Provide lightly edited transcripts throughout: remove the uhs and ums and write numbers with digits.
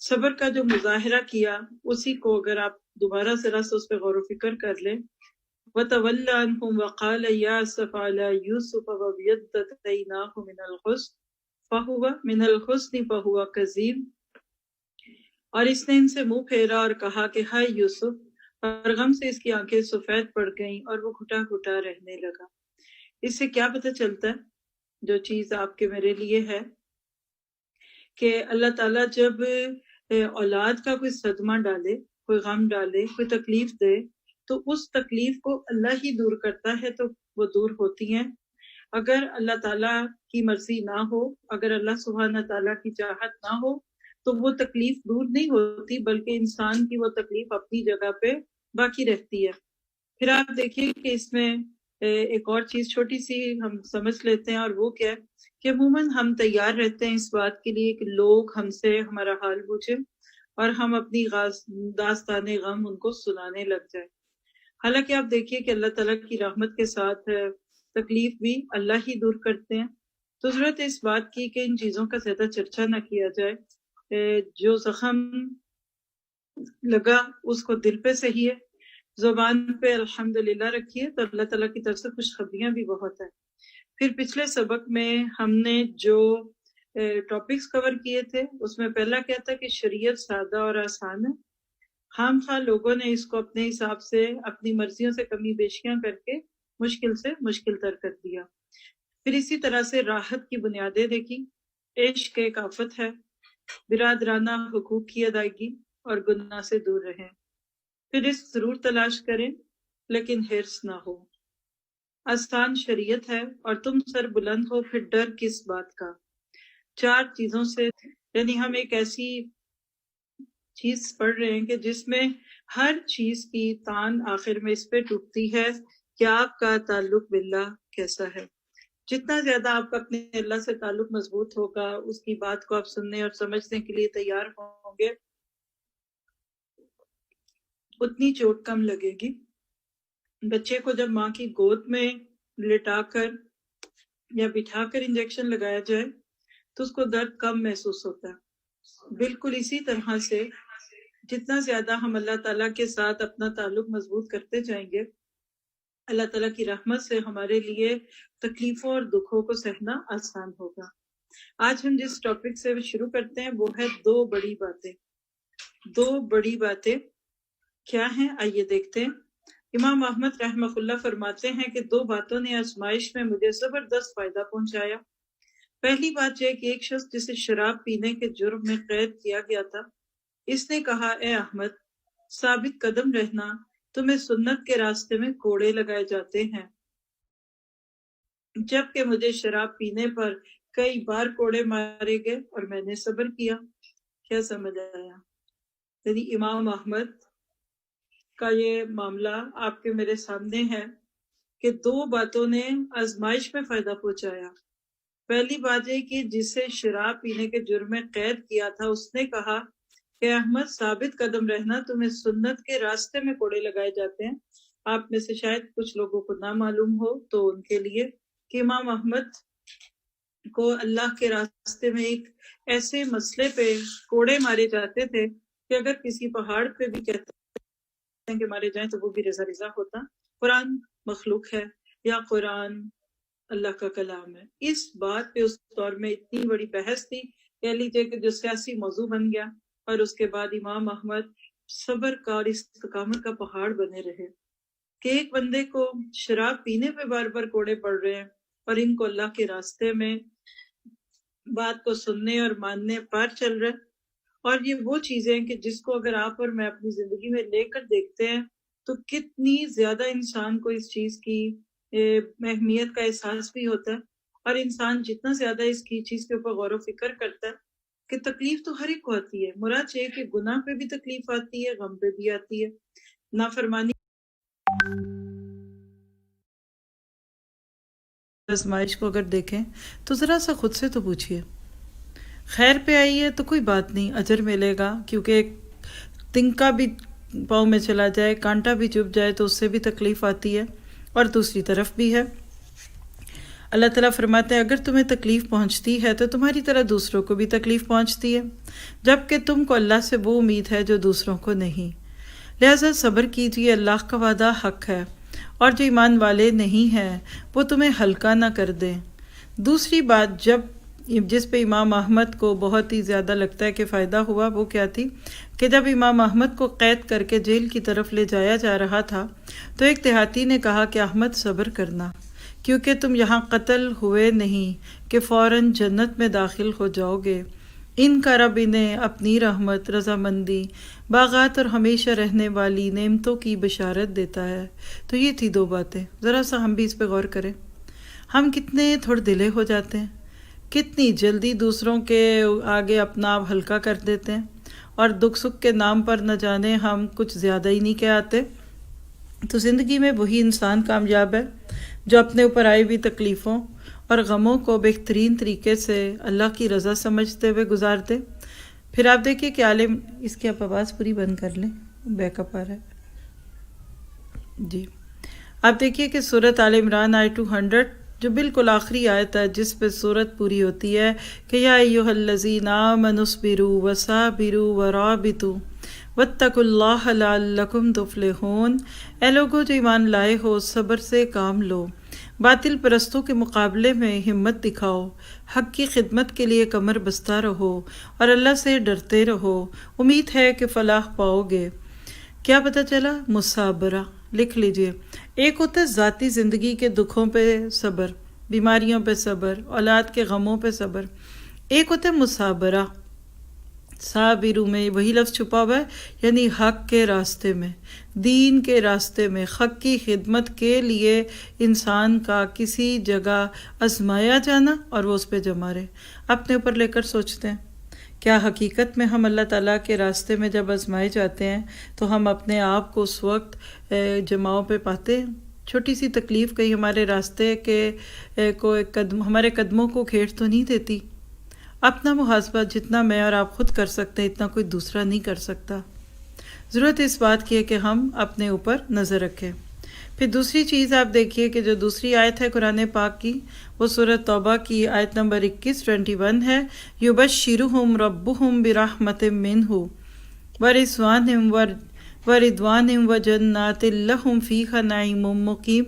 صبر کا جو مظاہرہ کیا اسی کو اگر آپ دوبارہ ذرا سے اس پہ غور و فکر کر لیں، وَتَوَلَّ عَنْهُمْ وَقَالَ يَا أَسَفَ عَلَى يُوسُفَ وَابْيَضَّتْ عَيْنَاهُ مِنَ الْحُزْنِ فَهُوَ كَظِيمٌ، اور اس نے ان سے منہ پھیرا اور کہا کہ ہائے یوسف، اور غم سے اس کی آنکھیں سفید پڑ گئیں اور وہ گھٹا گھٹا رہنے لگا۔ اس سے کیا پتہ چلتا ہے؟ جو چیز آپ کے میرے لیے ہے کہ اللہ تعالیٰ جب اولاد کا کوئی صدمہ ڈالے، کوئی غم ڈالے، کوئی تکلیف دے، تو اس تکلیف کو اللہ ہی دور کرتا ہے، تو وہ دور ہوتی ہیں۔ اگر اللہ تعالیٰ کی مرضی نہ ہو، اگر اللہ سبحانہ تعالیٰ کی چاہت نہ ہو، تو وہ تکلیف دور نہیں ہوتی، بلکہ انسان کی وہ تکلیف اپنی جگہ پہ باقی رہتی ہے۔ پھر آپ دیکھیے کہ اس میں ایک اور چیز چھوٹی سی ہم سمجھ لیتے ہیں، اور وہ کیا ہے کہ عموماً ہم تیار رہتے ہیں اس بات کے لیے کہ لوگ ہم سے ہمارا حال پوچھیں اور ہم اپنی داستان غم ان کو سنانے لگ جائیں۔ حالانکہ آپ دیکھیے کہ اللہ تعالیٰ کی رحمت کے ساتھ تکلیف بھی اللہ ہی دور کرتے ہیں۔ تو ضرورت ہے اس بات کی کہ ان چیزوں کا زیادہ چرچا نہ کیا جائے۔ جو زخم لگا اس کو دل پہ صحیح ہے، زبان پہ الحمدللہ رکھیے، تو اللہ تعالیٰ کی طرف سے خوشخبریاں بھی بہت ہیں۔ پھر پچھلے سبق میں ہم نے جو ٹاپکس کور کیے تھے، اس میں پہلا کیا تھا کہ شریعت سادہ اور آسان ہے۔ خام خواہ لوگوں نے اس کو اپنے حساب سے اپنی مرضیوں سے کمی بیشیاں کر کے مشکل سے مشکل تر کر دیا۔ پھر اسی طرح سے راحت کی بنیادیں دیکھی۔ عشق ایک آفت ہے، برادرانہ حقوق کی ادائیگی اور گناہ سے دور رہیں۔ پھر رزق ضرور تلاش کریں لیکن حرص نہ ہو۔ آسان شریعت ہے اور تم سر بلند ہو، پھر ڈر کس بات کا۔ چار چیزوں سے، یعنی ہم ایک ایسی چیز پڑھ رہے ہیں کہ جس میں ہر چیز کی تان آخر میں اس پہ ٹوٹتی ہے کہ آپ کا تعلق باللہ کیسا ہے۔ جتنا زیادہ آپ کا اپنے اللہ سے تعلق مضبوط ہوگا، اس کی بات کو آپ سننے اور سمجھنے کے لیے تیار ہوں گے، اتنی چوٹ کم لگے گی۔ بچے کو جب ماں کی گود میں لٹا کر یا بٹھا کر انجیکشن لگایا جائے تو اس کو درد کم محسوس ہوتا ہے۔ بالکل اسی طرح سے جتنا زیادہ ہم اللہ تعالیٰ کے ساتھ اپنا تعلق مضبوط کرتے جائیں گے، اللہ تعالیٰ کی رحمت سے ہمارے لیے تکلیفوں اور دکھوں کو سہنا آسان ہوگا۔ آج ہم جس ٹاپک سے شروع کرتے ہیں وہ ہے دو بڑی باتیں۔ دو بڑی باتیں کیا ہیں؟ آئیے دیکھتے ہیں۔ امام احمد رحمہ اللہ فرماتے ہیں کہ دو باتوں نے آزمائش میں مجھے زبردست فائدہ پہنچایا۔ پہلی بات یہ کہ ایک شخص جسے شراب پینے کے جرم میں قید کیا گیا تھا، اس نے کہا، اے احمد، ثابت قدم رہنا، تمہیں سنت کے راستے میں کوڑے لگائے جاتے ہیں، جبکہ مجھے شراب پینے پر کئی بار کوڑے مارے گئے اور میں نے صبر کیا۔ کیا سمجھ آیا؟ یعنی امام احمد کا یہ معاملہ آپ کے میرے سامنے ہے کہ دو باتوں نے آزمائش میں فائدہ پہنچایا۔ پہلی بات یہ کہ جسے شراب پینے کے جرم میں قید کیا تھا، اس نے کہا کہ احمد، ثابت قدم رہنا، تمہیں سنت کے راستے میں کوڑے لگائے جاتے ہیں۔ آپ میں سے شاید کچھ لوگوں کو نہ معلوم ہو تو ان کے لیے کہ امام احمد کو اللہ کے راستے میں ایک ایسے مسئلے پہ کوڑے مارے جاتے تھے کہ اگر کسی پہاڑ پہ بھی کہتے ہیں کہ مارے جائیں تو وہ بھی رضا رضا ہوتا۔ قرآن مخلوق ہے یا قرآن اللہ کا کلام ہے؟ اس بات پہ اس دور میں اتنی بڑی بحث تھی، کہہ لیجیے کہ جو سیاسی موضوع بن گیا، اور اس کے بعد امام احمد صبر کا اور استقامت کا پہاڑ بنے رہے کہ ایک بندے کو شراب پینے پہ بار بار کوڑے پڑ رہے ہیں اور ان کو اللہ کے راستے میں بات کو سننے اور ماننے پر چل رہے۔ اور یہ وہ چیزیں کہ جس کو اگر آپ اور میں اپنی زندگی میں لے کر دیکھتے ہیں تو کتنی زیادہ انسان کو اس چیز کی اہمیت کا احساس بھی ہوتا ہے، اور انسان جتنا زیادہ اس کی چیز کے اوپر غور و فکر کرتا ہے کہ تکلیف تو ہر ایک کو آتی ہے، مراد یہ کہ گناہ پہ بھی تکلیف آتی ہے، غم پہ بھی آتی ہے، نافرمانی آزمائش کو اگر دیکھیں تو ذرا سا خود سے تو پوچھئے، خیر پہ آئی ہے تو کوئی بات نہیں، اجر ملے گا، کیونکہ ایک تنکا بھی پاؤں میں چلا جائے، کانٹا بھی چبھ جائے تو اس سے بھی تکلیف آتی ہے، اور دوسری طرف بھی ہے اللہ تعالیٰ فرماتے ہیں اگر تمہیں تکلیف پہنچتی ہے تو تمہاری طرح دوسروں کو بھی تکلیف پہنچتی ہے، جبکہ تم کو اللہ سے وہ امید ہے جو دوسروں کو نہیں، لہذا صبر کیجیے، اللہ کا وعدہ حق ہے، اور جو ایمان والے نہیں ہیں وہ تمہیں ہلکا نہ کر دیں۔ دوسری بات جس پہ امام احمد کو بہت ہی زیادہ لگتا ہے کہ فائدہ ہوا، وہ کیا تھی کہ جب امام احمد کو قید کر کے جیل کی طرف لے جایا جا رہا تھا تو ایک دیہاتی نے کہا کہ احمد صبر کرنا، کیونکہ تم یہاں قتل ہوئے نہیں کہ فوراً جنت میں داخل ہو جاؤ گے، ان کا رب انہیں اپنی رحمت، رضامندی، باغات اور ہمیشہ رہنے والی نعمتوں کی بشارت دیتا ہے۔ تو یہ تھی دو باتیں، ذرا سا ہم بھی اس پہ غور کریں۔ ہم کتنے تھوڑے دلے ہو جاتے ہیں، کتنی جلدی دوسروں کے آگے اپنا آپ ہلکا کر دیتے ہیں، اور دکھ سکھ کے نام پر نہ جانے ہم کچھ زیادہ ہی نہیں کہتے۔ تو زندگی میں وہی انسان کامیاب ہے جو اپنے اوپر آئی ہوئی تکلیفوں اور غموں کو بہترین طریقے سے اللہ کی رضا سمجھتے ہوئے گزارتے۔ پھر آپ دیکھیے کہ عالم، اس کی آپ آواز پوری بند کر لیں، بیک اپ آ رہا ہے جی۔ آپ دیکھیے کہ سورۃ آل عمران آیت 200 جو بالکل آخری آیت ہے جس پہ سورت پوری ہوتی ہے کہ یا ایھا الذین آمنوا اصبروا وصابروا ورابطوا واتقوا اللہ لعلکم تفلحون، اے لوگو جو ایمان لائے ہو، صبر سے کام لو، باطل پرستوں کے مقابلے میں ہمت دکھاؤ، حق کی خدمت کے لیے کمر بستہ رہو اور اللہ سے ڈرتے رہو، امید ہے کہ فلاح پاؤ گے۔ کیا پتہ چلا؟ مصابرہ، لکھ لیجئے۔ ایک ہوتا ہے ذاتی زندگی کے دکھوں پہ صبر، بیماریوں پہ صبر، اولاد کے غموں پہ صبر۔ ایک ہوتا ہے مصابرہ، صابروں میں وہی لفظ چھپا ہوا ہے، یعنی حق کے راستے میں، دین کے راستے میں، حق کی خدمت کے لیے انسان کا کسی جگہ آزمایا جانا اور وہ اس پہ جمع رہے۔ اپنے اوپر لے کر سوچتے ہیں کیا حقیقت میں ہم اللہ تعالیٰ کے راستے میں جب آزمائے جاتے ہیں تو ہم اپنے آپ کو اس وقت جماؤں پہ پاتے ہیں؟ چھوٹی سی تکلیف کہیں ہمارے راستے کے ہمارے قدموں کو کھیٹ تو نہیں دیتی؟ اپنا محاسبہ جتنا میں اور آپ خود کر سکتے ہیں اتنا کوئی دوسرا نہیں کر سکتا۔ ضرورت اس بات کی ہے کہ ہم اپنے اوپر نظر رکھیں۔ پھر دوسری چیز آپ دیکھیے کہ جو دوسری آیت ہے قرآن پاک کی، وہ سورۃ توبہ کی آیت نمبر 21 ہے، یبشرہم ربہم برحمت منہ ورضوان وجنات لہم فیہا نعیم مقیم،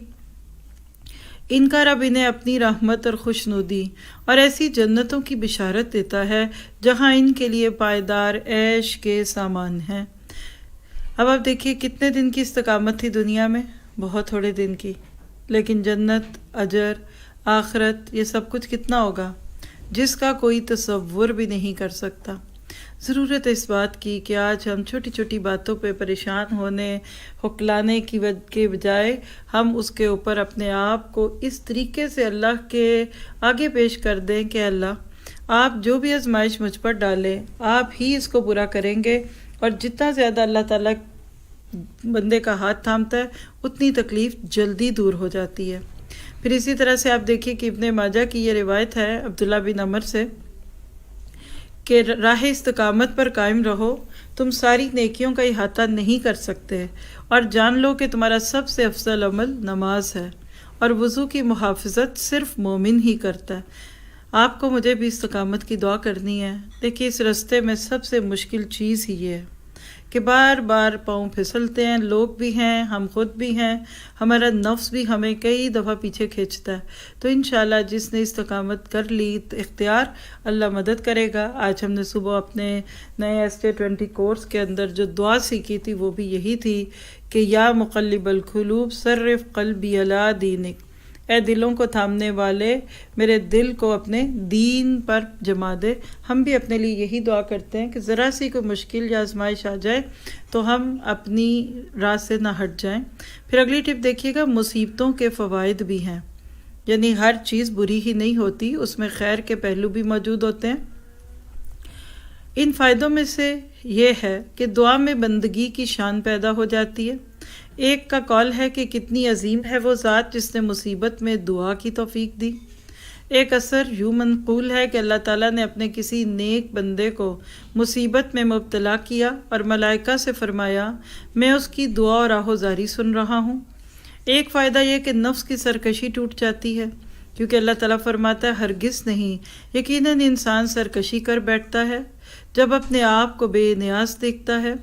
ان کا رب انہیں اپنی رحمت اور خوشنودی اور ایسی جنتوں کی بشارت دیتا ہے جہاں ان کے لیے پائیدار عیش کے سامان ہیں۔ اب آپ دیکھیے کتنے دن کی استقامت تھی دنیا میں، بہت تھوڑے دن کی، لیکن جنت، اجر، آخرت، یہ سب کچھ کتنا ہوگا جس کا کوئی تصور بھی نہیں کر سکتا۔ ضرورت ہے اس بات کی کہ آج ہم چھوٹی چھوٹی باتوں پہ پریشان ہونے، ہکلانے کے بجائے ہم اس کے اوپر اپنے آپ کو اس طریقے سے اللہ کے آگے پیش کر دیں کہ اللہ آپ جو بھی آزمائش مجھ پر ڈالیں آپ ہی اس کو پورا کریں گے، اور جتنا زیادہ اللہ تعالیٰ بندے کا ہاتھ تھامتا ہے اتنی تکلیف جلدی دور ہو جاتی ہے۔ پھر اسی طرح سے آپ دیکھیے کہ ابن ماجہ کی یہ روایت ہے عبداللہ بن عمر سے کہ راہ استقامت پر قائم رہو، تم ساری نیکیوں کا احاطہ نہیں کر سکتے، اور جان لو کہ تمہارا سب سے افضل عمل نماز ہے، اور وضو کی محافظت صرف مومن ہی کرتا ہے۔ آپ کو مجھے بھی استقامت کی دعا کرنی ہے۔ دیکھیے اس رستے میں سب سے مشکل چیز ہی یہ ہے کہ بار بار پاؤں پھسلتے ہیں، لوگ بھی ہیں، ہم خود بھی ہیں، ہمارا نفس بھی ہمیں کئی دفعہ پیچھے کھینچتا ہے۔ تو انشاءاللہ جس نے استقامت کر لی اختیار، اللہ مدد کرے گا۔ آج ہم نے صبح اپنے نئے ST20 کورس کے اندر جو دعا سیکھی تھی وہ بھی یہی تھی کہ یا مقلب القلوب صرف قلبی علی دینک، اے دلوں کو تھامنے والے میرے دل کو اپنے دین پر جما دے۔ ہم بھی اپنے لیے یہی دعا کرتے ہیں کہ ذرا سی کوئی مشکل یا آزمائش آ جائے تو ہم اپنی راہ سے نہ ہٹ جائیں۔ پھر اگلی ٹپ دیکھیے گا، مصیبتوں کے فوائد بھی ہیں، یعنی ہر چیز بری ہی نہیں ہوتی، اس میں خیر کے پہلو بھی موجود ہوتے ہیں۔ ان فائدوں میں سے یہ ہے کہ دعا میں بندگی کی شان پیدا ہو جاتی ہے۔ ایک کا قول ہے کہ کتنی عظیم ہے وہ ذات جس نے مصیبت میں دعا کی توفیق دی۔ ایک اثر یوں منقول ہے کہ اللہ تعالیٰ نے اپنے کسی نیک بندے کو مصیبت میں مبتلا کیا اور ملائکہ سے فرمایا میں اس کی دعا اور آہوزاری سن رہا ہوں۔ ایک فائدہ یہ کہ نفس کی سرکشی ٹوٹ جاتی ہے، کیونکہ اللہ تعالیٰ فرماتا ہے ہرگز نہیں، یقیناً انسان سرکشی کر بیٹھتا ہے جب اپنے آپ کو بے نیاز دیکھتا ہے۔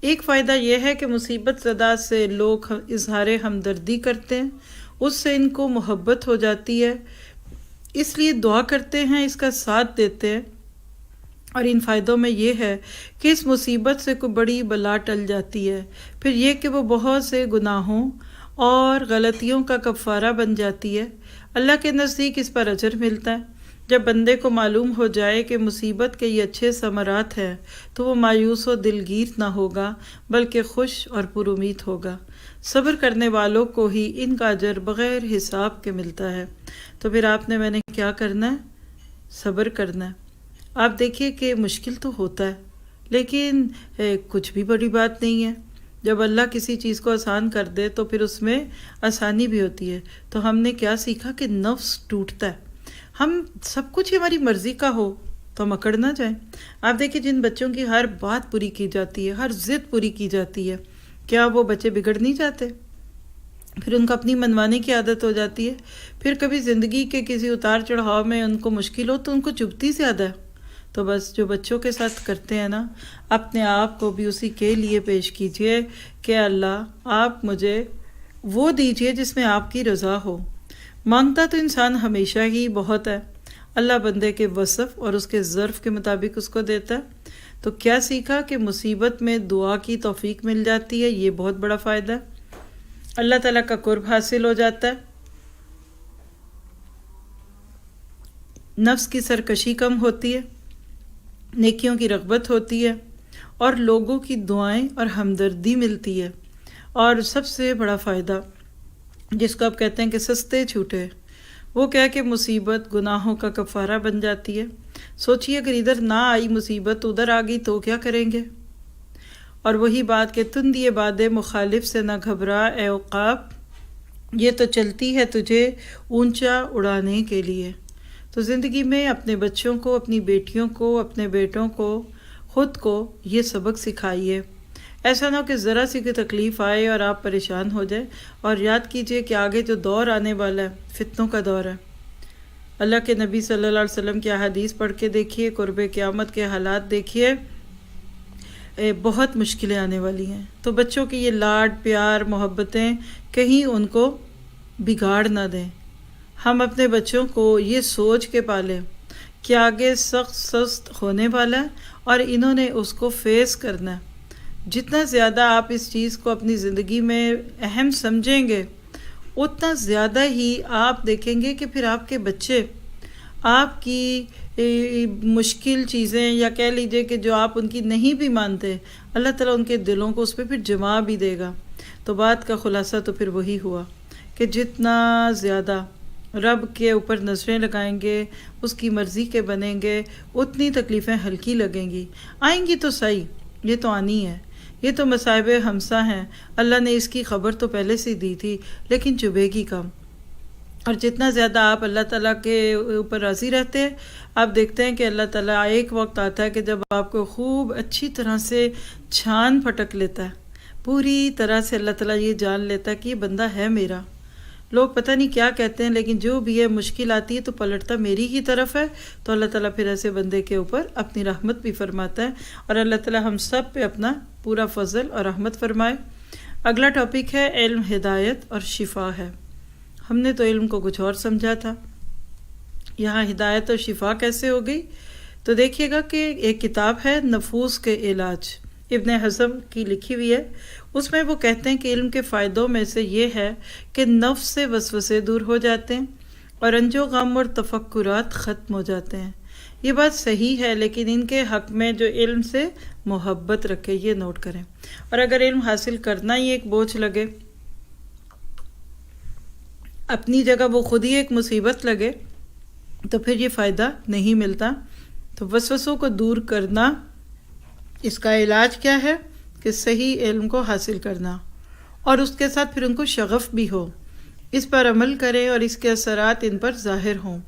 ایک فائدہ یہ ہے کہ مصیبت زدہ سے لوگ اظہار ہمدردی کرتے ہیں، اس سے ان کو محبت ہو جاتی ہے، اس لیے دعا کرتے ہیں، اس کا ساتھ دیتے ہیں۔ اور ان فائدوں میں یہ ہے کہ اس مصیبت سے کوئی بڑی بلا ٹل جاتی ہے، پھر یہ کہ وہ بہت سے گناہوں اور غلطیوں کا کفارہ بن جاتی ہے۔ اللہ کے نزدیک اس پر اجر ملتا ہے۔ جب بندے کو معلوم ہو جائے کہ مصیبت کے یہ اچھے ثمرات ہیں تو وہ مایوس و دلگیر نہ ہوگا بلکہ خوش اور پر امید ہوگا۔ صبر کرنے والوں کو ہی ان کا اجر بغیر حساب کے ملتا ہے۔ تو پھر میں نے کیا کرنا ہے؟ صبر کرنا ہے۔ آپ دیکھیے کہ مشکل تو ہوتا ہے لیکن کچھ بھی بڑی بات نہیں ہے۔ جب اللہ کسی چیز کو آسان کر دے تو پھر اس میں آسانی بھی ہوتی ہے۔ تو ہم نے کیا سیکھا کہ نفس ٹوٹتا ہے۔ ہم سب کچھ ہماری مرضی کا ہو تو ہم اکڑ نہ جائیں۔ آپ دیکھیں جن بچوں کی ہر بات پوری کی جاتی ہے، ہر ضد پوری کی جاتی ہے، کیا وہ بچے بگڑ نہیں جاتے؟ پھر ان کو اپنی منوانے کی عادت ہو جاتی ہے۔ پھر کبھی زندگی کے کسی اتار چڑھاؤ میں ان کو مشکل ہو تو ان کو چبھتی زیادہ ہے۔ تو بس جو بچوں کے ساتھ کرتے ہیں نا، اپنے آپ کو بھی اسی کے لیے پیش کیجئے کہ اللہ آپ مجھے وہ دیجئے جس میں آپ کی رضا ہو۔ مانگتا تو انسان ہمیشہ ہی بہت ہے، اللہ بندے کے وصف اور اس کے ظرف کے مطابق اس کو دیتا ہے۔ تو کیا سیکھا کہ مصیبت میں دعا کی توفیق مل جاتی ہے، یہ بہت بڑا فائدہ ہے۔ اللہ تعالیٰ کا قرب حاصل ہو جاتا ہے، نفس کی سرکشی کم ہوتی ہے، نیکیوں کی رغبت ہوتی ہے اور لوگوں کی دعائیں اور ہمدردی ملتی ہے۔ اور سب سے بڑا فائدہ جس کو آپ کہتے ہیں کہ سستے چھوٹے، وہ کیا کہ مصیبت گناہوں کا کفارہ بن جاتی ہے۔ سوچئے اگر ادھر نہ آئی مصیبت تو ادھر آ گئی تو کیا کریں گے؟ اور وہی بات کہ تندی باد مخالف سے نہ گھبرا اے عقاب، یہ تو چلتی ہے تجھے اونچا اڑانے کے لیے۔ تو زندگی میں اپنے بچوں کو، اپنی بیٹیوں کو، اپنے بیٹوں کو، خود کو یہ سبق سکھائیے۔ ایسا نہ ہو کہ ذرا سی کوئی تکلیف آئے اور آپ پریشان ہو جائے۔ اور یاد کیجئے کہ آگے جو دور آنے والا ہے فتنوں کا دور ہے۔ اللہ کے نبی صلی اللہ علیہ وسلم کی احادیث پڑھ کے دیکھیے، قرب قیامت کے حالات دیکھیے، بہت مشکلیں آنے والی ہیں۔ تو بچوں کی یہ لاڈ پیار محبتیں کہیں ان کو بگاڑ نہ دیں۔ ہم اپنے بچوں کو یہ سوچ کے پالیں کہ آگے سخت سست ہونے والا ہے اور انہوں نے اس کو فیس کرنا ہے۔ جتنا زیادہ آپ اس چیز کو اپنی زندگی میں اہم سمجھیں گے اتنا زیادہ ہی آپ دیکھیں گے کہ پھر آپ کے بچے آپ کی مشکل چیزیں یا کہہ لیجئے کہ جو آپ ان کی نہیں بھی مانتے، اللہ تعالیٰ ان کے دلوں کو اس پہ پھر جما بھی دے گا۔ تو بات کا خلاصہ تو پھر وہی ہوا کہ جتنا زیادہ رب کے اوپر نظریں لگائیں گے، اس کی مرضی کے بنیں گے، اتنی تکلیفیں ہلکی لگیں گی۔ آئیں گی تو صحیح، یہ تو آنی ہے، یہ تو مصائب ہمسا ہیں، اللہ نے اس کی خبر تو پہلے سے دی تھی، لیکن چبھے گی کم۔ اور جتنا زیادہ آپ اللہ تعالیٰ کے اوپر راضی رہتے ہیں، آپ دیکھتے ہیں کہ اللہ تعالیٰ ایک وقت آتا ہے کہ جب آپ کو خوب اچھی طرح سے چھان پھٹک لیتا ہے، پوری طرح سے اللہ تعالیٰ یہ جان لیتا ہے کہ یہ بندہ ہے میرا۔ لوگ پتہ نہیں کیا کہتے ہیں، لیکن جو بھی ہے مشکل آتی ہے تو پلٹتا میری ہی طرف ہے۔ تو اللہ تعالیٰ پھر ایسے بندے کے اوپر اپنی رحمت بھی فرماتا ہے، اور اللہ تعالیٰ ہم سب پہ اپنا پورا فضل اور رحمت فرمائے۔ اگلا ٹاپک ہے علم، ہدایت اور شفا ہے۔ ہم نے تو علم کو کچھ اور سمجھا تھا، یہاں ہدایت اور شفا کیسے ہو گئی؟ تو دیکھیے گا کہ ایک کتاب ہے نفوس کے علاج، ابن حزم کی لکھی ہوئی ہے۔ اس میں وہ کہتے ہیں کہ علم کے فائدوں میں سے یہ ہے کہ نفس سے وسوسے دور ہو جاتے ہیں اور رنج و غم اور تفکرات ختم ہو جاتے ہیں۔ یہ بات صحیح ہے، لیکن ان کے حق میں جو علم سے محبت رکھے، یہ نوٹ کریں۔ اور اگر علم حاصل کرنا ہی ایک بوجھ لگے، اپنی جگہ وہ خود ہی ایک مصیبت لگے، تو پھر یہ فائدہ نہیں ملتا۔ تو وسوسوں کو دور کرنا، اس کا علاج کیا ہے کہ صحیح علم کو حاصل کرنا، اور اس کے ساتھ پھر ان کو شغف بھی ہو، اس پر عمل کریں اور اس کے اثرات ان پر ظاہر ہوں۔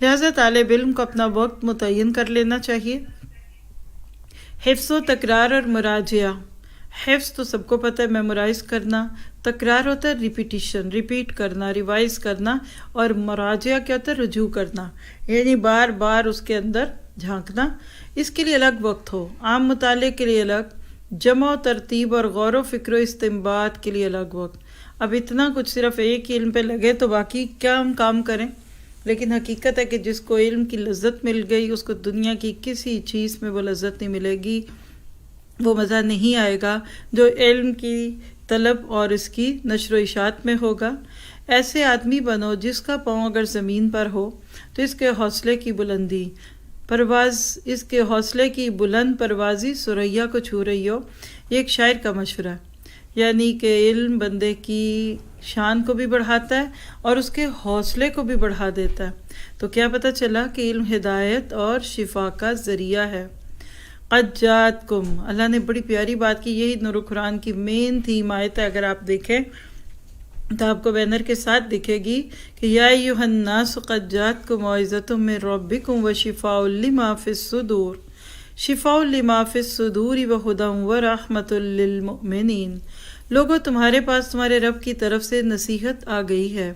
لہذا طالب علم کو اپنا وقت متعین کر لینا چاہیے۔ حفظ و تکرار اور مراجعہ، حفظ تو سب کو پتہ ہے، میمورائز کرنا، تکرار ہوتا ہے ریپیٹیشن، ریپیٹ کرنا، ریوائز کرنا، اور مراجعہ کیا ہوتا ہے، رجوع کرنا، یعنی بار بار اس کے اندر جھانکنا۔ اس کے لیے الگ وقت ہو، عام مطالعے کے لیے الگ، جمع و ترتیب اور غور و فکر و استنباط کے لیے الگ وقت۔ اب اتنا کچھ صرف ایک علم پہ لگے تو باقی کیا ہم کام کریں؟ لیکن حقیقت ہے کہ جس کو علم کی لذت مل گئی اس کو دنیا کی کسی چیز میں وہ لذت نہیں ملے گی، وہ مزہ نہیں آئے گا جو علم کی طلب اور اس کی نشر و اشاعت میں ہوگا۔ ایسے آدمی بنو جس کا پاؤں اگر زمین پر ہو تو اس کے حوصلے کی بلندی پرواز، اس کے حوصلے کی بلند پروازی ثریا کو چھو رہی ہو۔ یہ ایک شاعر کا مشورہ ہے، یعنی کہ علم بندے کی شان کو بھی بڑھاتا ہے اور اس کے حوصلے کو بھی بڑھا دیتا ہے۔ تو کیا پتہ چلا کہ علم ہدایت اور شفا کا ذریعہ ہے۔ قد جاءتکم، اللہ نے بڑی پیاری بات کی، یہی نور قرآن کی مین تھیم آیت ہے۔ اگر آپ دیکھیں تو آپ کو بینر کے ساتھ دکھے گی کہ یا ایھا الناس قد جاءتکم موعظۃ من ربکم وشفاء لما فی الصدور، شفاء لما فی الصدور وہدی ورحمۃ للمؤمنین۔ لوگوں، تمہارے پاس تمہارے رب کی طرف سے نصیحت آ گئی ہے،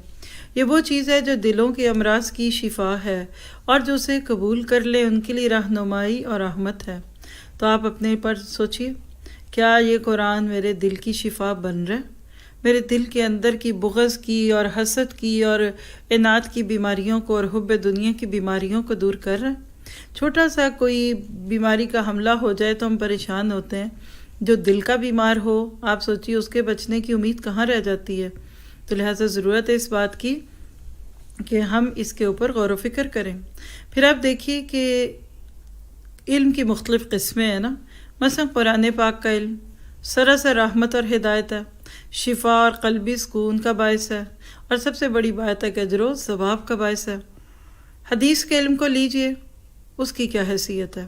یہ وہ چیز ہے جو دلوں کے امراض کی شفا ہے، اور جو اسے قبول کر لے ان کے لیے رہنمائی اور رحمت ہے۔ تو آپ اپنے پر سوچئے، کیا یہ قرآن میرے دل کی شفا بن رہا ہے؟ میرے دل کے اندر کی بغض کی اور حسد کی اور اناد کی بیماریوں کو اور حب دنیا کی بیماریوں کو دور کر رہا ہے؟ چھوٹا سا کوئی بیماری کا حملہ ہو جائے تو ہم پریشان ہوتے ہیں، جو دل کا بیمار ہو آپ سوچیے اس کے بچنے کی امید کہاں رہ جاتی ہے۔ تو لہٰذا ضرورت ہے اس بات کی کہ ہم اس کے اوپر غور و فکر کریں۔ پھر آپ دیکھیے کہ علم کی مختلف قسمیں ہیں نا، مثلا قرآن پاک کا علم سراسر رحمت اور ہدایت ہے، شفا اور قلبی سکون کا باعث ہے، اور سب سے بڑی بات ہے کہ اجر و ثواب کا باعث ہے۔ حدیث کے علم کو لیجئے، اس کی کیا حیثیت ہے؟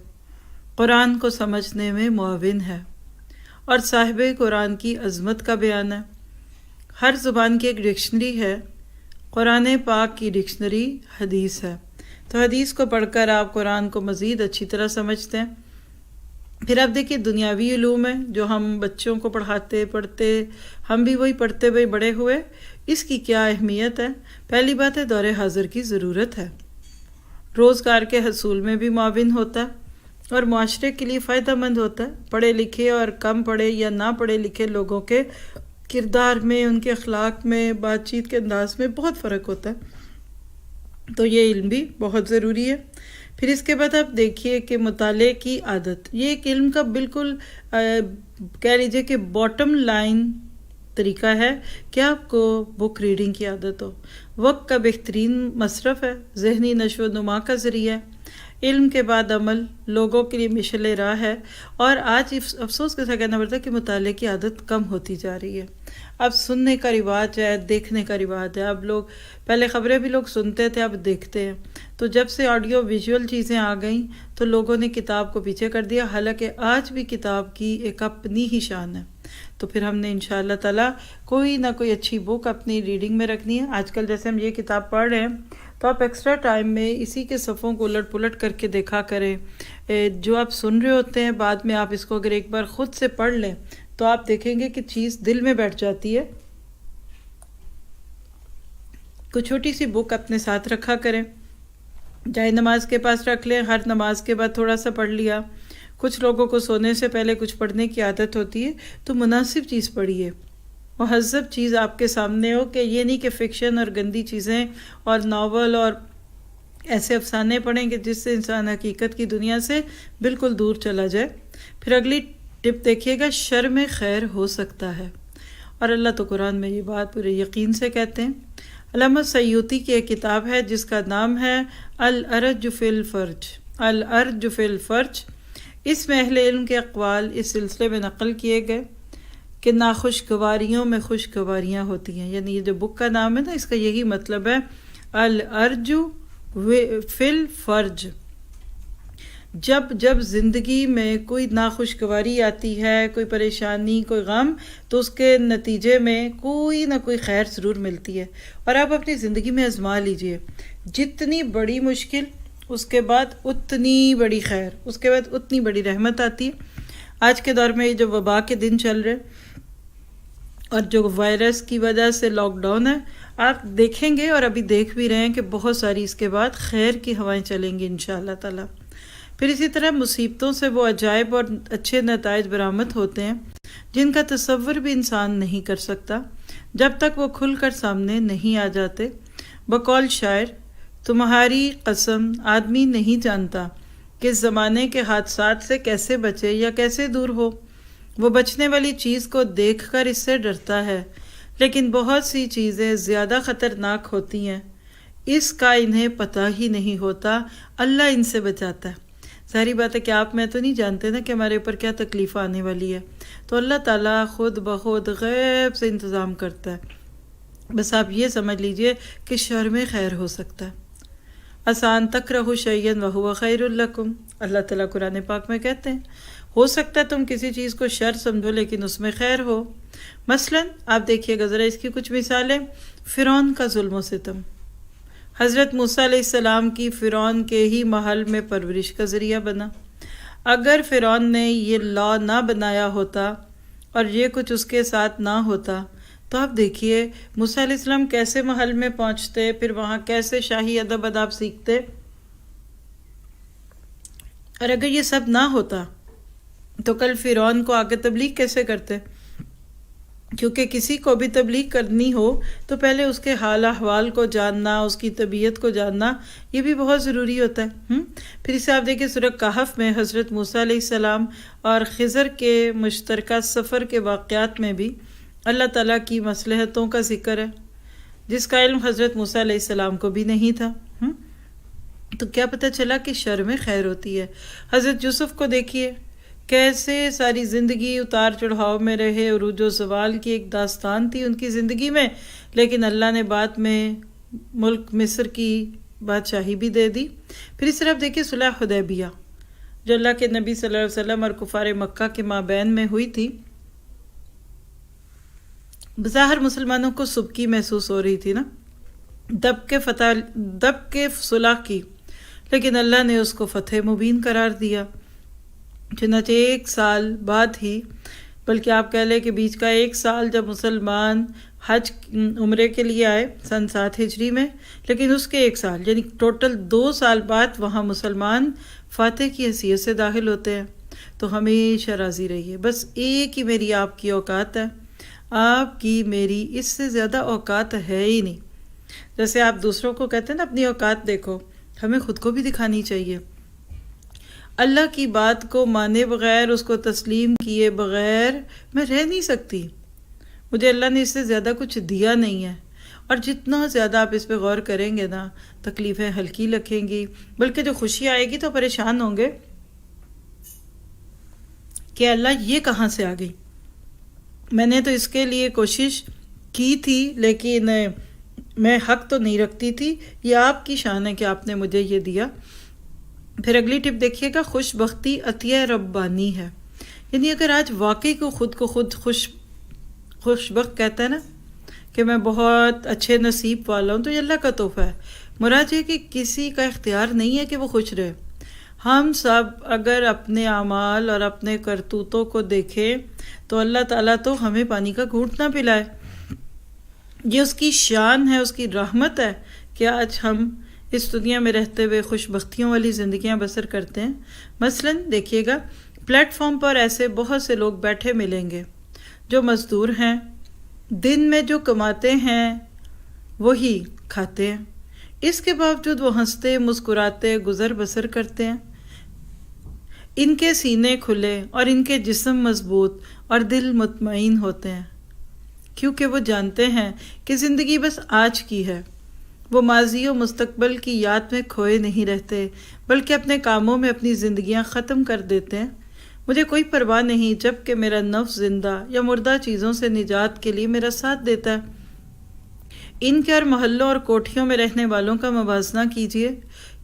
قرآن کو سمجھنے میں معاون ہے، اور صاحب قرآن کی عظمت کا بیان ہے۔ ہر زبان کی ایک ڈکشنری ہے، قرآن پاک کی ڈکشنری حدیث ہے۔ تو حدیث کو پڑھ کر آپ قرآن کو مزید اچھی طرح سمجھتے ہیں۔ پھر آپ دیکھیے دنیاوی علوم ہیں جو ہم بچوں کو پڑھتے ہم بھی وہی پڑھتے ہوئے بڑے ہوئے، اس کی کیا اہمیت ہے؟ پہلی بات ہے دور حاضر کی ضرورت ہے، روزگار کے حصول میں بھی معاون ہوتا ہے اور معاشرے کے لیے فائدہ مند ہوتا ہے۔ پڑھے لکھے اور کم پڑھے یا نہ پڑھے لکھے لوگوں کے کردار میں، ان کے اخلاق میں، بات چیت کے انداز میں بہت فرق ہوتا ہے، تو یہ علم بھی بہت ضروری ہے۔ پھر اس کے بعد آپ دیکھیے کہ مطالعے کی عادت، یہ ایک علم کا بالکل کہہ لیجیے کہ باٹم لائن طریقہ ہے کہ آپ کو بک ریڈنگ کی عادت ہو۔ وقت کا بہترین مصرف ہے، ذہنی نشو و نما کا ذریعہ ہے، علم کے بعد عمل، لوگوں کے لیے مشعل راہ ہے۔ اور آج افسوس کے ساتھ کہنا پڑتا ہے کہ مطالعے کی عادت کم ہوتی جا رہی ہے۔ اب سننے کا رواج ہے، دیکھنے کا رواج ہے۔ اب لوگ پہلے خبریں بھی لوگ سنتے تھے، اب دیکھتے ہیں۔ تو جب سے آڈیو ویژول چیزیں آ گئیں تو لوگوں نے کتاب کو پیچھے کر دیا، حالانکہ آج بھی کتاب کی ایک اپنی ہی شان ہے۔ تو پھر ہم نے انشاءاللہ تعالیٰ کوئی نہ کوئی اچھی بک اپنی ریڈنگ میں رکھنی ہے۔ آج کل جیسے ہم یہ کتاب پڑھ رہے ہیں تو آپ ایکسٹرا ٹائم میں اسی کے صفحوں کو الٹ پلٹ کر کے دیکھا کریں۔ جو آپ سن رہے ہوتے ہیں بعد میں آپ اس کو اگر ایک بار خود سے پڑھ لیں تو آپ دیکھیں گے کہ چیز دل میں بیٹھ جاتی ہے۔ کوئی چھوٹی سی بک اپنے ساتھ رکھا کریں، جائے نماز کے پاس رکھ لیں، ہر نماز کے بعد تھوڑا سا پڑھ لیا۔ کچھ لوگوں کو سونے سے پہلے کچھ پڑھنے کی عادت ہوتی ہے، تو مناسب چیز پڑھیے، مہذب چیز آپ کے سامنے ہو، کہ یہ نہیں کہ فکشن اور گندی چیزیں اور ناول اور ایسے افسانے پڑھیں کہ جس سے انسان حقیقت کی دنیا سے بالکل دور چلا جائے۔ پھر اگلی ٹپ دیکھیے گا، شر میں خیر ہو سکتا ہے، اور اللہ تو قرآن میں یہ بات پورے یقین سے کہتے ہیں۔ علامہ سیوطی کی ایک کتاب ہے جس کا نام ہے الارج فی الفرج، الارج فی الفرج۔ اس میں اہل علم کے اقوال اس سلسلے میں نقل کیے گئے کہ ناخوشگواریوں میں خوشگواریاں ہوتی ہیں، یعنی یہ جو بک کا نام ہے نا، اس کا یہی مطلب ہے، الارج فی الفرج۔ جب زندگی میں کوئی ناخوشگواری آتی ہے، کوئی پریشانی، کوئی غم، تو اس کے نتیجے میں کوئی نہ کوئی خیر ضرور ملتی ہے۔ اور آپ اپنی زندگی میں آزما لیجئے، جتنی بڑی مشکل اس کے بعد اتنی بڑی خیر، اس کے بعد اتنی بڑی رحمت آتی ہے۔ آج کے دور میں یہ جو وبا کے دن چل رہے اور جو وائرس کی وجہ سے لاک ڈاؤن ہے، آپ دیکھیں گے اور ابھی دیکھ بھی رہے ہیں کہ بہت ساری اس کے بعد خیر کی ہوائیں چلیں گی انشاءاللہ تعالی۔ پھر اسی طرح مصیبتوں سے وہ عجائب اور اچھے نتائج برآمد ہوتے ہیں جن کا تصور بھی انسان نہیں کر سکتا جب تک وہ کھل کر سامنے نہیں آ جاتے۔ بقول شاعر، تمہاری قسم آدمی نہیں جانتا کہ اس زمانے کے حادثات سے کیسے بچے یا کیسے دور ہو۔ وہ بچنے والی چیز کو دیکھ کر اس سے ڈرتا ہے، لیکن بہت سی چیزیں زیادہ خطرناک ہوتی ہیں، اس کا انہیں پتہ ہی نہیں ہوتا، اللہ ان سے بچاتا ہے۔ ظاہری بات ہے کہ آپ میں تو نہیں جانتے نا کہ ہمارے اوپر کیا تکلیف آنے والی ہے، تو اللہ تعالیٰ خود بخود غیب سے انتظام کرتا ہے۔ بس آپ یہ سمجھ لیجئے کہ شر میں خیر ہو سکتا ہے۔ آسان تکرہوا شیئا وہو خیر لکم، اللہ تعالیٰ قرآن پاک میں کہتے ہیں ہو سکتا ہے تم کسی چیز کو شر سمجھو لیکن اس میں خیر ہو۔ مثلا آپ دیکھیے گا ذرا اس کی کچھ مثالیں۔ فرعون کا ظلم و ستم، حضرت موسیٰ علیہ السلام کی فرعون کے ہی محل میں پرورش کا ذریعہ بنا۔ اگر فرعون نے یہ لا نہ بنایا ہوتا اور یہ کچھ اس کے ساتھ نہ ہوتا تو آپ دیکھیے موسیٰ علیہ السلام کیسے محل میں پہنچتے، پھر وہاں کیسے شاہی ادب آداب سیکھتے۔ اور اگر یہ سب نہ ہوتا تو کل فرعون کو آگے تبلیغ کیسے کرتے؟ کیونکہ کسی کو بھی تبلیغ کرنی ہو تو پہلے اس کے حال احوال کو جاننا، اس کی طبیعت کو جاننا، یہ بھی بہت ضروری ہوتا ہے۔ پھر اسے آپ دیکھیں سورہ کہف میں حضرت موسیٰ علیہ السلام اور خضر کے مشترکہ سفر کے واقعات میں بھی اللہ تعالیٰ کی مصلحتوں کا ذکر ہے، جس کا علم حضرت موسیٰ علیہ السلام کو بھی نہیں تھا۔ تو کیا پتہ چلا کہ شر میں خیر ہوتی ہے۔ حضرت یوسف کو دیکھیے کیسے ساری زندگی اتار چڑھاؤ میں رہے، عروج و زوال کی ایک داستان تھی ان کی زندگی میں، لیکن اللہ نے بعد میں ملک مصر کی بادشاہی بھی دے دی۔ پھر اس طرف دیکھیے صلح حدیبیہ جو اللہ کے نبی صلی اللہ علیہ وسلم اور کفار مکہ کے مابین میں ہوئی تھی، بظاہر مسلمانوں کو سبکی محسوس ہو رہی تھی نا، دب کے صلح کی، لیکن اللہ نے اس کو فتح مبین قرار دیا۔ چنانچہ 1 سال بعد ہی، بلکہ آپ کہہ لیں کہ بیچ کا 1 سال جب مسلمان حج عمرے کے لیے آئے سن 7 ہجری میں، لیکن اس کے 1 سال یعنی ٹوٹل 2 سال بعد وہاں مسلمان فاتح کی حیثیت سے داخل ہوتے ہیں۔ تو ہمیشہ راضی رہیے، بس ایک ہی میری آپ کی اوقات ہے، آپ کی میری اس سے زیادہ اوقات ہے ہی نہیں۔ جیسے آپ دوسروں کو کہتے ہیں نا اپنی اوقات دیکھو، ہمیں خود کو بھی دکھانی چاہیے۔ اللہ کی بات کو مانے بغیر، اس کو تسلیم کیے بغیر میں رہ نہیں سکتی۔ مجھے اللہ نے اس سے زیادہ کچھ دیا نہیں ہے، اور جتنا زیادہ آپ اس پہ غور کریں گے نا تکلیفیں ہلکی لگیں گی، بلکہ جو خوشی آئے گی تو پریشان ہوں گے کہ اللہ یہ کہاں سے آ گئی، میں نے تو اس کے لیے کوشش کی تھی لیکن میں حق تو نہیں رکھتی تھی، یہ آپ کی شان ہے کہ آپ نے مجھے یہ دیا۔ پھر اگلی ٹپ دیکھیے گا، خوش بختی عطیہ ربانی ہے، یعنی اگر آج واقعی کو خود خوش بخت کہتا ہے نا کہ میں بہت اچھے نصیب والا ہوں، تو یہ اللہ کا تحفہ ہے۔ مراد یہ کہ کسی کا اختیار نہیں ہے کہ وہ خوش رہے۔ ہم سب اگر اپنے اعمال اور اپنے کرتوتوں کو دیکھیں تو اللہ تعالیٰ تو ہمیں پانی کا گھونٹ نہ پلائے، یہ اس کی شان ہے، اس کی رحمت ہے کہ آج ہم اس دنیا میں رہتے ہوئے خوش بختیوں والی زندگیاں بسر کرتے ہیں۔ مثلا دیکھیے گا پلیٹ فارم پر ایسے بہت سے لوگ بیٹھے ملیں گے جو مزدور ہیں، دن میں جو کماتے ہیں وہی کھاتے ہیں، اس کے باوجود وہ ہنستے مسکراتے گزر بسر کرتے ہیں۔ ان کے سینے کھلے اور ان کے جسم مضبوط اور دل مطمئن ہوتے ہیں، کیونکہ وہ جانتے ہیں کہ زندگی بس آج کی ہے۔ وہ ماضی و مستقبل کی یاد میں کھوئے نہیں رہتے، بلکہ اپنے کاموں میں اپنی زندگیاں ختم کر دیتے ہیں۔ مجھے کوئی پرواہ نہیں جب کہ میرا نفس زندہ یا مردہ چیزوں سے نجات کے لیے میرا ساتھ دیتا ہے۔ ان کے اور محلوں اور کوٹھیوں میں رہنے والوں کا موازنہ کیجیے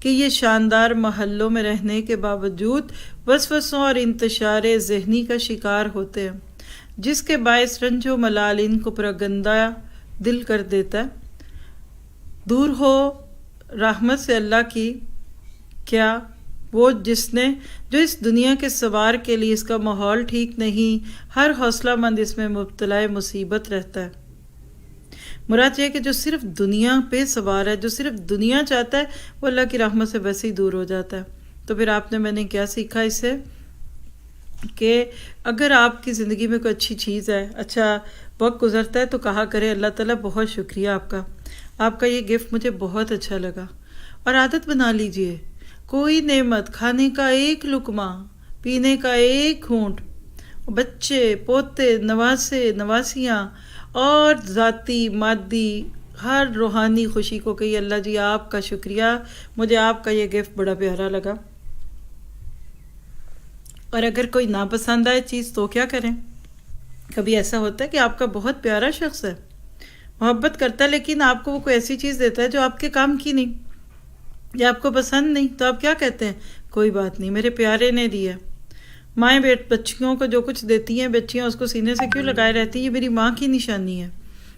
کہ یہ شاندار محلوں میں رہنے کے باوجود وسوسوں اور انتشار ذہنی کا شکار ہوتے ہیں، جس کے باعث رنج و ملال ان کو پراگندہ دل کر دیتا ہے۔ دور ہو رحمت سے اللہ کی، کیا وہ جو اس دنیا کے سوار کے لیے اس کا ماحول ٹھیک نہیں، ہر حوصلہ مند اس میں مبتلا مصیبت رہتا ہے۔ مراد یہ کہ جو صرف دنیا پہ سوار ہے، جو صرف دنیا چاہتا ہے، وہ اللہ کی رحمت سے ویسے ہی دور ہو جاتا ہے۔ تو پھر میں نے کیا سیکھا اس سے کہ اگر آپ کی زندگی میں کوئی اچھی چیز ہے، اچھا وقت گزرتا ہے، تو کہا کرے اللہ تعالیٰ بہت شکریہ آپ کا یہ گفٹ مجھے بہت اچھا لگا۔ اور عادت بنا لیجئے، کوئی نعمت، کھانے کا ایک لقمہ، پینے کا ایک گھونٹ، بچے، پوتے، نواسے، نواسیاں اور ذاتی، مادی، ہر روحانی خوشی کو کہیے اللہ جی آپ کا شکریہ، مجھے آپ کا یہ گفٹ بڑا پیارا لگا۔ اور اگر کوئی ناپسند آئے چیز تو کیا کریں؟ کبھی ایسا ہوتا ہے کہ آپ کا بہت پیارا شخص ہے، محبت کرتا ہے، لیکن آپ کو وہ کوئی ایسی چیز دیتا ہے جو آپ کے کام کی نہیں یا آپ کو پسند نہیں، تو آپ کیا کہتے ہیں؟ کوئی بات نہیں، میرے پیارے نے دیا۔ مائیں بچیوں کو جو کچھ دیتی ہیں، بچیاں اس کو سینے سے کیوں لگائے رہتی ہیں؟ یہ میری ماں کی نشانی ہے۔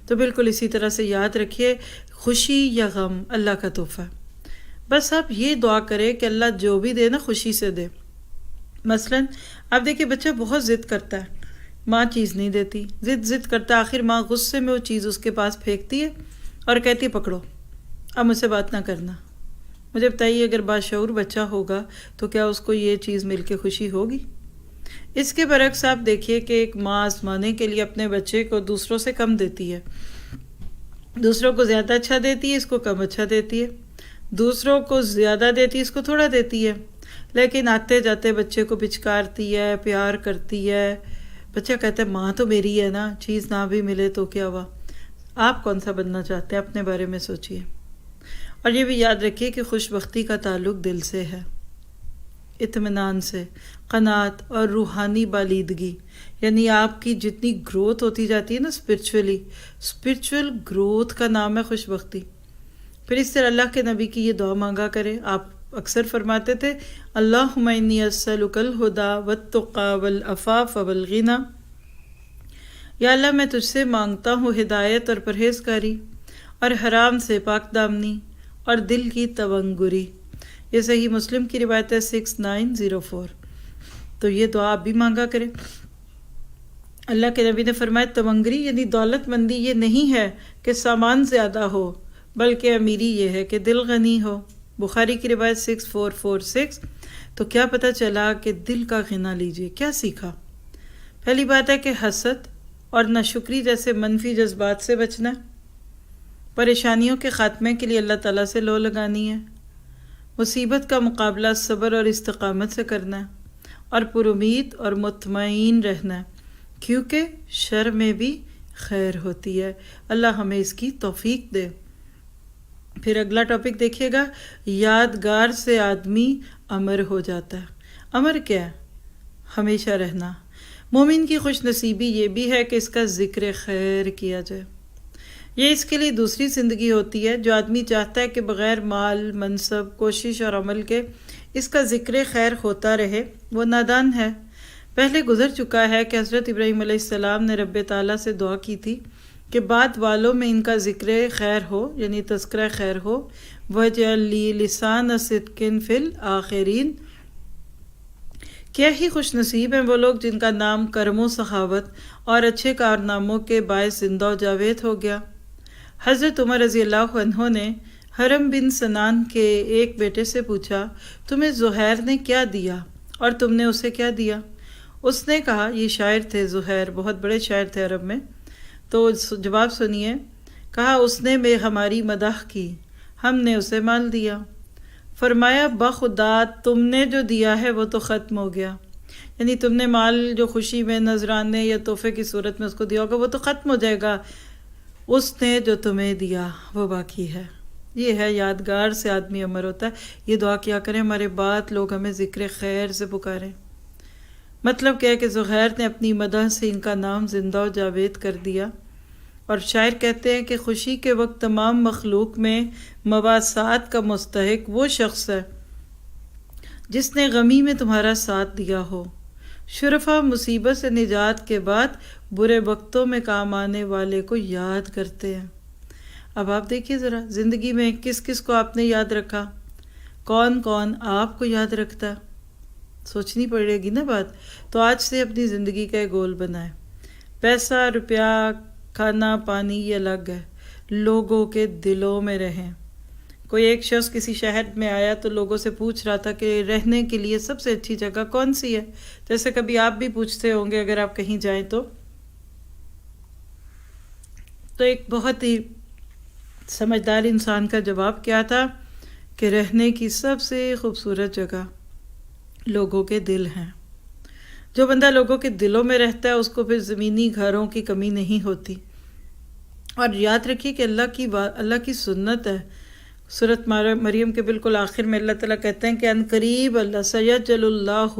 تو بالکل اسی طرح سے یاد رکھیے، خوشی یا غم اللہ کا تحفہ ہے۔ بس آپ یہ دعا کریں کہ اللہ جو بھی دے نا خوشی سے دے۔ مثلاً آپ دیکھیں بچہ بہت ضد کرتا ہے، ماں چیز نہیں دیتی، ضد کرتا ہے، آخر ماں غصے میں وہ چیز اس کے پاس پھینکتی ہے اور کہتی ہے پکڑو، اب مجھ سے بات نہ کرنا۔ مجھے بتائیے اگر باشعور بچہ ہوگا تو کیا اس کو یہ چیز مل کے خوشی ہوگی؟ اس کے برعکس آپ دیکھیے کہ ایک ماں آزمانے کے لیے اپنے بچے کو دوسروں سے کم دیتی ہے، دوسروں کو زیادہ اچھا دیتی ہے، اس کو کم اچھا دیتی ہے، دوسروں کو زیادہ دیتی ہے، اس کو تھوڑا دیتی ہے، لیکن آتے جاتے بچے کو پچکارتی ہے، پیار کرتی ہے۔ بچہ کہتا ہے ماں تو میری ہے نا، چیز نہ بھی ملے تو کیا ہوا؟ آپ کون سا بننا چاہتے ہیں؟ اپنے بارے میں سوچئے۔ اور یہ بھی یاد رکھیے کہ خوش بختی کا تعلق دل سے ہے، اطمینان سے، قناعت اور روحانی بالیدگی، یعنی آپ کی جتنی گروتھ ہوتی جاتی ہے نا اسپرچول گروتھ کا نام ہے خوش بختی۔ پھر اس طرح اللہ کے نبی کی یہ دعا مانگا کرے، آپ اکثر فرماتے تھے اللہم انی اسألک الہدی والتقی والعفاف والغنی، یا اللہ میں تجھ سے مانگتا ہوں ہدایت اور پرہیزگاری اور حرام سے پاک دامنی اور دل کی تونگری۔ یہ صحیح مسلم کی روایت ہے 6904۔ تو یہ دعا آپ بھی مانگا کریں۔ اللہ کے نبی نے فرمایا تونگری یعنی دولت مندی یہ نہیں ہے کہ سامان زیادہ ہو، بلکہ امیری یہ ہے کہ دل غنی ہو۔ بخاری کی روایت 6446۔ تو کیا پتہ چلا کہ دل کا غنا لیجئے، کیا سیکھا؟ پہلی بات ہے کہ حسد اور ناشکری جیسے منفی جذبات سے بچنا ہے، پریشانیوں کے خاتمے کے لیے اللہ تعالیٰ سے لو لگانی ہے، مصیبت کا مقابلہ صبر اور استقامت سے کرنا ہے، اور پر امید اور مطمئن رہنا ہے، کیونکہ شر میں بھی خیر ہوتی ہے۔ اللہ ہمیں اس کی توفیق دے۔ پھر اگلا ٹاپک دیکھیے گا، یادگار سے آدمی امر ہو جاتا ہے۔ امر کیا ہے؟ ہمیشہ رہنا۔ مومن کی خوش نصیبی یہ بھی ہے کہ اس کا ذکر خیر کیا جائے۔ یہ اس کے لیے دوسری زندگی ہوتی ہے۔ جو آدمی چاہتا ہے کہ بغیر مال، منصب، کوشش اور عمل کے اس کا ذکر خیر ہوتا رہے، وہ نادان ہے۔ پہلے گزر چکا ہے کہ حضرت ابراہیم علیہ السلام نے رب تعالیٰ سے دعا کی تھی کہ بعد والوں میں ان کا ذکر خیر ہو، یعنی تذکرہ خیر ہو، وَاجْعَلْ لِي لِسَانَ صِدْقٍ فِي الْآخِرِينَ۔ کیا ہی خوش نصیب ہیں وہ لوگ جن کا نام کرم و سخاوت اور اچھے کارناموں کے باعث زندہ و جاوید ہو گیا۔ حضرت عمر رضی اللہ عنہ نے حرم بن سنان کے ایک بیٹے سے پوچھا تمہیں زہیر نے کیا دیا اور تم نے اسے کیا دیا؟ اس نے کہا، یہ شاعر تھے زہیر، بہت بڑے شاعر تھے عرب میں، تو جواب سنیے، کہا اس نے ہماری مدح کی، ہم نے اسے مال دیا۔ فرمایا بخدا تم نے جو دیا ہے وہ تو ختم ہو گیا، یعنی تم نے مال جو خوشی میں نذرانے یا تحفے کی صورت میں اس کو دیا ہوگا وہ تو ختم ہو جائے گا، اس نے جو تمہیں دیا وہ باقی ہے۔ یہ ہے یادگار سے آدمی امر ہوتا ہے۔ یہ دعا کیا کریں ہمارے بعد لوگ ہمیں ذکر خیر سے پکاریں۔ مطلب کیا ہے کہ زہیر نے اپنی مدح سے ان کا نام زندہ و جاوید کر دیا۔ اور شاعر کہتے ہیں کہ خوشی کے وقت تمام مخلوق میں مواسات کا مستحق وہ شخص ہے جس نے غمی میں تمہارا ساتھ دیا ہو۔ شرفا مصیبت سے نجات کے بعد برے وقتوں میں کام آنے والے کو یاد کرتے ہیں۔ اب آپ دیکھیے ذرا زندگی میں کس کس کو آپ نے یاد رکھا؟ کون کون آپ کو یاد رکھتا ہے؟ سوچنی پڑے گی نا بات. تو آج سے اپنی زندگی کا گول بنائیں. پیسہ روپیہ کھانا پانی یہ الگ ہے، لوگوں کے دلوں میں رہیں. کوئی ایک شخص کسی شہر میں آیا تو لوگوں سے پوچھ رہا تھا کہ رہنے کے لیے سب سے اچھی جگہ کون سی ہے. جیسے کبھی آپ بھی پوچھتے ہوں گے اگر آپ کہیں جائیں تو ایک بہت ہی سمجھدار انسان کا جواب کیا تھا کہ رہنے کی سب سے خوبصورت جگہ لوگوں کے دل ہیں. جو بندہ لوگوں کے دلوں میں رہتا ہے اس کو پھر زمینی گھروں کی کمی نہیں ہوتی. اور یاد رکھیے کہ اللہ کی سنت ہے. سورۃ مریم کے بالکل آخر میں اللہ تعالیٰ کہتے ہیں کہ ان قریب اللہ سیجعل اللہ،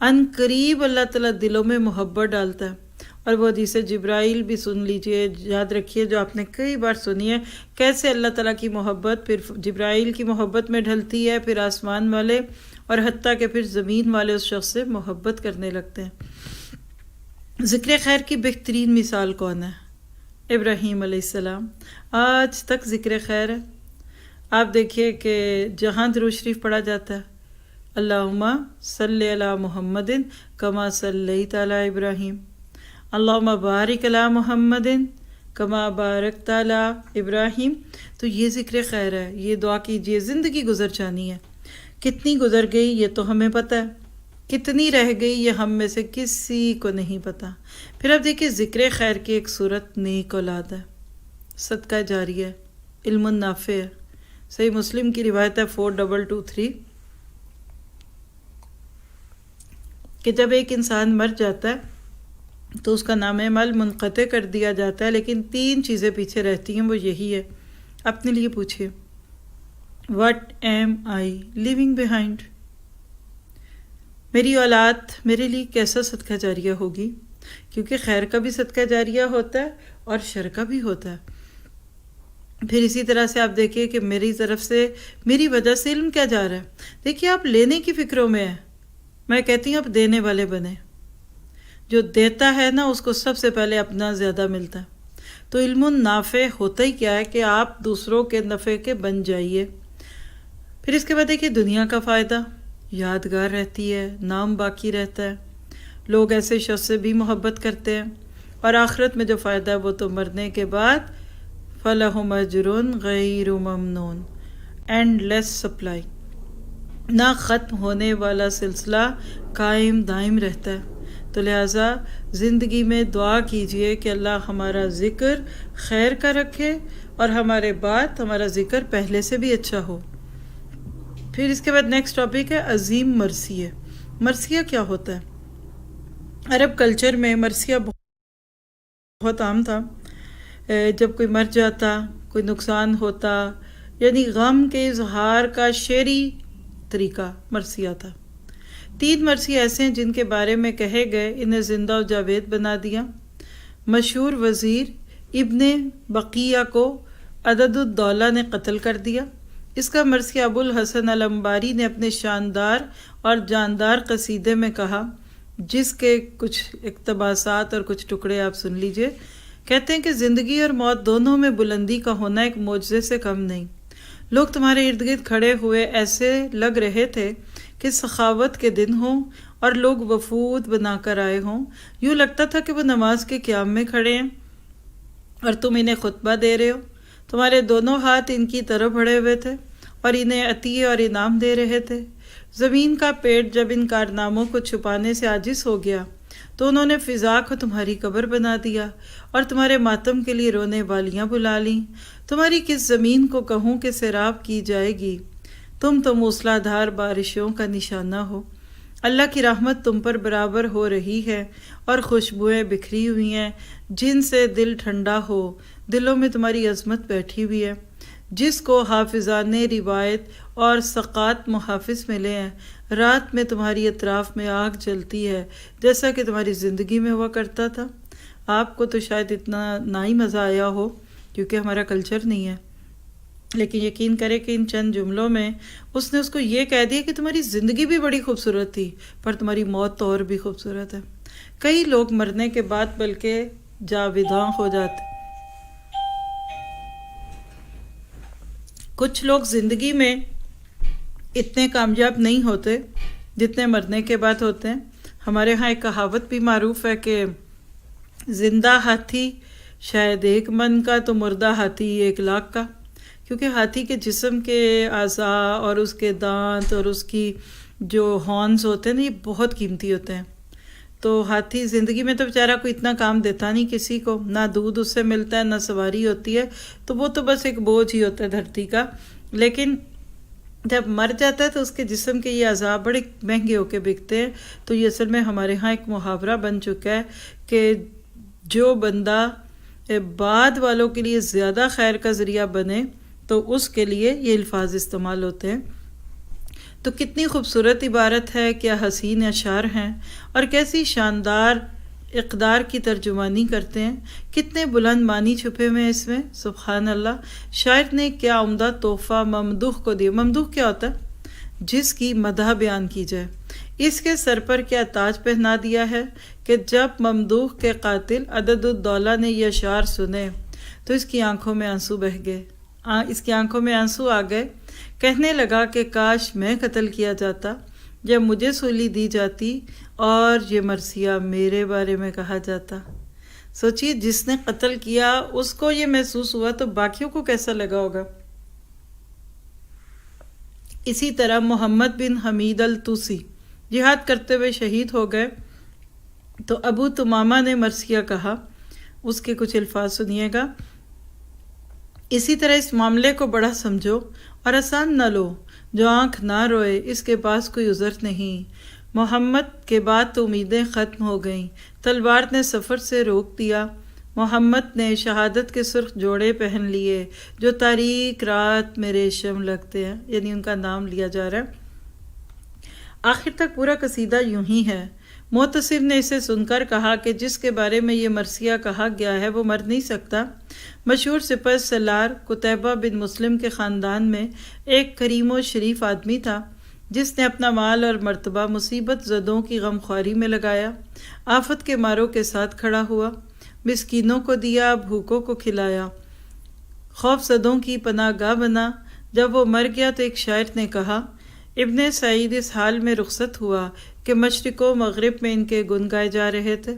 ان قریب اللہ تعالیٰ دلوں میں محبت ڈالتا ہے. اور وہ حدیث جبرائیل بھی سن لیجئے، یاد رکھیے، جو آپ نے کئی بار سنی ہے، کیسے اللہ تعالیٰ کی محبت پھر جبرائیل کی محبت میں ڈھلتی ہے، پھر آسمان والے اور حتیٰ کہ پھر زمین والے اس شخص سے محبت کرنے لگتے ہیں. ذکر خیر کی بہترین مثال کون ہے؟ ابراہیم علیہ السلام. آج تک ذکر خیر ہے. آپ دیکھیے کہ جہاں درود شریف پڑھا جاتا ہے، اللہم صلی علی محمد کما صلیت علی ابراہیم، اللہم بارک علی محمد کما بارکت علی ابراہیم. تو یہ ذکر خیر ہے. یہ دعا کیجئے. زندگی گزر جانی ہے. کتنی گزر گئی یہ تو ہمیں پتہ ہے، کتنی رہ گئی یہ ہم میں سے کسی کو نہیں پتہ. پھر اب دیکھیے ذکر خیر کی ایک صورت نیک اولاد ہے، صدقہ جاریہ ہے، علم نافع ہے. صحیح مسلم کی روایت ہے 4223 کہ جب ایک انسان مر جاتا ہے تو اس کا نام اعمال منقطع کر دیا جاتا ہے، لیکن 3 چیزیں پیچھے رہتی ہیں. وہ یہی ہے، اپنے لیے پوچھئے what am I leaving behind. میری اولاد میرے لیے کیسا صدقہ جاریہ ہوگی؟ کیونکہ خیر کا بھی صدقہ جاریہ ہوتا ہے اور شر کا بھی ہوتا ہے. پھر اسی طرح سے آپ دیکھیے کہ میری طرف سے میری وجہ سے علم کیا جا رہا ہے. دیکھیے آپ لینے کی فکروں میں ہیں، میں کہتی ہوں آپ دینے والے بنیں. جو دیتا ہے نا اس کو سب سے پہلے اپنا زیادہ ملتا ہے. تو علم نافع ہوتا ہی کیا ہے کہ آپ دوسروں کے نفع کے بن جائیے. پھر اس کے بعد دیکھیے دنیا کا فائدہ یادگار رہتی ہے، نام باقی رہتا ہے، لوگ ایسے شخص سے بھی محبت کرتے ہیں. اور آخرت میں جو فائدہ ہے وہ تو مرنے کے بعد فَلَهُمْ أَجْرٌ غَيْرُ مَمْنُونَ، اینڈ لیس سپلائی، نہ ختم ہونے والا سلسلہ قائم دائم رہتا ہے. تو لہٰذا زندگی میں دعا کیجئے کہ اللہ ہمارا ذکر خیر کا رکھے اور ہمارے بعد ہمارا ذکر پہلے سے بھی اچھا ہو. پھر اس کے بعد نیکسٹ ٹاپک ہے عظیم مرثیہ. مرثیہ کیا ہوتا ہے؟ عرب کلچر میں مرثیہ بہت عام تھا. جب کوئی مر جاتا، کوئی نقصان ہوتا، یعنی غم کے اظہار کا شعری طریقہ مرثیہ تھا. 3 مرثیہ ایسے ہیں جن کے بارے میں کہے گئے انہیں زندہ و جاوید بنا دیا. مشہور وزیر ابن بقیہ کو عدد الدولہ نے قتل کر دیا. اس کا مرثیہ ابو الحسن الانباری نے اپنے شاندار اور جاندار قصیدے میں کہا، جس کے کچھ اقتباسات اور کچھ ٹکڑے آپ سن لیجئے. کہتے ہیں کہ زندگی اور موت دونوں میں بلندی کا ہونا ایک معجزے سے کم نہیں. لوگ تمہارے ارد گرد کھڑے ہوئے ایسے لگ رہے تھے کہ سخاوت کے دن ہوں اور لوگ وفود بنا کر آئے ہوں. یوں لگتا تھا کہ وہ نماز کے قیام میں کھڑے ہیں اور تم انہیں خطبہ دے رہے ہو. تمہارے دونوں ہاتھ ان کی طرف بڑھے ہوئے تھے اور انہیں عطیے اور انعام دے رہے تھے. زمین کا پیٹ جب ان کارناموں کو چھپانے سے عاجز ہو گیا تو انہوں نے فضا کو تمہاری قبر بنا دیا اور تمہارے ماتم کے لیے رونے والیاں بلا لیں. تمہاری کس زمین کو کہوں کہ سیراب کی جائے گی، تم تو موسلا دھار بارشوں کا نشانہ ہو. اللہ کی رحمت تم پر برابر ہو رہی ہے اور خوشبوئیں بکھری ہوئی ہیں جن سے دل ٹھنڈا ہو. دلوں میں تمہاری عظمت بیٹھی ہوئی ہے. جس کو حافظان روایت اور سقات محافظ ملے ہیں، رات میں تمہاری اطراف میں آگ جلتی ہے جیسا کہ تمہاری زندگی میں ہوا کرتا تھا. آپ کو تو شاید اتنا نہ ہی مزہ آیا ہو کیونکہ ہمارا کلچر نہیں ہے، لیکن یقین کرے کہ ان چند جملوں میں اس نے اس کو یہ کہہ دیا کہ تمہاری زندگی بھی بڑی خوبصورت تھی پر تمہاری موت تو اور بھی خوبصورت ہے. کئی لوگ مرنے کے بعد بلکہ جاویداں ہو جاتے. کچھ لوگ زندگی میں اتنے کامیاب نہیں ہوتے جتنے مرنے کے بعد ہوتے ہیں۔ ہمارے ہاں ایک کہاوت بھی معروف ہے کہ زندہ ہاتھی شاید 1 من کا تو مردہ ہاتھی 1,00,000 کا، کیونکہ ہاتھی کے جسم کے اعضاء اور اس کے دانت اور اس کی جو ہارنز ہوتے ہیں نا، یہ بہت قیمتی ہوتے ہیں۔ تو ہاتھی زندگی میں تو بیچارہ کوئی اتنا کام دیتا نہیں کسی کو، نہ دودھ اس سے ملتا ہے، نہ سواری ہوتی ہے، تو وہ تو بس ایک بوجھ ہی ہوتا ہے دھرتی کا۔ لیکن جب مر جاتا ہے تو اس کے جسم کے یہ اعضاء بڑے مہنگے ہو کے بکتے ہیں۔ تو یہ اصل میں ہمارے ہاں ایک محاورہ بن چکا ہے کہ جو بندہ بعد والوں کے لیے زیادہ خیر کا ذریعہ بنے تو اس کے لیے یہ الفاظ استعمال ہوتے ہیں۔ تو کتنی خوبصورت عبارت ہے، کیا حسین اشعار ہیں، اور کیسی شاندار اقدار کی ترجمانی کرتے ہیں، کتنے بلند معنی چھپے ہوئے ہیں اس میں، سبحان اللہ۔ شاعر نے کیا عمدہ تحفہ ممدوح کو دیا۔ ممدوح کیا ہوتا ہے؟ جس کی مدح بیان کی جائے۔ اس کے سر پر کیا تاج پہنا دیا ہے کہ جب ممدوح کے قاتل عدد الدولہ نے یہ اشعار سنے تو اس کی آنکھوں میں آنسو بہہ گئے، اس کی آنکھوں میں آنسو آ گئے۔ کہنے لگا کہ کاش میں قتل کیا جاتا، جب مجھے سولی دی جاتی اور یہ مرثیہ میرے بارے میں کہا جاتا۔ سوچیے، جس نے قتل کیا اس کو یہ محسوس ہوا تو باقیوں کو کیسا لگا ہوگا۔ اسی طرح محمد بن حمید الطوسی جہاد کرتے ہوئے شہید ہو گئے تو ابو تمامہ نے مرثیہ کہا۔ اس کے کچھ الفاظ سنیے گا۔ اسی طرح اس معاملے کو بڑا سمجھو اور آسان نہ لو، جو آنکھ نہ روئے اس کے پاس کوئی عذر نہیں۔ محمد کے بعد تو امیدیں ختم ہو گئیں، تلوار نے سفر سے روک دیا۔ محمد نے شہادت کے سرخ جوڑے پہن لیے جو تاریک رات میں ریشم لگتے ہیں، یعنی ان کا نام لیا جا رہا ہے۔ آخر تک پورا قصیدہ یوں ہی ہے۔ معتصر نے اسے سن کر کہا کہ جس کے بارے میں یہ مرثیہ کہا گیا ہے وہ مر نہیں سکتا۔ مشہور سپہ سالار قتیبہ بن مسلم کے خاندان میں ایک کریم و شریف آدمی تھا جس نے اپنا مال اور مرتبہ مصیبت زدوں کی غمخواری میں لگایا، آفت کے ماروں کے ساتھ کھڑا ہوا، مسکینوں کو دیا، بھوکوں کو کھلایا، خوف زدوں کی پناہ گاہ بنا۔ جب وہ مر گیا تو ایک شاعر نے کہا، ابن سعید اس حال میں رخصت ہوا کہ مشرق و مغرب میں ان کے گن گائے جا رہے تھے۔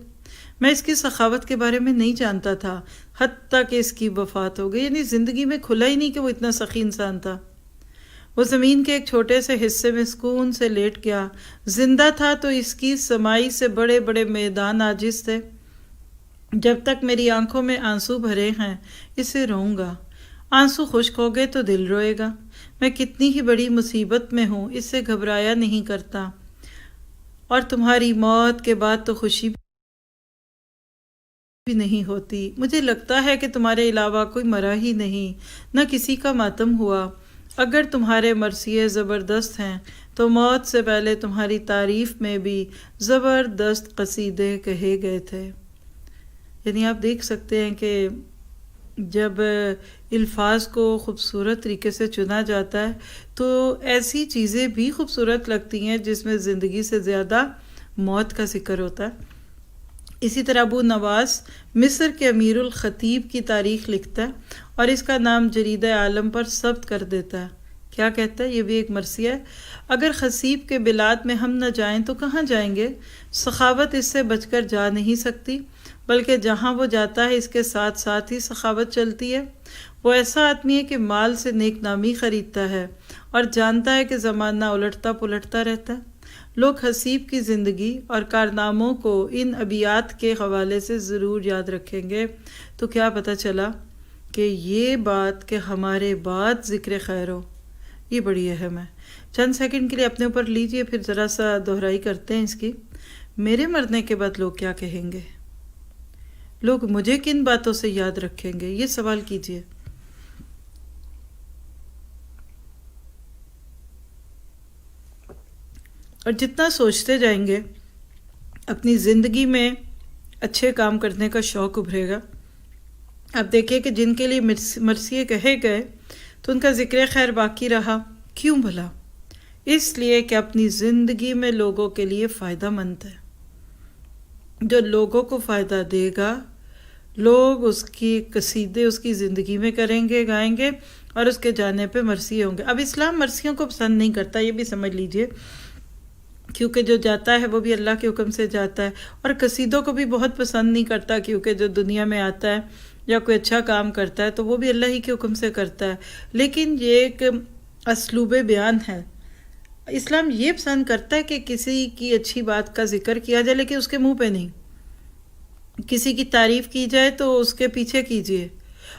میں اس کی سخاوت کے بارے میں نہیں جانتا تھا حتیٰ کہ اس کی وفات ہو گئی، یعنی زندگی میں کھلا ہی نہیں کہ وہ اتنا سخی انسان تھا۔ وہ زمین کے ایک چھوٹے سے حصے میں سکون سے لیٹ گیا۔ زندہ تھا تو اس کی سمائی سے بڑے بڑے میدان عاجز تھے۔ جب تک میری آنکھوں میں آنسو بھرے ہیں اسے روؤں گا، آنسو خشک ہو گئے تو دل روئے گا۔ میں کتنی ہی بڑی مصیبت میں ہوں، اس سے گھبرایا نہیں کرتا، اور تمہاری موت کے بعد تو خوشی بھی نہیں ہوتی۔ مجھے لگتا ہے کہ تمہارے علاوہ کوئی مرا ہی نہیں، نہ کسی کا ماتم ہوا۔ اگر تمہارے مرثیے زبردست ہیں تو موت سے پہلے تمہاری تعریف میں بھی زبردست قصیدے کہے گئے تھے۔ یعنی آپ دیکھ سکتے ہیں کہ جب الفاظ کو خوبصورت طریقے سے چنا جاتا ہے تو ایسی چیزیں بھی خوبصورت لگتی ہیں جس میں زندگی سے زیادہ موت کا ذکر ہوتا ہے۔ اسی طرح ابو نواس مصر کے امیر الخطیب کی تاریخ لکھتا ہے اور اس کا نام جریدہ عالم پر ثبت کر دیتا ہے۔ کیا کہتا ہے؟ یہ بھی ایک مرثیہ ہے۔ اگر خصیب کے بلاد میں ہم نہ جائیں تو کہاں جائیں گے؟ سخاوت اس سے بچ کر جا نہیں سکتی، بلکہ جہاں وہ جاتا ہے اس کے ساتھ ساتھ ہی سخاوت چلتی ہے۔ وہ ایسا آدمی ہے کہ مال سے نیک نامی خریدتا ہے اور جانتا ہے کہ زمانہ الٹتا پلٹتا رہتا ہے۔ لوگ حسیب کی زندگی اور کارناموں کو ان ابیات کے حوالے سے ضرور یاد رکھیں گے۔ تو کیا پتہ چلا کہ یہ بات کہ ہمارے بعد ذکر خیر ہو، یہ بڑی اہم ہے۔ چند سیکنڈ کے لیے اپنے اوپر لیجئے، پھر ذرا سا دہرائی کرتے ہیں اس کی۔ میرے مرنے کے بعد لوگ کیا کہیں گے؟ لوگ مجھے کن باتوں سے یاد رکھیں گے؟ یہ سوال کیجئے۔ اور جتنا سوچتے جائیں گے اپنی زندگی میں اچھے کام کرنے کا شوق ابھرے گا۔ اب دیکھیں کہ جن کے لیے مرثیے کہے گئے تو ان کا ذکر خیر باقی رہا، کیوں بھلا؟ اس لیے کہ اپنی زندگی میں لوگوں کے لیے فائدہ مند ہے۔ جو لوگوں کو فائدہ دے گا، لوگ اس کی قصیدے اس کی زندگی میں کریں گے، گائیں گے، اور اس کے جانے پہ مرثی ہوں گے۔ اب اسلام مرثیوں کو پسند نہیں کرتا، یہ بھی سمجھ لیجئے، کیونکہ جو جاتا ہے وہ بھی اللہ کے حکم سے جاتا ہے، اور قصیدوں کو بھی بہت پسند نہیں کرتا، کیونکہ جو دنیا میں آتا ہے یا کوئی اچھا کام کرتا ہے تو وہ بھی اللہ ہی کے حکم سے کرتا ہے، لیکن یہ ایک اسلوب بیان ہے۔ اسلام یہ پسند کرتا ہے کہ کسی کی اچھی بات کا ذکر کیا جائے، لیکن اس کے منہ پہ نہیں، کسی کی تعریف کی جائے تو اس کے پیچھے کیجیے،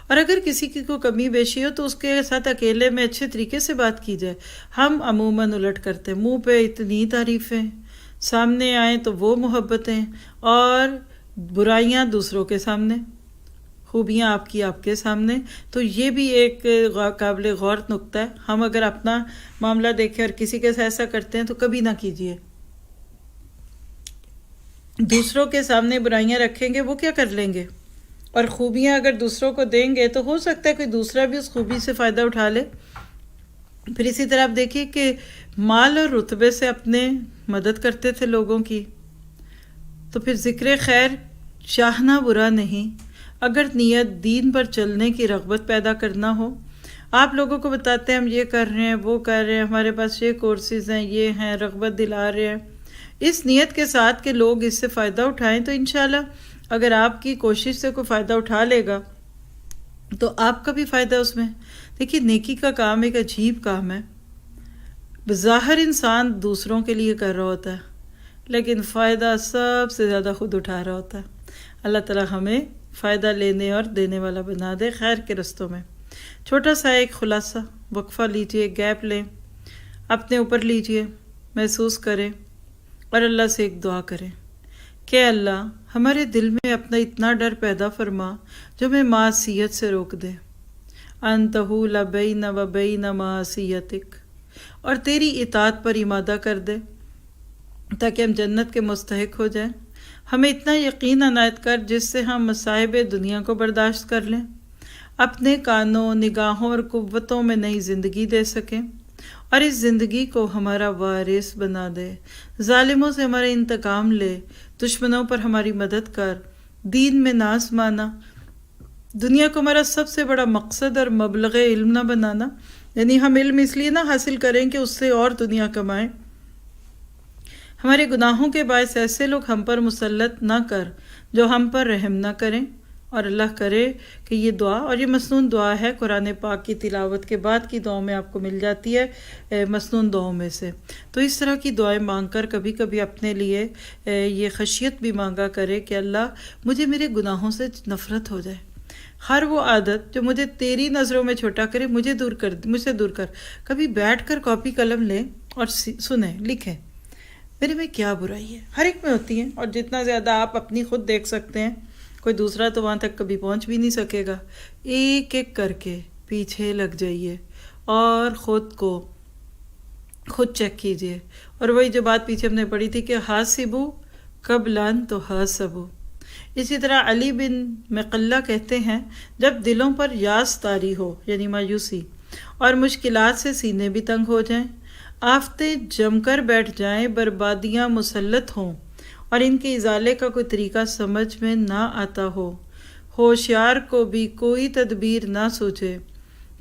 اور اگر کسی کی کوئی کمی بیشی ہو تو اس کے ساتھ اکیلے میں اچھے طریقے سے بات کی جائے۔ ہم عموماً الٹ کرتے ہیں، منہ پہ اتنی تعریفیں، سامنے آئیں تو وہ محبتیں، اور برائیاں دوسروں کے سامنے، خوبیاں آپ کے سامنے۔ تو یہ بھی ایک قابل غور نکتہ ہے۔ ہم اگر اپنا معاملہ دیکھیں اور کسی کے ساتھ ایسا کرتے ہیں تو کبھی نہ کیجیے۔ دوسروں کے سامنے برائیاں رکھیں گے وہ کیا کر لیں گے، اور خوبیاں اگر دوسروں کو دیں گے تو ہو سکتا ہے کوئی دوسرا بھی اس خوبی سے فائدہ اٹھا لے۔ پھر اسی طرح آپ دیکھیے کہ مال اور رتبے سے اپنے مدد کرتے تھے لوگوں کی، تو پھر ذکر خیر چاہنا برا نہیں، اگر نیت دین پر چلنے کی رغبت پیدا کرنا ہو۔ آپ لوگوں کو بتاتے ہیں ہم یہ کر رہے ہیں، وہ کر رہے ہیں، ہمارے پاس یہ کورسز ہیں، یہ ہیں، رغبت دلا رہے ہیں، اس نیت کے ساتھ کہ لوگ اس سے فائدہ اٹھائیں، تو انشاءاللہ اگر آپ کی کوشش سے کوئی فائدہ اٹھا لے گا تو آپ کا بھی فائدہ اس میں۔ دیکھیے نیکی کا کام ایک عجیب کام ہے، بظاہر انسان دوسروں کے لیے کر رہا ہوتا ہے لیکن فائدہ سب سے زیادہ خود اٹھا رہا ہوتا ہے۔ اللہ تعالی ہمیں فائدہ لینے اور دینے والا بنا دے خیر کے رستوں میں۔ چھوٹا سا ایک خلاصہ، وقفہ لیجئے، گیپ لیں، اپنے اوپر لیجئے، محسوس کریں اور اللہ سے ایک دعا کریں کہ اللہ ہمارے دل میں اپنا اتنا ڈر پیدا فرما جو ہمیں معصیت سے روک دے، ان تحول بین و بین معصیتک، اور تیری اطاعت پر امادہ کر دے تاکہ ہم جنت کے مستحق ہو جائیں۔ ہمیں اتنا یقین عنایت کر جس سے ہم مصائب دنیا کو برداشت کر لیں، اپنے کانوں، نگاہوں اور قوتوں میں نئی زندگی دے سکیں، اور اس زندگی کو ہمارا وارث بنا دے۔ ظالموں سے ہمارا انتقام لے، دشمنوں پر ہماری مدد کر، دین میں ناز مانا، دنیا کو ہمارا سب سے بڑا مقصد اور مبلغ علم نہ بنانا، یعنی ہم علم اس لیے نہ حاصل کریں کہ اس سے اور دنیا کمائیں۔ ہمارے گناہوں کے باعث ایسے لوگ ہم پر مسلط نہ کر جو ہم پر رحم نہ کریں، اور اللہ کرے کہ یہ دعا، اور یہ مسنون دعا ہے، قرآن پاک کی تلاوت کے بعد کی دعاؤں میں آپ کو مل جاتی ہے، مسنون دعاؤں میں سے۔ تو اس طرح کی دعائیں مانگ کر کبھی کبھی اپنے لیے یہ خشیت بھی مانگا کرے کہ اللہ مجھے میرے گناہوں سے نفرت ہو جائے، ہر وہ عادت جو مجھے تیری نظروں میں چھوٹا کرے مجھ سے دور کر۔ کبھی بیٹھ کر کاپی قلم لیں اور سنیں، لکھیں میرے میں کیا برائی ہے، ہر ایک میں ہوتی ہیں، اور جتنا زیادہ آپ اپنی خود دیکھ سکتے ہیں کوئی دوسرا تو وہاں تک کبھی پہنچ بھی نہیں سکے گا۔ ایک ایک کر کے پیچھے لگ جائیے اور خود چیک کیجئے، اور وہی جو بات پیچھے ہم نے پڑھی تھی کہ حاسبو قبل ان تحاسبو۔ اسی طرح علی بن مقلہ کہتے ہیں جب دلوں پر یاس طاری ہو یعنی مایوسی اور مشکلات سے سینے بھی تنگ ہو جائیں، آفتیں جم کر بیٹھ جائیں، بربادیاں مسلط ہوں اور ان کے ازالے کا کوئی طریقہ سمجھ میں نہ آتا ہو، ہوشیار کو بھی کوئی تدبیر نہ سوچے،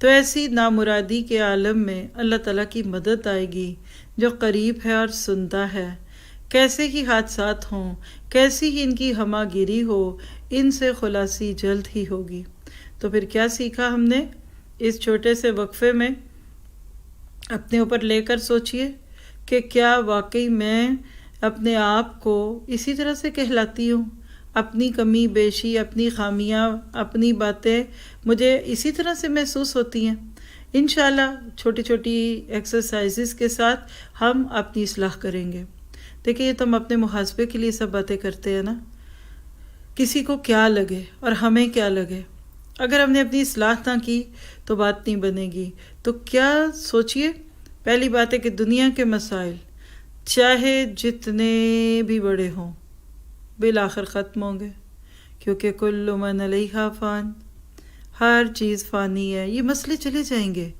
تو ایسی نامرادی کے عالم میں اللہ تعالیٰ کی مدد آئے گی جو قریب ہے اور سنتا ہے۔ کیسے ہی حادثات ہوں، کیسی ہی ان کی ہمہ گیری ہو، ان سے خلاصی جلد ہی ہوگی۔ تو پھر کیا سیکھا ہم نے اس چھوٹے سے وقفے میں؟ اپنے اوپر لے کر سوچئے کہ کیا واقعی میں اپنے آپ کو اسی طرح سے کہلاتی ہوں، اپنی کمی بیشی، اپنی خامیاں، اپنی باتیں مجھے اسی طرح سے محسوس ہوتی ہیں؟ انشاءاللہ چھوٹی چھوٹی ایکسرسائزز کے ساتھ ہم اپنی اصلاح کریں گے۔ دیکھیں یہ تو ہم اپنے محاسبے کے لیے سب باتیں کرتے ہیں نا، کسی کو کیا لگے اور ہمیں کیا لگے، اگر ہم نے اپنی اصلاح نہ کی تو بات نہیں بنے گی۔ تو کیا سوچئے، پہلی بات ہے کہ دنیا کے مسائل چاہے جتنے بھی بڑے ہوں بالآخر ختم ہوں گے، کیونکہ کل من علیہا فان، ہر چیز فانی ہے، یہ مسئلے چلے جائیں گے۔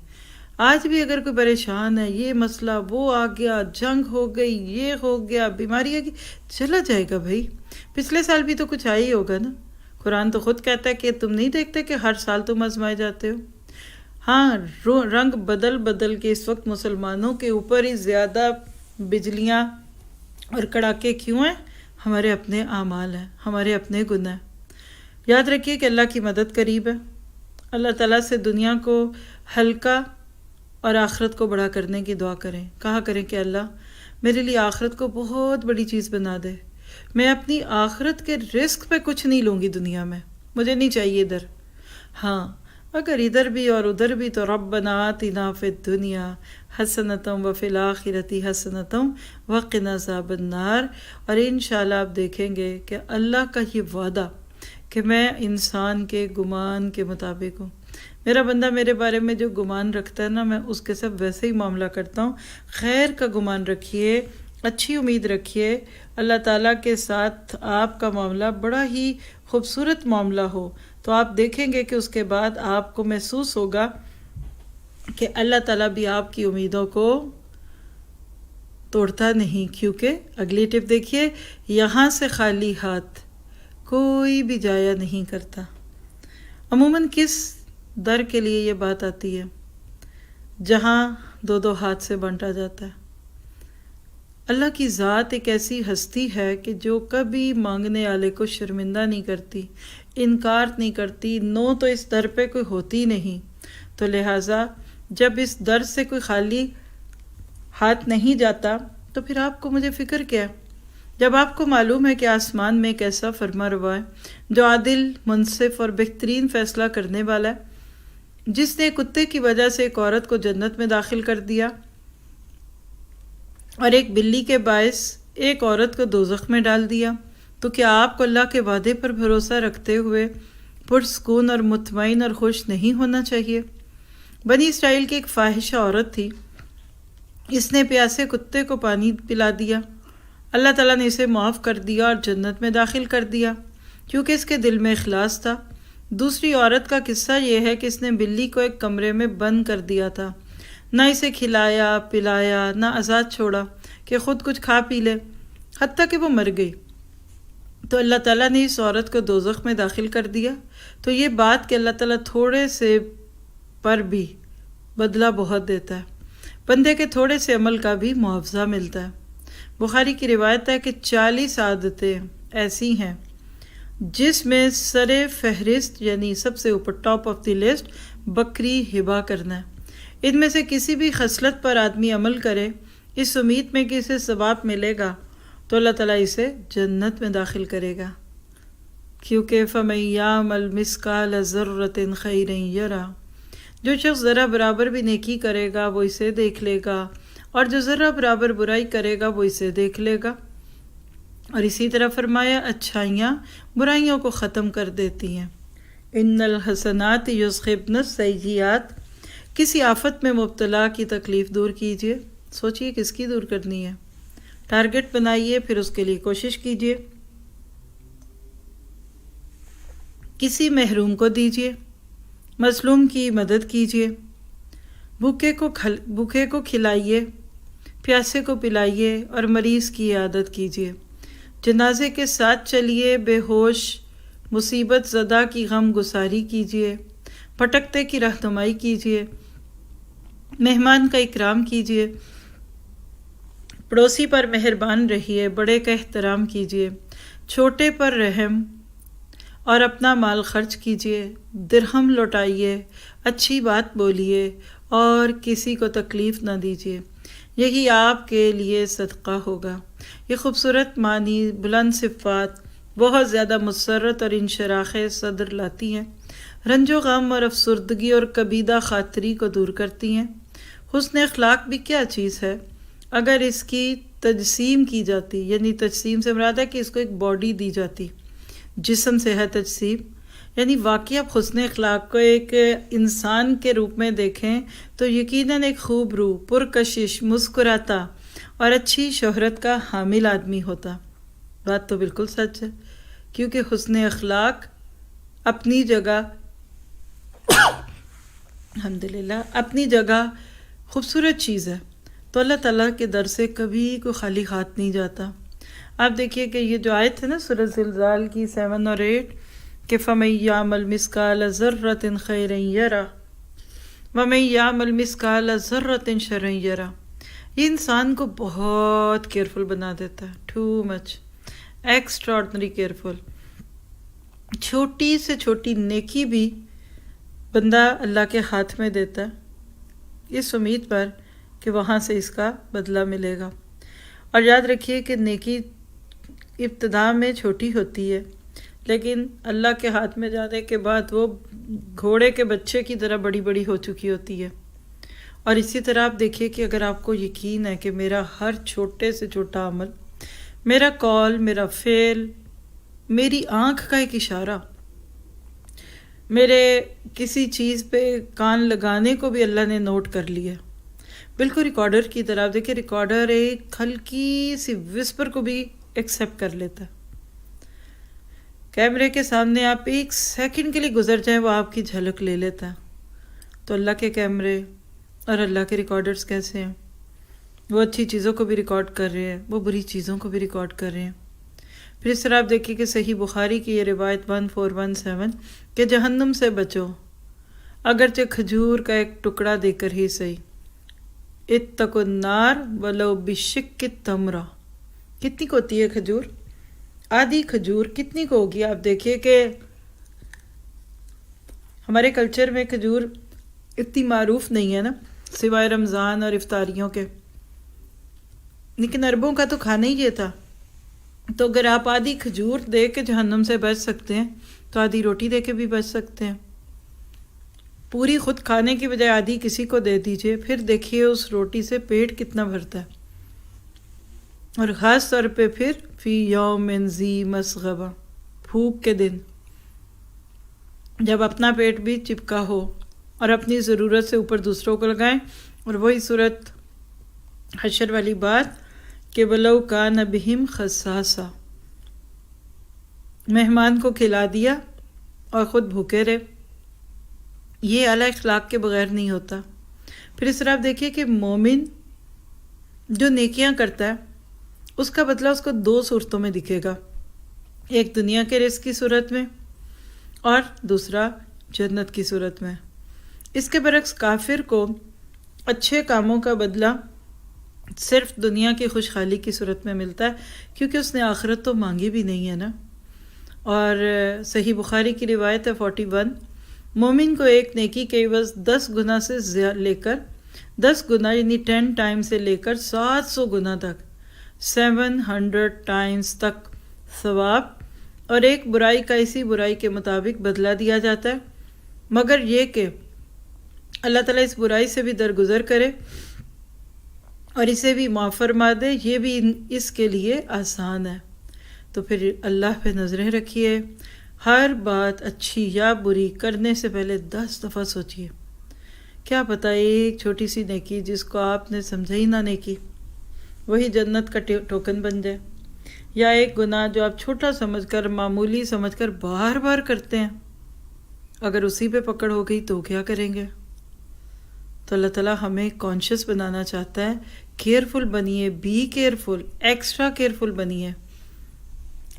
آج بھی اگر کوئی پریشان ہے، یہ مسئلہ وہ آ گیا، جنگ ہو گئی، یہ ہو گیا، بیماری آ گئی، چلا جائے گا بھائی۔ پچھلے سال بھی تو کچھ آئی ہوگا نا، قرآن تو خود کہتا ہے کہ تم نہیں دیکھتے کہ ہر سال تم آزمائے جاتے ہو۔ ہاں رنگ بدل بدل کے اس وقت مسلمانوں کے اوپر ہی زیادہ بجلیاں اور کڑاکے کیوں ہیں؟ ہمارے اپنے اعمال ہیں، ہمارے اپنے گناہ۔ یاد رکھیے کہ اللہ کی مدد قریب ہے۔ اللہ تعالیٰ سے دنیا کو ہلکا اور آخرت کو بڑا کرنے کی دعا کریں، کہا کریں کہ اللہ میرے لیے آخرت کو بہت بڑی چیز بنا دے، میں اپنی آخرت کے رزق پہ کچھ نہیں لوں گی دنیا میں، مجھے نہیں چاہیے ادھر، ہاں اگر ادھر بھی اور ادھر بھی تو ربنا آتنا فی الدنیا حسنۃ وفی الآخرۃ حسنۃ وقنا عذاب النار۔ اور انشاءاللہ آپ دیکھیں گے کہ اللہ کا یہ وعدہ کہ میں انسان کے گمان کے مطابق ہوں، میرا بندہ میرے بارے میں جو گمان رکھتا ہے نا، میں اس کے ساتھ ویسے ہی معاملہ کرتا ہوں۔ خیر کا گمان رکھیے، اچھی امید رکھیے، اللہ تعالیٰ کے ساتھ آپ کا معاملہ بڑا ہی خوبصورت معاملہ ہو تو آپ دیکھیں گے کہ اس کے بعد آپ کو محسوس ہوگا کہ اللہ تعالیٰ بھی آپ کی امیدوں کو توڑتا نہیں، کیونکہ اگلی ٹپ دیکھیے، یہاں سے خالی ہاتھ کوئی بھی جایا نہیں کرتا۔ عموماً کس در کے لیے یہ بات آتی ہے؟ جہاں دو دو ہاتھ سے بانٹا جاتا ہے۔ اللہ کی ذات ایک ایسی ہستی ہے کہ جو کبھی مانگنے والے کو شرمندہ نہیں کرتی، انکار نہیں کرتی، نو تو اس در پہ کوئی ہوتی نہیں۔ تو لہٰذا جب اس در سے کوئی خالی ہاتھ نہیں جاتا تو پھر آپ کو مجھے فکر کیا ہے؟ جب آپ کو معلوم ہے کہ آسمان میں ایک ایسا فرما روا ہے جو عادل، منصف اور بہترین فیصلہ کرنے والا ہے، جس نے کتے کی وجہ سے ایک عورت کو جنت میں داخل کر دیا اور ایک بلی کے باعث ایک عورت کو دوزخ میں ڈال دیا، تو کیا آپ کو اللہ کے وعدے پر بھروسہ رکھتے ہوئے پرسکون اور مطمئن اور خوش نہیں ہونا چاہیے؟ بنی اسرائیل کی ایک فاحشہ عورت تھی، اس نے پیاسے کتے کو پانی پلا دیا، اللہ تعالیٰ نے اسے معاف کر دیا اور جنت میں داخل کر دیا کیونکہ اس کے دل میں اخلاص تھا۔ دوسری عورت کا قصہ یہ ہے کہ اس نے بلی کو ایک کمرے میں بند کر دیا تھا، نہ اسے کھلایا پلایا، نہ آزاد چھوڑا کہ خود کچھ کھا پی لے، حتیٰ کہ وہ مر گئی۔ تو اللہ تعالیٰ نے اس عورت کو دوزخ میں داخل کر دیا۔ تو یہ بات کہ اللہ تعالیٰ تھوڑے سے پر بھی بدلہ بہت دیتا ہے، بندے کے تھوڑے سے عمل کا بھی معاوضہ ملتا ہے۔ بخاری کی روایت ہے کہ 40 عادتیں ایسی ہیں جس میں سر فہرست یعنی سب سے اوپر ٹاپ آف دی لسٹ بکری ہبا کرنا ہے۔ ان میں سے کسی بھی خصلت پر آدمی عمل کرے اس امید میں کہ اسے ثواب ملے گا تو اللہ تعالیٰ اسے جنت میں داخل کرے گا، کیونکہ فَمَن يَعْمَلْ مِثْقَالَ ذَرَّةٍ خَيْرًا يَرَهُ، جو شخص ذرہ برابر بھی نیکی کرے گا وہ اسے دیکھ لے گا، اور جو ذرہ برابر برائی کرے گا وہ اسے دیکھ لے گا۔ اور اسی طرح فرمایا اچھائیاں برائیوں کو ختم کر دیتی ہیں۔ ان الحسنات یذھبن السیئات، کسی آفت میں مبتلا کی تکلیف دور کیجیے، سوچئے کس کی دور کرنی ہے، ٹارگٹ بنائیے، پھر اس کے لیے کوشش کیجیے۔ کسی محروم کو دیجیے، مظلوم کی مدد کیجیے، بھوکے کو کھلائیے، پیاسے کو پلائیے اور مریض کی عیادت کیجیے، جنازے کے ساتھ چلیے، بے ہوش مصیبت زدہ کی غم گساری کیجیے، پھٹکتے کی رہنمائی کیجیے، مہمان کا اکرام کیجیے، پڑوسی پر مہربان رہیے، بڑے کا احترام کیجیے، چھوٹے پر رحم اور اپنا مال خرچ کیجیے، درہم لوٹائیے، اچھی بات بولیے اور کسی کو تکلیف نہ دیجیے، یہی آپ کے لیے صدقہ ہوگا۔ یہ خوبصورت معنی، بلند صفات بہت زیادہ مسرت اور انشراح صدر لاتی ہیں، رنج و غم اور افسردگی اور کبیدہ خاطری کو دور کرتی ہیں۔ حسن اخلاق بھی کیا چیز ہے اگر اس کی تجسیم کی جاتی، یعنی تجسیم سے مراد ہے کہ اس کو ایک باڈی دی جاتی، جسم سے ہے تجسیم، یعنی واقعی آپ حسن اخلاق کو ایک انسان کے روپ میں دیکھیں تو یقیناً ایک خوب روح، پرکشش، مسکراتا اور اچھی شہرت کا حامل آدمی ہوتا۔ بات تو بالکل سچ ہے، کیونکہ حسن اخلاق اپنی جگہ الحمدللہ اپنی جگہ خوبصورت چیز ہے، تو اللہ تعالیٰ کے در سے کبھی کوئی خالی ہاتھ نہیں جاتا۔ آپ دیکھیے کہ یہ جو آیت ہے نا سورہ زلزال کی 7 اور 8 کہ فَمَن يَعْمَلْ مِثْقَالَ ذَرَّةٍ خَيْرًا يَرَهُ، وَمَن يَعْمَلْ مِثْقَالَ ذَرَّةٍ شَرًّا يَرَهُ۔ یہ انسان کو بہت کیئرفل بنا دیتا ہے، too much, extra ordinary careful. چھوٹی سے چھوٹی نیکی بھی بندہ اللہ کے ہاتھ میں دیتا ہے اس امید پر کہ وہاں سے اس کا بدلہ ملے گا۔ اور یاد رکھیے کہ نیکی ابتدا میں چھوٹی ہوتی ہے، لیکن اللہ کے ہاتھ میں جانے کے بعد وہ گھوڑے کے بچے کی طرح بڑی بڑی ہو چکی ہوتی ہے۔ اور اسی طرح آپ دیکھیے کہ اگر آپ کو یقین ہے کہ میرا ہر چھوٹے سے چھوٹا عمل، میرا کال، میرا فعل، میری آنکھ کا ایک اشارہ، میرے کسی چیز پہ کان لگانے کو بھی اللہ نے نوٹ کر لیا، بالکل ریکارڈر کی طرح۔ دیکھیں ریکارڈر ایک ہلکی سی وسپر کو بھی ایکسیپٹ کر لیتا ہے۔ کیمرے کے سامنے آپ ایک سیکنڈ کے لیے گزر جائیں وہ آپ کی جھلک لے لیتا ہے۔ تو اللہ کے کیمرے اور اللہ کے ریکارڈرز کیسے ہیں؟ وہ اچھی چیزوں کو بھی ریکارڈ کر رہے ہیں، وہ بری چیزوں کو بھی ریکارڈ کر رہے ہیں۔ پھر اس طرح آپ دیکھیے کہ صحیح بخاری کی یہ روایت 1417 کہ جہنم سے بچو اگرچہ کھجور کا ایک ٹکڑا دے کر ہی صحیح، اتقوا النار ولو بشق تمرہ۔ کتنی کو ہوتی ہے کھجور؟ آدھی کھجور کتنی کو ہوگی؟ آپ دیکھیے کہ ہمارے کلچر میں کھجور اتنی معروف نہیں ہے نا، سوائے رمضان اور افطاریوں کے، لیکن عربوں کا تو کھانا ہی یہ تھا۔ تو اگر آپ آدھی کھجور دے کے جہنم سے بچ سکتے ہیں تو آدھی روٹی دے کے بھی بچ سکتے ہیں۔ پوری خود کھانے کی بجائے آدھی کسی کو دے دیجئے، پھر دیکھیے اس روٹی سے پیٹ کتنا بھرتا ہے۔ اور خاص طور پہ پھر فی یوم ذی مسغبہ، بھوک کے دن، جب اپنا پیٹ بھی چپکا ہو اور اپنی ضرورت سے اوپر دوسروں کو لگائیں۔ اور وہی صورت حشر والی بات کہ وَلَوْ كَانَ بِهِمْ خَصَّاصَةٌ، مہمان کو کھلا دیا اور خود بھوکے رہے۔ یہ اعلیٰ اخلاق کے بغیر نہیں ہوتا۔ پھر اس طرح آپ دیکھیے کہ مومن جو نیکیاں کرتا ہے اس کا بدلہ اس کو دو صورتوں میں دکھے گا، ایک دنیا کے رزق کی صورت میں اور دوسرا جنت کی صورت میں۔ اس کے برعکس کافر کو اچھے کاموں کا بدلہ صرف دنیا کی خوشحالی کی صورت میں ملتا ہے، کیونکہ اس نے آخرت تو مانگی بھی نہیں ہے نا۔ اور صحیح بخاری کی روایت ہے 41، مومن کو ایک نیکی کے عوض 10 گنا سے لے کر 10 گنا یعنی 10 ٹائم سے لے کر 700 گنا تک 700 ٹائمز تک ثواب اور ایک برائی کا اسی برائی کے مطابق بدلہ دیا جاتا ہے، مگر یہ کہ اللہ تعالیٰ اس برائی سے بھی درگزر کرے اور اسے بھی معاف فرما دے، یہ بھی اس کے لیے آسان ہے۔ تو پھر اللہ پہ نظریں رکھیے، ہر بات اچھی یا بری کرنے سے پہلے 10 دفعہ سوچیے، کیا پتہ ایک چھوٹی سی نیکی جس کو آپ نے سمجھا ہی نہ نیکی، وہی جنت کا ٹوکن بن جائے، یا ایک گناہ جو آپ چھوٹا سمجھ کر، معمولی سمجھ کر بار بار کرتے ہیں، اگر اسی پہ پکڑ ہو گئی تو کیا کریں گے؟ تو اللہ تعالیٰ ہمیں کانشیس بنانا چاہتا ہے، کیئرفل بنیے، بی کیئرفل، ایکسٹرا کیئرفل بنیے،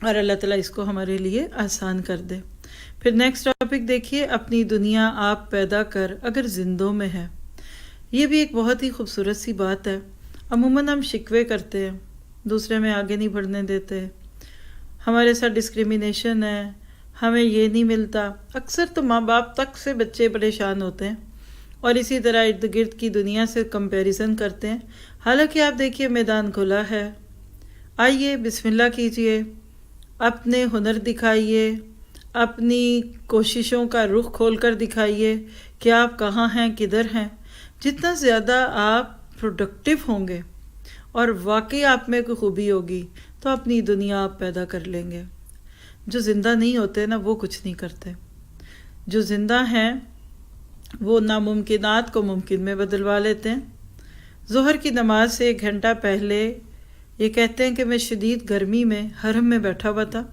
اور اللہ تعالیٰ اس کو ہمارے لیے آسان کر دے۔ پھر نیکسٹ ٹاپک دیکھیے، اپنی دنیا آپ پیدا کر اگر زندوں میں ہے۔ یہ بھی ایک بہت ہی خوبصورت سی بات ہے۔ عموماً ہم شکوے کرتے ہیں، دوسرے میں آگے نہیں بڑھنے دیتے، ہمارے ساتھ ڈسکریمنیشن ہے، ہمیں یہ نہیں ملتا۔ اکثر تو ماں باپ تک سے بچے پریشان ہوتے ہیں اور اسی طرح ارد گرد کی دنیا سے کمپیریزن کرتے ہیں۔ حالانکہ آپ دیکھیے میدان کھلا ہے، آئیے بسم اللہ کیجئے، اپنے ہنر دکھائیے، اپنی کوششوں کا رخ کھول کر دکھائیے کہ آپ کہاں ہیں، کدھر ہیں۔ جتنا زیادہ آپ پروڈکٹیو ہوں گے اور واقعی آپ میں کوئی خوبی ہوگی تو اپنی دنیا آپ پیدا کر لیں گے۔ جو زندہ نہیں ہوتے نا وہ کچھ نہیں کرتے، جو زندہ ہیں وہ ناممکنات کو ممکن میں بدلوا لیتے ہیں۔ ظہر کی نماز سے 1 گھنٹہ پہلے یہ کہتے ہیں کہ میں شدید گرمی میں حرم میں بیٹھا ہوا تھا،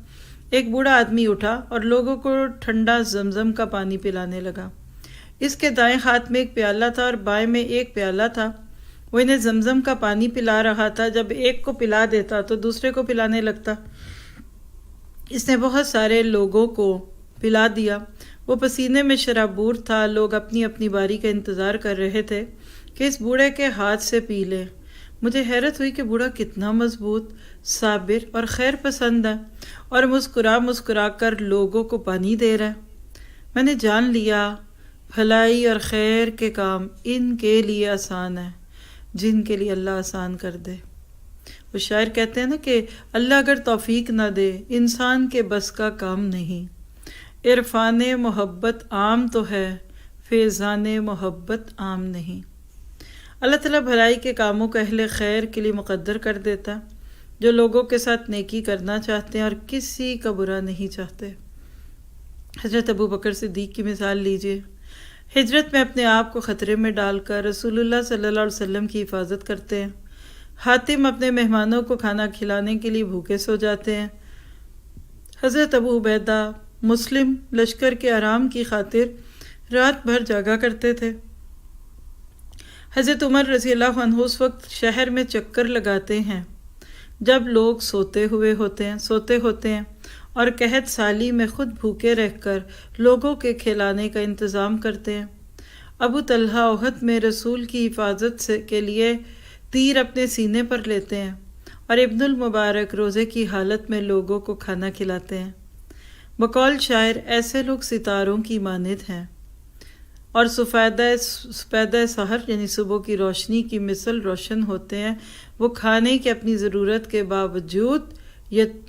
ایک بوڑھا آدمی اٹھا اور لوگوں کو ٹھنڈا زمزم کا پانی پلانے لگا۔ اس کے دائیں ہاتھ میں ایک پیالہ تھا اور بائیں میں ایک پیالہ تھا، وہ انہیں زمزم کا پانی پلا رہا تھا۔ جب ایک کو پلا دیتا تو دوسرے کو پلانے لگتا۔ اس نے بہت سارے لوگوں کو پلا دیا۔ وہ پسینے میں شرابور تھا، لوگ اپنی اپنی باری کا انتظار کر رہے تھے کہ اس بوڑھے کے ہاتھ سے پی لے۔ مجھے حیرت ہوئی کہ بوڑھا کتنا مضبوط، صابر اور خیر پسند ہے، اور مسکرا مسکرا کر لوگوں کو پانی دے رہا ہے۔ میں نے جان لیا بھلائی اور خیر کے کام ان کے لیے آسان ہے جن کے لیے اللہ آسان کر دے۔ وہ شاعر کہتے ہیں نا کہ اللہ اگر توفیق نہ دے انسان کے بس کا کام نہیں۔ عرفان محبت عام تو ہے، فیضان محبت عام نہیں۔ اللہ تعالیٰ بھلائی کے کاموں کو اہل خیر کے لیے مقدر کر دیتا، جو لوگوں کے ساتھ نیکی کرنا چاہتے ہیں اور کسی کا برا نہیں چاہتے۔ حضرت ابو بکر صدیق کی مثال لیجئے، ہجرت میں اپنے آپ کو خطرے میں ڈال کر رسول اللہ صلی اللہ علیہ وسلم کی حفاظت کرتے ہیں۔ حاتم اپنے مہمانوں کو کھانا کھلانے کے لیے بھوکے سو جاتے ہیں۔ حضرت ابو عبیدہ مسلم لشکر کے آرام کی خاطر رات بھر جاگا کرتے تھے۔ حضرت عمر رضی اللہ عنہ اس وقت شہر میں چکر لگاتے ہیں جب لوگ سوتے ہوتے ہیں اور قحط سالی میں خود بھوکے رہ کر لوگوں کے کھلانے کا انتظام کرتے ہیں۔ ابو طلحہ احد میں رسول کی حفاظت کے لیے تیر اپنے سینے پر لیتے ہیں، اور ابن المبارک روزے کی حالت میں لوگوں کو کھانا کھلاتے ہیں۔ بقول شاعر ایسے لوگ ستاروں کی مانند ہیں اور سفیدہ سحر یعنی صبح کی روشنی کی مثل روشن ہوتے ہیں۔ وہ کھانے کی اپنی ضرورت کے باوجود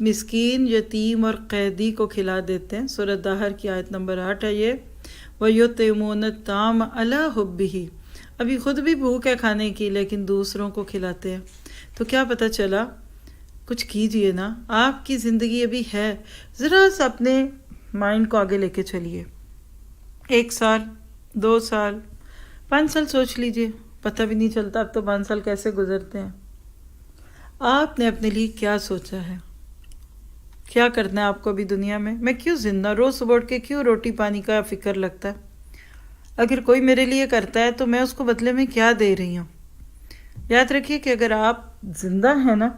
مسکین، یتیم اور قیدی کو کھلا دیتے ہیں۔ سورۃ دہر کی آیت نمبر 8 ہے یہ۔ وَيُطْعِمُونَ الطَّعَامَ عَلَىٰ حُبِّهِ، ابھی خود بھی بھوک ہے کھانے کی لیکن دوسروں کو کھلاتے ہیں۔ تو کیا پتہ چلا؟ کچھ کیجئے نا، آپ کی زندگی ابھی ہے، ذرا سا اپنے مائنڈ کو آگے لے کے چلیے۔ 1 سال، 2 سال، 5 سال سوچ لیجئے، پتہ بھی نہیں چلتا اب تو 5 سال کیسے گزرتے ہیں۔ آپ نے اپنے لیے کیا سوچا ہے؟ کیا کرنا ہے آپ کو ابھی دنیا میں کیوں زندہ؟ روز صبح اٹھ کے کیوں روٹی پانی کا فکر لگتا ہے؟ اگر کوئی میرے لیے کرتا ہے تو میں اس کو بدلے میں کیا دے رہی ہوں؟ یاد رکھیے کہ اگر آپ زندہ ہیں نا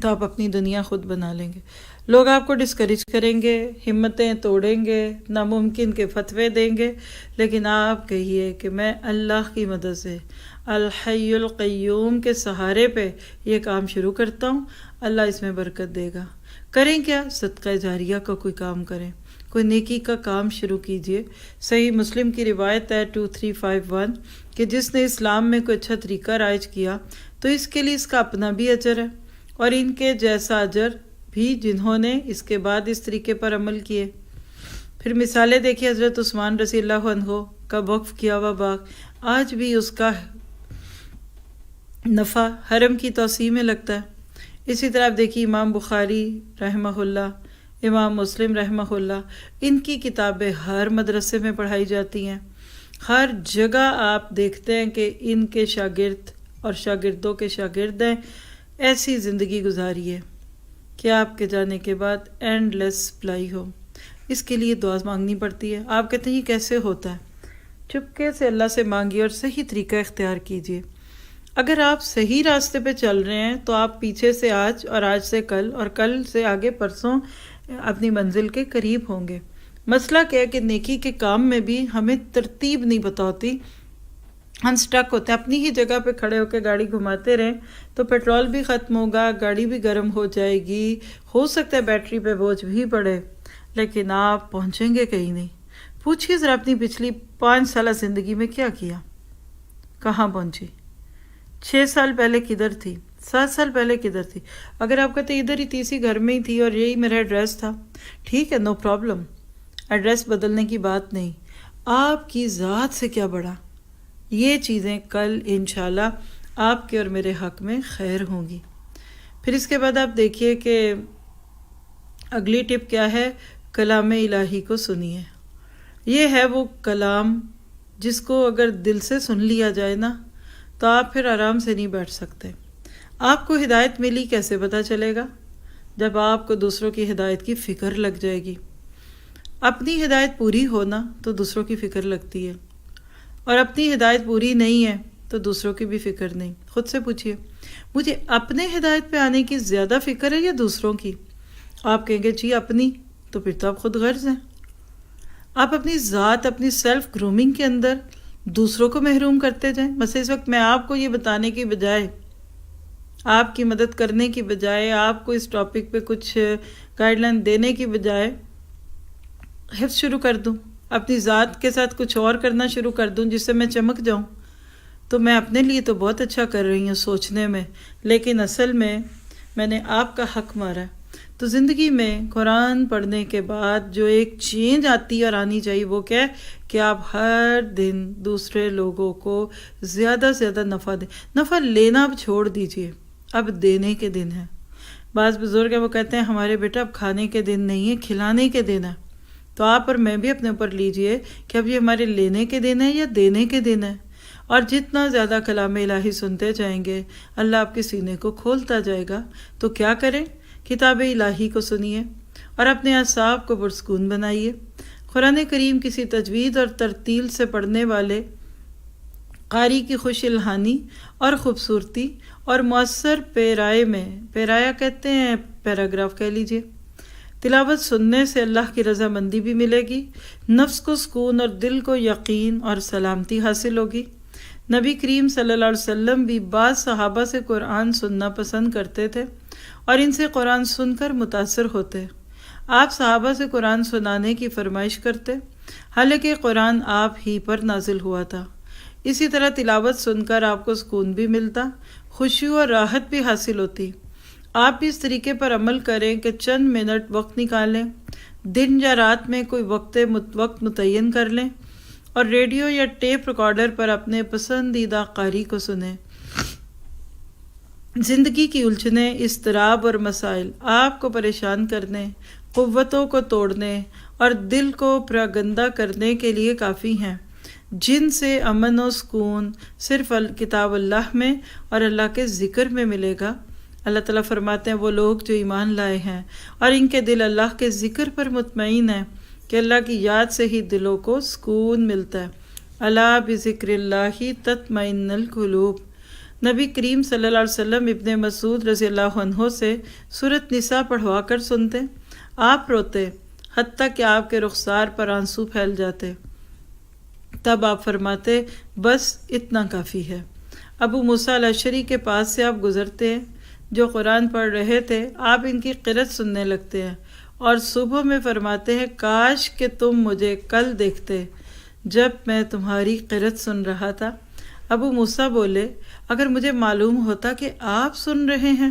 تو آپ اپنی دنیا خود بنا لیں گے۔ لوگ آپ کو ڈسکریج کریں گے، ہمتیں توڑیں گے، ناممکن کے فتوے دیں گے، لیکن آپ کہیے کہ میں اللہ کی مدد سے الحی القیوم کے سہارے پہ یہ کام شروع کرتا ہوں، اللہ اس میں برکت دے گا۔ کریں کیا؟ صدقہ جاریہ کا کوئی کام کریں، کوئی نیکی کا کام شروع کیجئے۔ صحیح مسلم کی روایت ہے 2351 کہ جس نے اسلام میں کوئی اچھا طریقہ رائج کیا تو اس کے لیے اس کا اپنا بھی اجر ہے، اور ان کے جیسا اجر بھی جنہوں نے اس کے بعد اس طریقے پر عمل کیے۔ پھر مثالیں دیکھیے، حضرت عثمان رضی اللہ عنہ کا وقف کیا ہوا باغ آج بھی اس کا نفع حرم کی توسیع میں لگتا ہے۔ اسی طرح آپ دیکھیے امام بخاری رحمہ اللہ، امام مسلم رحمہ اللہ، ان کی کتابیں ہر مدرسے میں پڑھائی جاتی ہیں۔ ہر جگہ آپ دیکھتے ہیں کہ ان کے شاگرد اور شاگردوں کے شاگرد ہیں۔ ایسی زندگی گزاری ہے کہ آپ کے جانے کے بعد اینڈ لیس سپلائی ہو۔ اس کے لیے دعا مانگنی پڑتی ہے۔ آپ کہتے ہیں یہ کیسے ہوتا ہے؟ چپکے سے اللہ سے مانگیے اور صحیح طریقہ اختیار کیجیے۔ اگر آپ صحیح راستے پہ چل رہے ہیں تو آپ پیچھے سے آج، اور آج سے کل، اور کل سے آگے پرسوں اپنی منزل کے قریب ہوں گے۔ مسئلہ کیا ہے کہ نیکی کے کام میں بھی ہمیں ترتیب نہیں پتہ ہوتی، ہم سٹک ہوتے ہیں، اپنی ہی جگہ پہ کھڑے ہو کے گاڑی گھماتے رہیں تو پیٹرول بھی ختم ہوگا، گاڑی بھی گرم ہو جائے گی، ہو سکتا ہے بیٹری پہ بوجھ بھی پڑے، لیکن آپ پہنچیں گے کہیں نہیں۔ پوچھیے ذرا اپنی پچھلی 5 سالہ زندگی میں کیا کیا، کہاں پہنچی؟ 6 سال پہلے کدھر تھی؟ 7 سال پہلے کدھر تھی؟ اگر آپ کہتے ادھر ہی تیسری گھر میں ہی تھی اور یہی میرا ایڈریس تھا، ٹھیک ہے، نو پرابلم، ایڈریس بدلنے کی بات نہیں، آپ کی ذات سے کیا بڑا؟ یہ چیزیں کل انشاءاللہ آپ کے اور میرے حق میں خیر ہوں گی۔ پھر اس کے بعد آپ دیکھیے کہ اگلی ٹپ کیا ہے، کلام الہی کو سنیے۔ یہ ہے وہ کلام جس کو اگر دل سے سن لیا جائے نا تو آپ پھر آرام سے نہیں بیٹھ سکتے۔ آپ کو ہدایت ملی کیسے پتہ چلے گا؟ جب آپ کو دوسروں کی ہدایت کی فکر لگ جائے گی۔ اپنی ہدایت پوری ہونا تو دوسروں کی فکر لگتی ہے، اور اپنی ہدایت پوری نہیں ہے تو دوسروں کی بھی فکر نہیں۔ خود سے پوچھئے مجھے اپنے ہدایت پہ آنے کی زیادہ فکر ہے یا دوسروں کی؟ آپ کہیں گے جی اپنی، تو پھر تو آپ خود غرض ہیں۔ آپ اپنی ذات، اپنی سیلف گرومنگ کے اندر دوسروں کو محروم کرتے جائیں. مثلا اس وقت میں آپ کو یہ بتانے کی بجائے، آپ کی مدد کرنے کی بجائے، آپ کو اس ٹاپک پہ کچھ گائیڈ لائن دینے کی بجائے حفظ شروع کر دوں، اپنی ذات کے ساتھ کچھ اور کرنا شروع کر دوں جس سے میں چمک جاؤں، تو میں اپنے لیے تو بہت اچھا کر رہی ہوں سوچنے میں، لیکن اصل میں نے آپ کا حق مارا ہے. تو زندگی میں قرآن پڑھنے کے بعد جو ایک چینج آتی ہے اور آنی چاہیے وہ کیا ہے کہ آپ ہر دن دوسرے لوگوں کو زیادہ سے زیادہ نفع دیں. نفع لینا اب چھوڑ دیجئے، اب دینے کے دن ہیں. بعض بزرگ ہیں وہ کہتے ہیں ہمارے بیٹا اب کھانے کے دن نہیں ہے، کھلانے کے دن ہے. تو آپ اور میں بھی اپنے اوپر لیجئے کہ اب یہ ہمارے لینے کے دن ہے یا دینے کے دن ہے. اور جتنا زیادہ کلام الہی سنتے جائیں گے اللہ آپ کے سینے کو کھولتا جائے گا. تو کیا کریں؟ کتاب الہی کو سنیے اور اپنے اعصاب کو پرسکون بنائیے. قرآن کریم کسی تجوید اور ترتیل سے پڑھنے والے قاری کی خوش الہانی اور خوبصورتی اور مؤثر پیرایا کہتے ہیں، پیراگراف کہہ لیجئے، تلاوت سننے سے اللہ کی رضامندی بھی ملے گی، نفس کو سکون اور دل کو یقین اور سلامتی حاصل ہوگی. نبی کریم صلی اللہ علیہ وسلم بھی بعض صحابہ سے قرآن سننا پسند کرتے تھے اور ان سے قرآن سن کر متاثر ہوتے. آپ صحابہ سے قرآن سنانے کی فرمائش کرتے، حالانکہ قرآن آپ ہی پر نازل ہوا تھا. اسی طرح تلاوت سن کر آپ کو سکون بھی ملتا، خوشی اور راحت بھی حاصل ہوتی. آپ بھی اس طریقے پر عمل کریں کہ چند منٹ وقت نکالیں، دن یا رات میں کوئی وقت متعین کر لیں اور ریڈیو یا ٹیپ ریکارڈر پر اپنے پسندیدہ قاری کو سنیں. زندگی کی الجھنیں، اضطراب اور مسائل آپ کو پریشان کرنے، قوتوں کو توڑنے اور دل کو پراگندہ کرنے کے لیے کافی ہیں، جن سے امن و سکون صرف کتاب اللہ میں اور اللہ کے ذکر میں ملے گا. اللہ تعالیٰ فرماتے ہیں وہ لوگ جو ایمان لائے ہیں اور ان کے دل اللہ کے ذکر پر مطمئن ہیں کہ اللہ کی یاد سے ہی دلوں کو سکون ملتا ہے. الا بذکر اللہ تطمئن القلوب. نبی کریم صلی اللہ علیہ وسلم ابن مسعود رضی اللہ عنہ سے سورۃ نساء پڑھوا کر سنتے، آپ روتے حتیٰ کہ آپ کے رخسار پر آنسو پھیل جاتے. تب آپ فرماتے بس اتنا کافی ہے. ابو موسیٰ الاشعری کے پاس سے آپ گزرتے ہیں جو قرآن پڑھ رہے تھے، آپ ان کی قرأت سننے لگتے ہیں اور صبح میں فرماتے ہیں کاش کہ تم مجھے کل دیکھتے جب میں تمہاری قرأت سن رہا تھا. ابو موسیٰ بولے اگر مجھے معلوم ہوتا کہ آپ سن رہے ہیں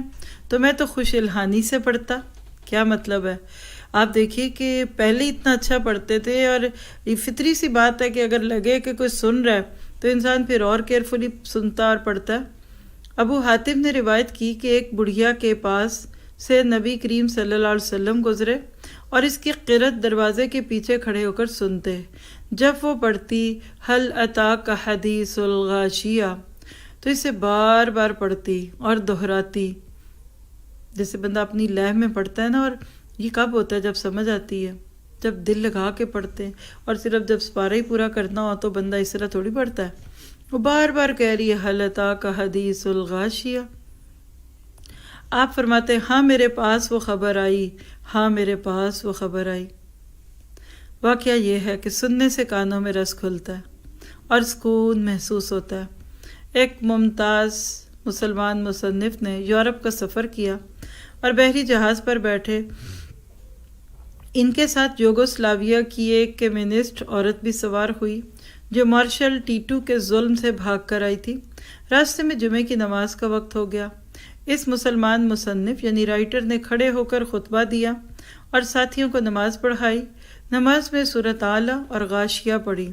تو میں تو خوش الہانی سے پڑھتا. کیا مطلب ہے؟ آپ دیکھیے کہ پہلے اتنا اچھا پڑھتے تھے اور یہ فطری سی بات ہے کہ اگر لگے کہ کوئی سن رہا ہے تو انسان پھر اور کیئرفلی سنتا اور پڑھتا ہے. ابو حاتم نے روایت کی کہ ایک بڑھیا کے پاس سے نبی کریم صلی اللہ علیہ وسلم گزرے اور اس کی قرأت دروازے کے پیچھے کھڑے ہو کر سنتے. جب وہ پڑھتی حل اتاک حدیث الغاشیہ تو اسے بار بار پڑھتی اور دہراتی، جیسے بندہ اپنی لہ میں پڑھتا ہے نا. اور یہ کب ہوتا ہے؟ جب سمجھ آتی ہے، جب دل لگا کے پڑھتے ہیں. اور صرف جب سپارہ ہی پورا کرنا ہو تو بندہ اس طرح تھوڑی پڑھتا ہے. وہ بار بار کہہ رہی ہے حل اتاک حدیث الغاشیہ. آپ فرماتے ہاں میرے پاس وہ خبر آئی، ہاں میرے پاس وہ خبر آئی. واقعہ یہ ہے کہ سننے سے کانوں میں رس کھلتا ہے اور سکون محسوس ہوتا ہے. ایک ممتاز مسلمان مصنف نے یورپ کا سفر کیا اور بحری جہاز پر بیٹھے ان کے ساتھ یوگوسلاویہ کی ایک کمیونسٹ عورت بھی سوار ہوئی جو مارشل ٹیٹو کے ظلم سے بھاگ کر آئی تھی. راستے میں جمعے کی نماز کا وقت ہو گیا. اس مسلمان مصنف یعنی رائٹر نے کھڑے ہو کر خطبہ دیا اور ساتھیوں کو نماز پڑھائی. نماز میں سورۃ اعلیٰ اور غاشیہ پڑھی.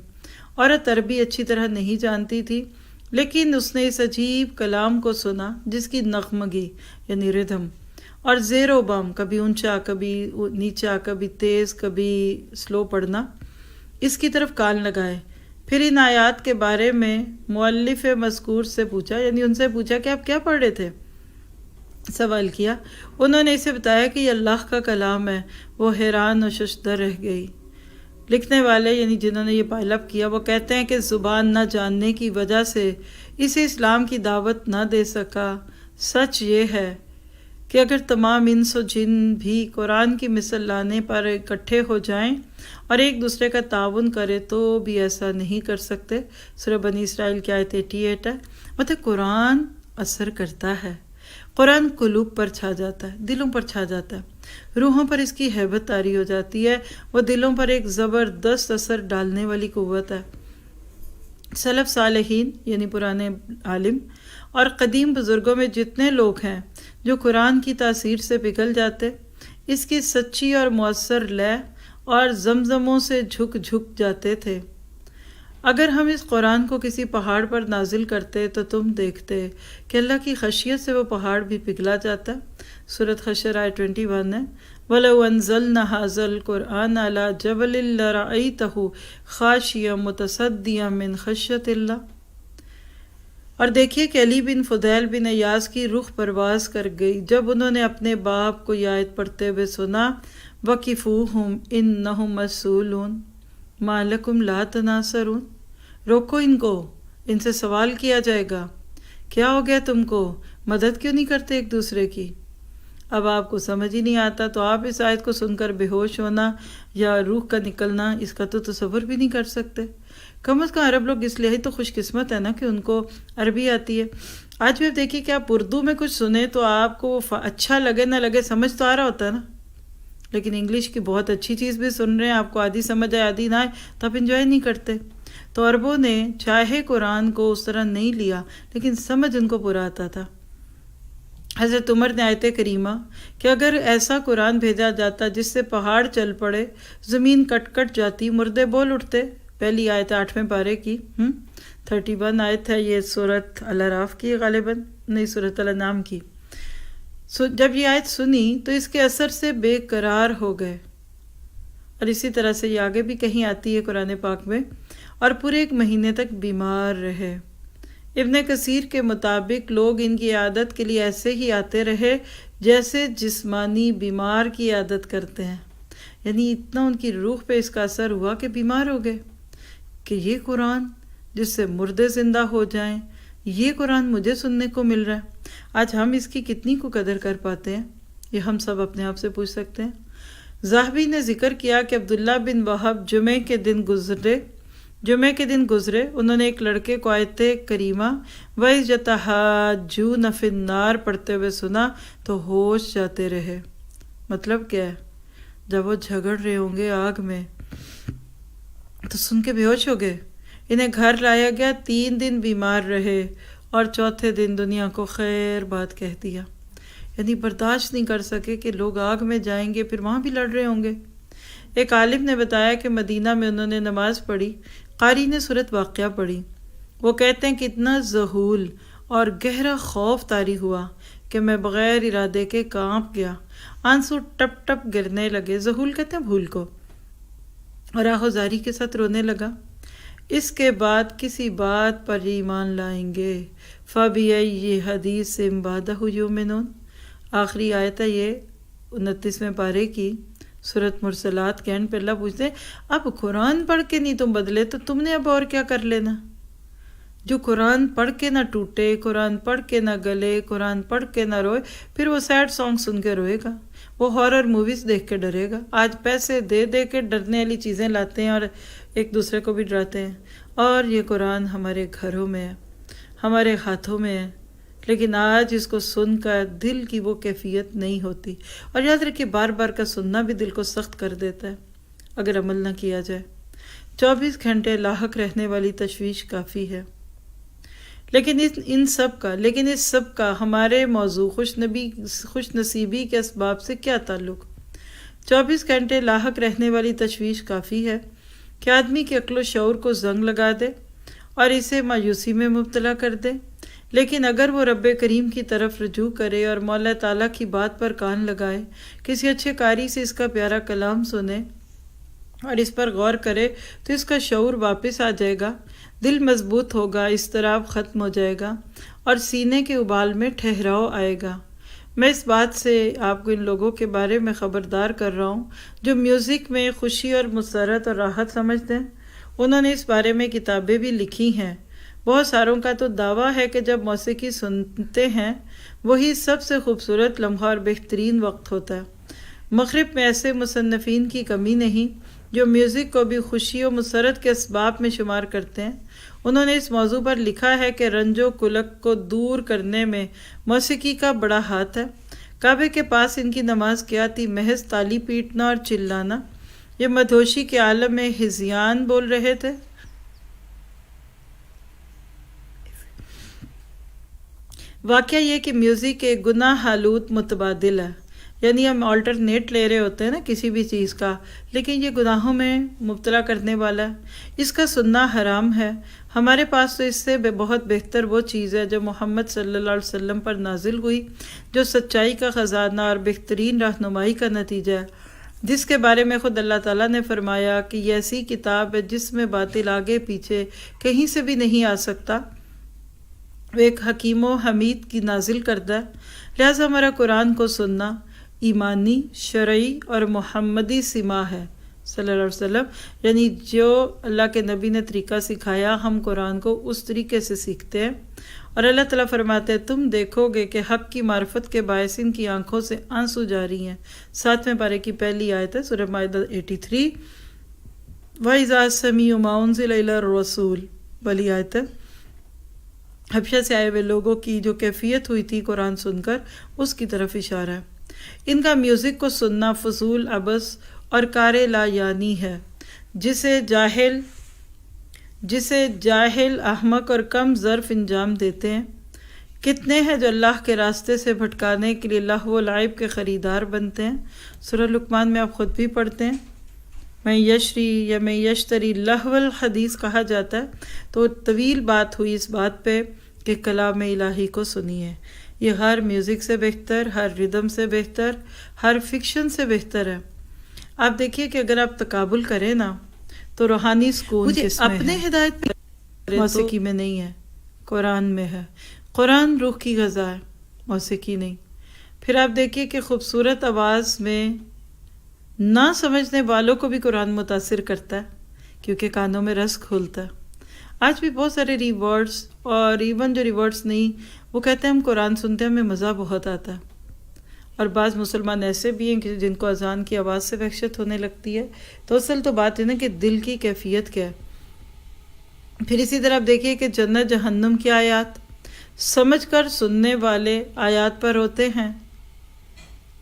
عورت عربی اچھی طرح نہیں جانتی تھی لیکن اس نے اس عجیب کلام کو سنا جس کی نغمگی یعنی ردھم اور زیر و بم، کبھی اونچا کبھی نیچا، کبھی تیز کبھی سلو پڑھنا، اس کی طرف کان لگائے. پھر ان آیات کے بارے میں مؤلف مذکور سے پوچھا، یعنی ان سے پوچھا کہ آپ کیا پڑھ رہے تھے؟ سوال کیا. انہوں نے اسے بتایا کہ یہ اللہ کا کلام ہے. وہ حیران و ششدر رہ گئی. لکھنے والے یعنی جنہوں نے یہ پائل اپ کیا وہ کہتے ہیں کہ زبان نہ جاننے کی وجہ سے اسے اسلام کی دعوت نہ دے سکا. سچ یہ ہے کہ اگر تمام انس و جن بھی قرآن کی مثل لانے پر اکٹھے ہو جائیں اور ایک دوسرے کا تعاون کرے تو بھی ایسا نہیں کر سکتے۔ سورہ بنی اسرائیل کی آیت 88 ہے۔ مطلب قرآن اثر کرتا ہے، قرآن قلوب پر چھا جاتا ہے، دلوں پر چھا جاتا ہے، روحوں پر اس کی ہیبت طاری ہو جاتی ہے، وہ دلوں پر ایک زبردست اثر ڈالنے والی قوت ہے۔ سلف صالحین یعنی پرانے عالم اور قدیم بزرگوں میں جتنے لوگ ہیں جو قرآن کی تاثیر سے پگھل جاتے، اس کی سچی اور مؤثر لے اور زمزموں سے جھک جاتے تھے۔ اگر ہم اس قرآن کو کسی پہاڑ پر نازل کرتے تو تم دیکھتے کہ اللہ کی خشیت سے وہ پہاڑ بھی پگھلا جاتا۔ سورۃ حشر آیت 21 ہے، وَلَوْ أَنزَلْنَا هَذَا الْقُرْآنَ عَلَى جَبَلٍ لَرَأَيْتَهُ خَاشِعًا مُتَصَدِّعًا مِنْ خَشْيَةِ اللَّهِ۔ اور دیکھیے کہ علی بن فضیل بن ایاز کی روح پرواز کر گئی جب انہوں نے اپنے باپ کو یہ آیت پڑھتے ہوئے سنا، وَقِفُوهُمْ إِنَّهُمْ مَسْئُولُونَ مَا لَكُمْ لَا تَنَاصَرُونَ، روکو ان کو، ان سے سوال کیا جائے گا، کیا ہو گیا تم کو، مدد کیوں نہیں کرتے ایک دوسرے کی؟ اب آپ کو سمجھ ہی نہیں آتا تو آپ اس آیت کو سن کر بے ہوش ہونا یا روح کا نکلنا، اس کا تو تصور بھی نہیں کر سکتے۔ کم از کم عرب لوگ اس لیے تو خوش قسمت ہے نا کہ ان کو عربی آتی ہے۔ آج بھی آپ دیکھیے کہ آپ اردو میں کچھ سنیں تو آپ کو اچھا لگے نہ لگے، سمجھ تو آ رہا ہوتا ہے نا، لیکن انگلش کی بہت اچھی چیز بھی سن رہے ہیں، آپ کو آدھی سمجھ آئے آدھی نہ آئے تو آپ انجوائے نہیں کرتے۔ تو عربوں نے چاہے قرآن کو اس طرح نہیں لیا لیکن سمجھ ان کو پورا آتا تھا۔ حضرت عمر نے آیت کریمہ کہ اگر ایسا قرآن بھیجا جاتا جس سے پہاڑ چل پڑے، زمین کٹ جاتی، مردے بول اٹھتے، پہلی آیت 8ویں پارے کی 31 آیت ہے یہ، سورۃ الاعراف کی غالباً، نہیں سورۃ الانعام کی۔ جب یہ آیت سنی تو اس کے اثر سے بے قرار ہو گئے، اور اسی طرح سے یہ آگے بھی کہیں آتی ہے قرآن پاک میں، اور پورے 1 مہینے تک بیمار رہے۔ ابن کثیر کے مطابق لوگ ان کی عادت کے لیے ایسے ہی آتے رہے جیسے جسمانی بیمار کی عادت کرتے ہیں، یعنی اتنا ان کی روح پہ اس کا اثر ہوا کہ بیمار ہو گئے کہ یہ قرآن جس سے مردے زندہ ہو جائیں، یہ قرآن مجھے سننے کو مل رہا ہے۔ آج ہم اس کی کتنی کو قدر کر پاتے ہیں، یہ ہم سب اپنے آپ سے پوچھ سکتے ہیں۔ ذہبی نے ذکر کیا کہ عبداللہ بن وہب جمعے کے دن گزرے، انہوں نے ایک لڑکے کو آیت کریمہ وَإِذْ يَتَحَاجُّونَ فِي النَّارِ پڑھتے ہوئے سنا تو ہوش جاتے رہے۔ مطلب کیا ہے؟ جب وہ جھگڑ رہے ہوں گے آگ میں تو سن کے بے ہوش ہو گئے، انہیں گھر لایا گیا، 3 دن بیمار رہے اور چوتھے دن دنیا کو خیر بات کہہ دیا، یعنی برداشت نہیں کر سکے کہ لوگ آگ میں جائیں گے پھر وہاں بھی لڑ رہے ہوں گے۔ ایک عالم نے بتایا کہ مدینہ میں انہوں نے نماز پڑھی، قاری نے سورۃ واقعہ پڑھی، وہ کہتے ہیں کہ اتنا ذہول اور گہرا خوف طاری ہوا کہ میں بغیر ارادے کے کانپ گیا، آنسو ٹپ ٹپ گرنے لگے، ذہول کہتے ہیں بھول کو، اور آہوزاری کے ساتھ رونے لگا۔ اس کے بعد کسی بات پر ایمان لائیں گے، فَبِأَيِّ حَدِيثٍ بَعْدَهُ يُؤْمِنُونَ، آخری آیت ہے یہ 29ویں پارے کی سورۃ مرسلات کے اینڈ پہ اللہ پوچھتے ہیں اب قرآن پڑھ کے نہیں تم بدلے تو تم نے اب اور کیا کر لینا؟ جو قرآن پڑھ کے نہ ٹوٹے، قرآن پڑھ کے نہ گلے، قرآن پڑھ کے نہ روئے، پھر وہ سیڈ سانگ سن کے روئے گا، وہ ہارر موویز دیکھ کے ڈرے گا۔ آج پیسے دے دے کے ڈرنے والی چیزیں لاتے ہیں اور ایک دوسرے کو بھی ڈراتے ہیں، اور یہ قرآن ہمارے گھروں میں ہے، ہمارے ہاتھوں میں ہے، لیکن آج اس کو سن کر دل کی وہ کیفیت نہیں ہوتی۔ اور یاد رکھیے بار بار کا سننا بھی دل کو سخت کر دیتا ہے اگر عمل نہ کیا جائے۔ 24 گھنٹے لاحق رہنے والی تشویش کافی ہے، لیکن اس سب کا ہمارے موضوع خوش نصیبی کے اسباب سے کیا تعلق؟ 24 گھنٹے لاحق رہنے والی تشویش کافی ہے کہ آدمی کے عقل و شعور کو زنگ لگا دے اور اسے مایوسی میں مبتلا کر دے، لیکن اگر وہ رب کریم کی طرف رجوع کرے اور مولا تعالیٰ کی بات پر کان لگائے، کسی اچھے قاری سے اس کا پیارا کلام سنے اور اس پر غور کرے تو اس کا شعور واپس آ جائے گا، دل مضبوط ہوگا، اضطراب ختم ہو جائے گا اور سینے کے ابال میں ٹھہراؤ آئے گا۔ میں اس بات سے آپ کو ان لوگوں کے بارے میں خبردار کر رہا ہوں جو میوزک میں خوشی اور مسرت اور راحت سمجھتے ہیں۔ انہوں نے اس بارے میں کتابیں بھی لکھی ہیں۔ بہت ساروں کا تو دعویٰ ہے کہ جب موسیقی سنتے ہیں وہی سب سے خوبصورت لمحہ اور بہترین وقت ہوتا ہے۔ مغرب میں ایسے مصنفین کی کمی نہیں جو میوزک کو بھی خوشی و مسرت کے اسباب میں شمار کرتے ہیں۔ انہوں نے اس موضوع پر لکھا ہے کہ رنج و کلک کو دور کرنے میں موسیقی کا بڑا ہاتھ ہے۔ کعبے کے پاس ان کی نماز کیا تھی؟ محض تالی پیٹنا اور چلانا۔ یہ مدہوشی کے عالم میں ہذیان بول رہے تھے۔ واقعہ یہ کہ میوزک ایک گناہ آلود متبادل ہے، یعنی ہم آلٹرنیٹ لے رہے ہوتے ہیں نا کسی بھی چیز کا، لیکن یہ گناہوں میں مبتلا کرنے والا ہے۔ اس کا سننا حرام ہے۔ ہمارے پاس تو اس سے بہت بہتر وہ چیز ہے جو محمد صلی اللہ علیہ وسلم پر نازل ہوئی، جو سچائی کا خزانہ اور بہترین رہنمائی کا نتیجہ ہے، جس کے بارے میں خود اللہ تعالیٰ نے فرمایا کہ یہ ایسی کتاب ہے جس میں باطل آگے پیچھے کہیں سے بھی نہیں آ سکتا، وہ ایک حکیم و حمید کی نازل کردہ ہے۔ لہٰذا ہمارا قرآن کو سننا ایمانی، شرعی اور محمدی سما ہے صلی اللہ علیہ وسلم، یعنی جو اللہ کے نبی نے طریقہ سکھایا ہم قرآن کو اس طریقے سے سیکھتے ہیں۔ اور اللہ تعالیٰ فرماتے ہیں تم دیکھو گے کہ حق کی معرفت کے باعث ان کی آنکھوں سے آنسو جاری ہیں۔ 7ویں پارے کی پہلی آیت ہے سورہ مائدہ 83۔ وَإِذَا سَمِعُوا مَا أُنزِلَ إِلَى الرَّسُولِ والی آیت ہے۔ حبشہ سے آئے ہوئے لوگوں کی جو کیفیت ہوئی تھی قرآن سن کر، اس کی طرف اشارہ ہے۔ ان کا میوزک کو سننا فضول، عبث اور کار لا یعنی ہے، جسے جاہل، احمق اور کم ظرف انجام دیتے ہیں۔ کتنے ہیں جو اللہ کے راستے سے بھٹکانے کے لیے لہو و لعب کے خریدار بنتے ہیں۔ سورہ لقمان میں آپ خود بھی پڑھتے ہیں، میں یشری یا میں یشتری لہو الحدیث کہا جاتا ہے۔ تو طویل بات ہوئی اس بات پہ کہ کلام الہی کو سنیے۔ یہ ہر میوزک سے بہتر، ہر ردم سے بہتر، ہر فکشن سے بہتر ہے۔ آپ دیکھیے کہ اگر آپ تقابل کریں نا تو روحانی سکون کس میں اپنے ہدایت موسیقی میں نہیں ہے، قرآن میں ہے۔ قرآن روح کی غذا ہے، موسیقی نہیں۔ پھر آپ دیکھیے کہ خوبصورت آواز میں نہ سمجھنے والوں کو بھی قرآن متاثر کرتا ہے کیونکہ کانوں میں رس کھولتا ہے۔ آج بھی بہت سارے ریورڈز اور ایون جو ریورڈز نہیں، وہ کہتے ہیں ہم قرآن سنتے ہیں ہمیں مزہ بہت آتا ہے۔ اور بعض مسلمان ایسے بھی ہیں کہ جن کو اذان کی آواز سے وحشت ہونے لگتی ہے۔ تو اصل تو بات ہے نا کہ دل کی کیفیت کیا ہے۔ پھر اسی طرح آپ دیکھیے کہ جنت جہنم کی آیات سمجھ کر سننے والے آیات پر ہوتے ہیں۔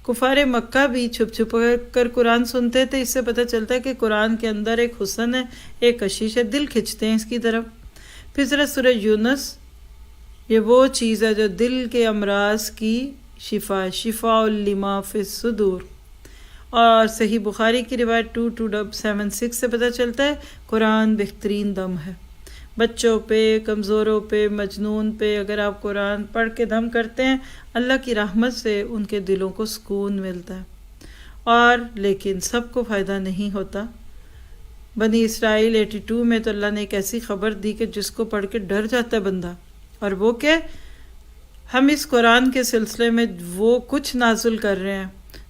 کفار مکہ بھی چھپ چھپ کر قرآن سنتے تھے۔ اس سے پتہ چلتا ہے کہ قرآن کے اندر ایک حسن ہے، ایک کشش ہے، دل کھنچتے ہیں اس کی طرف۔ پھر ذرا سورہ یونس، یہ وہ چیز ہے جو دل کے امراض کی شفا ہے، شفاء لما فی الصدور۔ اور صحیح بخاری کی روایت 2276 سے پتہ چلتا ہے قرآن بہترین دم ہے۔ بچوں پہ، کمزوروں پہ، مجنون پہ اگر آپ قرآن پڑھ کے دم کرتے ہیں، اللہ کی رحمت سے ان کے دلوں کو سکون ملتا ہے۔ اور لیکن سب کو فائدہ نہیں ہوتا۔ بنی اسرائیل 82 میں تو اللہ نے ایک ایسی خبر دی کہ جس کو پڑھ کے ڈر جاتا ہے بندہ، اور وہ کہ ہم اس قرآن کے سلسلے میں وہ کچھ نازل کر رہے ہیں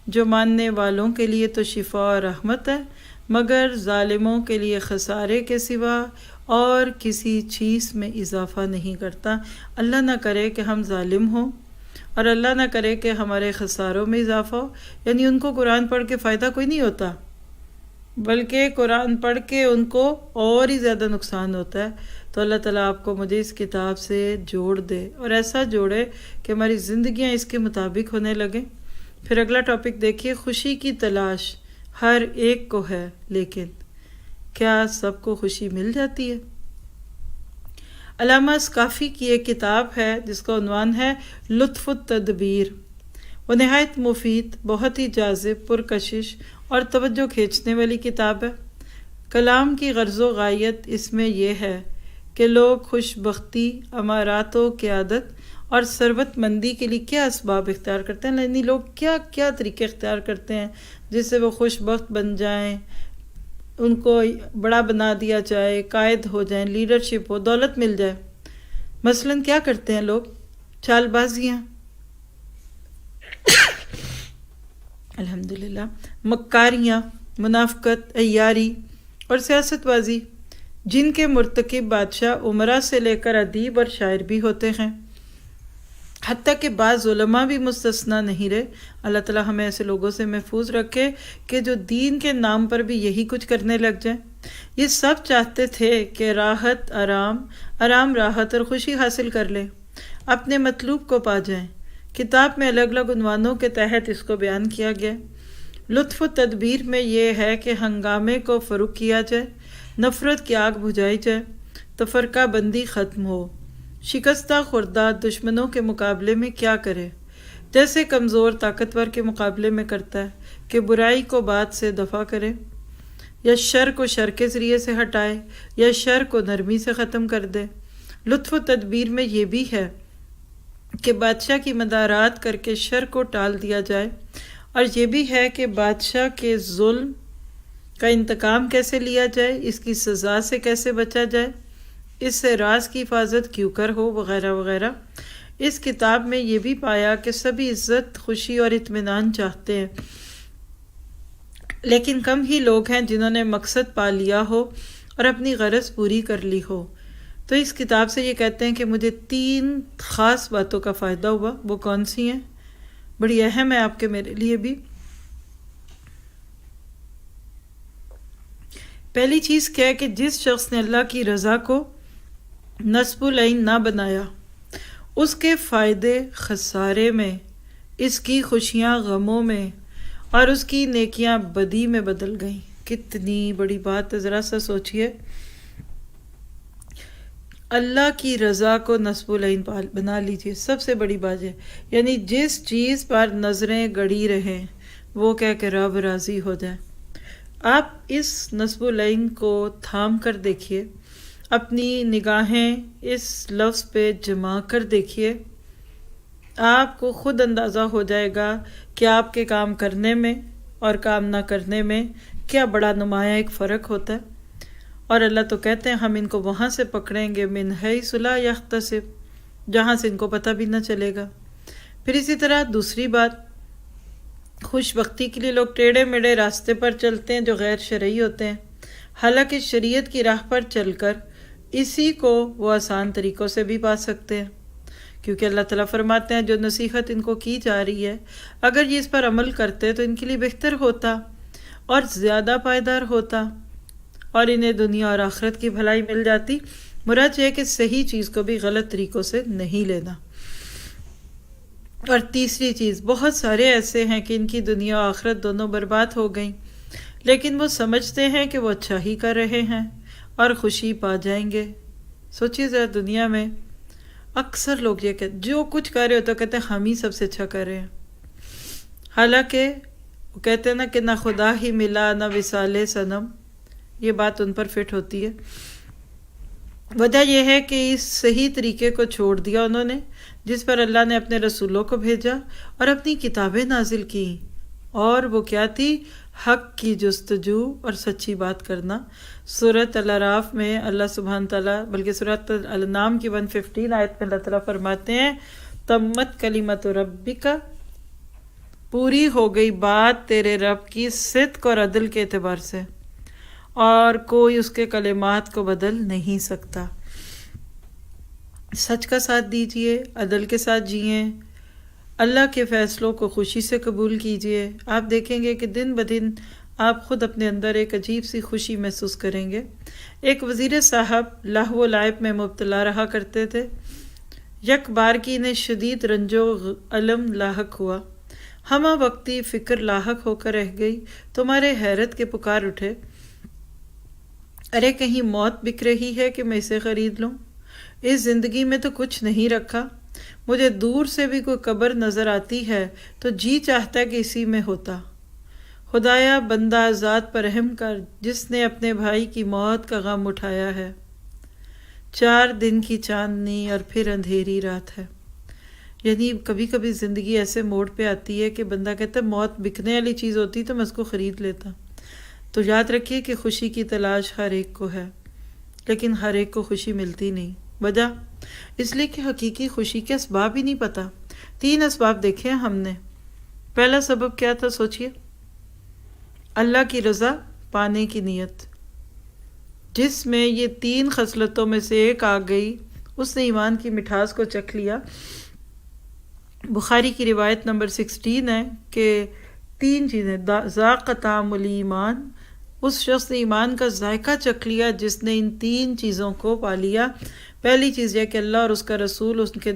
جو ماننے والوں کے لیے تو شفا اور رحمت ہے، مگر ظالموں کے لیے خسارے کے سوا اور کسی چیز میں اضافہ نہیں کرتا۔ اللہ نہ کرے کہ ہم ظالم ہوں، اور اللہ نہ کرے کہ ہمارے خساروں میں اضافہ ہو، یعنی ان کو قرآن پڑھ کے فائدہ کوئی نہیں ہوتا، بلکہ قرآن پڑھ کے ان کو اور ہی زیادہ نقصان ہوتا ہے۔ تو اللہ تعالیٰ آپ کو مجھے اس کتاب سے جوڑ دے، اور ایسا جوڑے کہ ہماری زندگیاں اس کے مطابق ہونے لگیں۔ پھر اگلا ٹاپک دیکھیے، خوشی کی تلاش ہر ایک کو ہے، لیکن کیا سب کو خوشی مل جاتی ہے؟ علامہ اسقافی کی ایک کتاب ہے جس کا عنوان ہے لطف التدبیر۔ وہ نہایت مفید، بہت ہی جاذب، پرکشش اور توجہ کھینچنے والی کتاب ہے۔ کلام کی غرض و غایت اس میں یہ ہے کہ لوگ خوش بختی، امارات و قیادت اور ثروت مندی کے لیے کیا اسباب اختیار کرتے ہیں، یعنی لوگ کیا کیا طریقے اختیار کرتے ہیں جس سے وہ خوش بخت بن جائیں، ان کو بڑا بنا دیا جائے، قائد ہو جائیں، لیڈرشپ ہو، دولت مل جائے۔ مثلاً کیا کرتے ہیں لوگ؟ چال بازیاں، الحمدللہ، مکاریاں، منافقت، عیاری اور سیاست بازی، جن کے مرتکب بادشاہ، عمرہ سے لے کر ادیب اور شاعر بھی ہوتے ہیں۔ حتیٰ کہ بعض علماء بھی مستثنا نہیں رہے۔ اللہ تعالیٰ ہمیں ایسے لوگوں سے محفوظ رکھے کہ جو دین کے نام پر بھی یہی کچھ کرنے لگ جائیں۔ یہ سب چاہتے تھے کہ آرام راحت اور خوشی حاصل کر لیں، اپنے مطلوب کو پا جائیں۔ کتاب میں الگ الگ عنوانوں کے تحت اس کو بیان کیا گیا۔ لطف و تدبیر میں یہ ہے کہ ہنگامے کو فروغ کیا جائے، نفرت کی آگ بجھائی جائے، تفرقہ بندی ختم ہو۔ شکستہ خوردہ دشمنوں کے مقابلے میں کیا کرے؟ جیسے کمزور طاقتور کے مقابلے میں کرتا ہے کہ برائی کو بات سے دفع کرے، یا شر کو شر کے ذریعے سے ہٹائے، یا شر کو نرمی سے ختم کر دے۔ لطف و تدبیر میں یہ بھی ہے کہ بادشاہ کی مدارات کر کے شر کو ٹال دیا جائے، اور یہ بھی ہے کہ بادشاہ کے ظلم کا انتقام کیسے لیا جائے، اس کی سزا سے کیسے بچا جائے، اس سے راز کی حفاظت کیوں کر ہو، وغیرہ وغیرہ۔ اس کتاب میں یہ بھی پایا کہ سبھی عزت، خوشی اور اطمینان چاہتے ہیں، لیکن کم ہی لوگ ہیں جنہوں نے مقصد پا لیا ہو اور اپنی غرض پوری کر لی ہو۔ تو اس کتاب سے یہ کہتے ہیں کہ مجھے 3 خاص باتوں کا فائدہ ہوا۔ وہ کون سی ہیں؟ بڑی اہم ہے آپ کے میرے لیے بھی۔ پہلی چیز کیا ہے کہ جس شخص نے اللہ کی رضا کو نصب العین نہ بنایا، اس کے فائدے خسارے میں، اس کی خوشیاں غموں میں، اور اس کی نیکیاں بدی میں بدل گئیں۔ کتنی بڑی بات ہے، ذرا سا سوچئے۔ اللہ کی رضا کو نصب العین بنا لیجئے، سب سے بڑی بات ہے، یعنی جس چیز پر نظریں گڑی رہیں وہ کہہ کے رب راضی ہو جائے۔ آپ اس نصب العین کو تھام کر دیکھیے، اپنی نگاہیں اس لفظ پہ جما کر دیکھیے، آپ کو خود اندازہ ہو جائے گا کہ آپ کے کام کرنے میں اور کام نہ کرنے میں کیا بڑا نمایاں ایک فرق ہوتا ہے۔ اور اللہ تو کہتے ہیں ہم ان کو وہاں سے پکڑیں گے من حیث لا یحتسب، جہاں سے ان کو پتہ بھی نہ چلے گا۔ پھر اسی طرح دوسری بات، خوش بختی کے لیے لوگ ٹیڑھے میڑھے راستے پر چلتے ہیں جو غیر شرعی ہوتے ہیں، حالانکہ شریعت کی راہ پر چل کر اسی کو وہ آسان طریقوں سے بھی پا سکتے ہیں، کیونکہ اللہ تعالیٰ فرماتے ہیں جو نصیحت ان کو کی جا رہی ہے اگر یہ اس پر عمل کرتے تو ان کے لیے بہتر ہوتا اور زیادہ پائیدار ہوتا، اور انہیں دنیا اور آخرت کی بھلائی مل جاتی۔ مراد یہ ہے کہ صحیح چیز کو بھی غلط طریقوں سے نہیں لینا۔ اور تیسری چیز، بہت سارے ایسے ہیں کہ ان کی دنیا و آخرت دونوں برباد ہو گئیں، لیکن وہ سمجھتے ہیں کہ وہ اچھا ہی کر رہے ہیں اور خوشی پا جائیں گے۔ سوچیے ذرا، دنیا میں اکثر لوگ یہ کہتے جو کچھ کر رہے ہو تو کہتے ہیں ہم ہی سب سے اچھا کر رہے ہیں، حالانکہ وہ کہتے ہیں نا کہ نہ خدا ہی ملا نہ وصال صنم، یہ بات ان پر فٹ ہوتی ہے۔ وجہ یہ ہے کہ اس صحیح طریقے کو چھوڑ دیا انہوں نے جس پر اللہ نے اپنے رسولوں کو بھیجا اور اپنی کتابیں نازل کی، اور وہ کیا تھی؟ حق کی جستجو اور سچی بات کرنا۔ سورۃ الاعراف میں اللہ سبحانہ تعالیٰ، بلکہ سورۃ الانعام کی 115 آیت میں اللہ تعالیٰ فرماتے ہیں تمت کلمت ربک، پوری ہو گئی بات تیرے رب کی صدق اور عدل کے اعتبار سے، اور کوئی اس کے کلمات کو بدل نہیں سکتا۔ سچ کا ساتھ دیجئے، عدل کے ساتھ جئیں، اللہ کے فیصلوں کو خوشی سے قبول کیجئے۔ آپ دیکھیں گے کہ دن بدن آپ خود اپنے اندر ایک عجیب سی خوشی محسوس کریں گے۔ ایک وزیر صاحب لہو و لعب میں مبتلا رہا کرتے تھے، یک بار کی انہیں شدید رنج و علم لاحق ہوا، ہمہ وقتی فکر لاحق ہو کر رہ گئی، تمہارے حیرت کے پکار اٹھے، ارے کہیں موت بک رہی ہے کہ میں اسے خرید لوں؟ اس زندگی میں تو کچھ نہیں رکھا، مجھے دور سے بھی کوئی قبر نظر آتی ہے تو جی چاہتا ہے کہ اسی میں ہوتا۔ خدایا بندہ ذات پر رحم کر جس نے اپنے بھائی کی موت کا غم اٹھایا ہے۔ 4 دن کی چاندنی اور پھر اندھیری رات ہے۔ یعنی کبھی کبھی زندگی ایسے موڑ پہ آتی ہے کہ بندہ کہتا ہے موت بکنے والی چیز ہوتی تو میں اس کو خرید لیتا۔ تو یاد رکھیے کہ خوشی کی تلاش ہر ایک کو ہے، لیکن ہر ایک کو خوشی ملتی نہیں۔ وجہ اس لیے کہ حقیقی خوشی کے اسباب ہی نہیں پتہ۔ 3 اسباب دیکھے ہم نے۔ پہلا سبب کیا تھا؟ سوچئے، اللہ کی رضا پانے کی نیت۔ جس میں یہ 3 خصلتوں میں سے ایک آ گئی، اس نے ایمان کی مٹھاس کو چکھ لیا، بخاری کی روایت نمبر 16 ہے کہ 3 چیزیں ذاق طعم الایمان، اس شخص نے ایمان کا ذائقہ چکھ لیا جس نے ان 3 چیزوں کو پا لیا۔ پہلی چیز یہ کہ اللہ اور اس کا رسول اس کے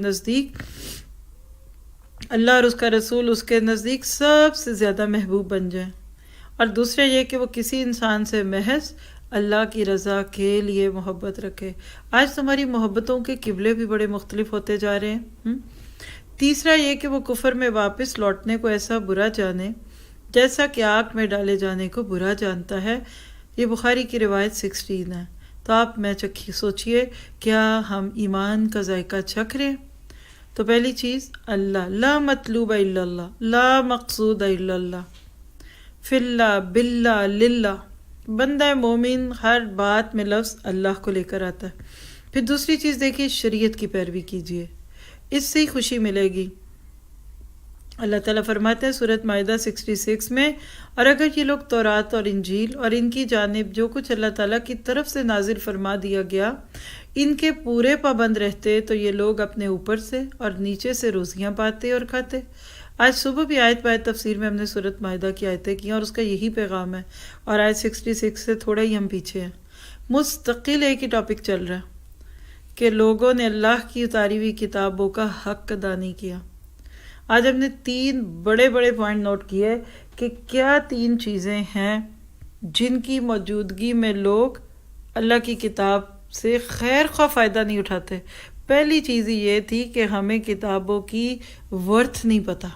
نزدیک سب سے زیادہ محبوب بن جائیں، اور دوسرا یہ کہ وہ کسی انسان سے محض اللہ کی رضا کے لیے محبت رکھے۔ آج تمہاری محبتوں کے قبلے بھی بڑے مختلف ہوتے جا رہے ہیں۔ تیسرا یہ کہ وہ کفر میں واپس لوٹنے کو ایسا برا جانے جیسا کہ آگ میں ڈالے جانے کو برا جانتا ہے۔ یہ بخاری کی روایت 16 ہے۔ تو آپ میں سوچئے، کیا ہم ایمان کا ذائقہ چکھ رہے ہیں؟ تو پہلی چیز اللہ، لا مطلوب الا اللہ، لا مقصود الا اللہ، فی اللہ، باللہ، للہ۔ بندہ مومن ہر بات میں لفظ اللہ کو لے کر آتا ہے۔ پھر دوسری چیز دیکھیے، شریعت کی پیروی کیجیے، اس سے ہی خوشی ملے گی۔ اللہ تعالیٰ فرماتے ہیں سورۃ مائدہ 66 میں، اور اگر یہ لوگ تورات اور انجیل اور ان کی جانب جو کچھ اللہ تعالیٰ کی طرف سے نازل فرما دیا گیا ان کے پورے پابند رہتے تو یہ لوگ اپنے اوپر سے اور نیچے سے روزیاں پاتے اور کھاتے۔ آج صبح بھی آیت بآیت تفسیر میں ہم نے سورۃ مائدہ کی آیتیں کی اور اس کا یہی پیغام ہے، اور آیت 66 سے تھوڑا ہی ہم پیچھے ہیں۔ مستقل ایک ہی ٹاپک چل رہا ہے کہ لوگوں نے اللہ کی اتاری ہوئی کتابوں کا حق ادا نہیں کیا۔ آج ہم نے 3 بڑے بڑے پوائنٹ نوٹ کیے کہ کیا 3 چیزیں ہیں جن کی موجودگی میں لوگ اللہ کی کتاب سے خیر خواہ فائدہ نہیں اٹھاتے۔ پہلی چیز یہ تھی کہ ہمیں کتابوں کی ورتھ نہیں پتہ،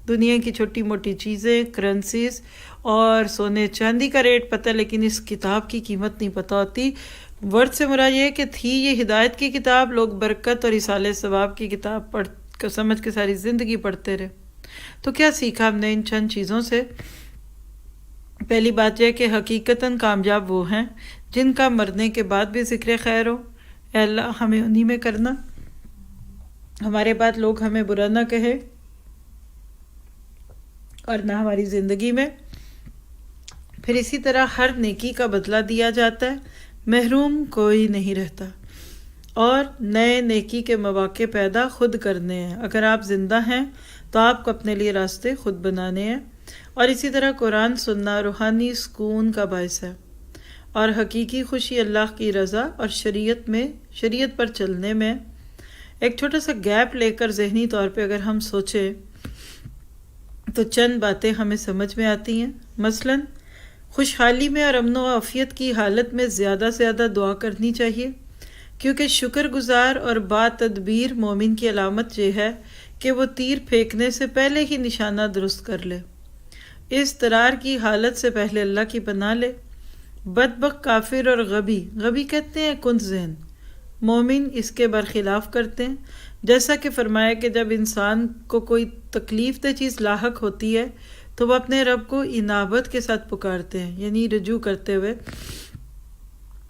دنیا کی چھوٹی موٹی چیزیں، کرنسیز اور سونے چاندی کا ریٹ پتہ، لیکن اس کتاب کی قیمت نہیں پتہ ہوتی۔ ورتھ سے مراد یہ کہ تھی یہ ہدایت کی کتاب، لوگ برکت اور اصالِ ثواب کی کتاب سمجھ کے ساری زندگی پڑھتے رہے۔ تو کیا سیکھا ہم نے ان چند چیزوں سے؟ پہلی بات یہ کہ حقیقتاً کامیاب وہ ہیں جن کا مرنے کے بعد بھی ذکر خیر ہو۔ اے اللہ ہمیں انہی میں کرنا، ہمارے بعد لوگ ہمیں برا نہ کہے اور نہ ہماری زندگی میں۔ پھر اسی طرح ہر نیکی کا بدلہ دیا جاتا ہے، محروم کوئی نہیں رہتا، اور نئے نیکی کے مواقع پیدا خود کرنے ہیں۔ اگر آپ زندہ ہیں تو آپ کو اپنے لیے راستے خود بنانے ہیں، اور اسی طرح قرآن سننا روحانی سکون کا باعث ہے، اور حقیقی خوشی اللہ کی رضا اور شریعت پر چلنے میں۔ ایک چھوٹا سا گیپ لے کر ذہنی طور پہ اگر ہم سوچیں تو چند باتیں ہمیں سمجھ میں آتی ہیں۔ مثلاً خوشحالی میں اور امن و عافیت کی حالت میں زیادہ سے زیادہ دعا کرنی چاہیے، کیونکہ شکر گزار اور با تدبیر مومن کی علامت یہ ہے کہ وہ تیر پھینکنے سے پہلے ہی نشانہ درست کر لے، اضطرار کی حالت سے پہلے اللہ کی پناہ لے۔ بدبخت کافر اور غبی کہتے ہیں کند ذہن، مومن اس کے برخلاف کرتے ہیں۔ جیسا کہ فرمایا کہ جب انسان کو کوئی تکلیف دہ چیز لاحق ہوتی ہے تو وہ اپنے رب کو انابت کے ساتھ پکارتے ہیں، یعنی رجوع کرتے ہوئے۔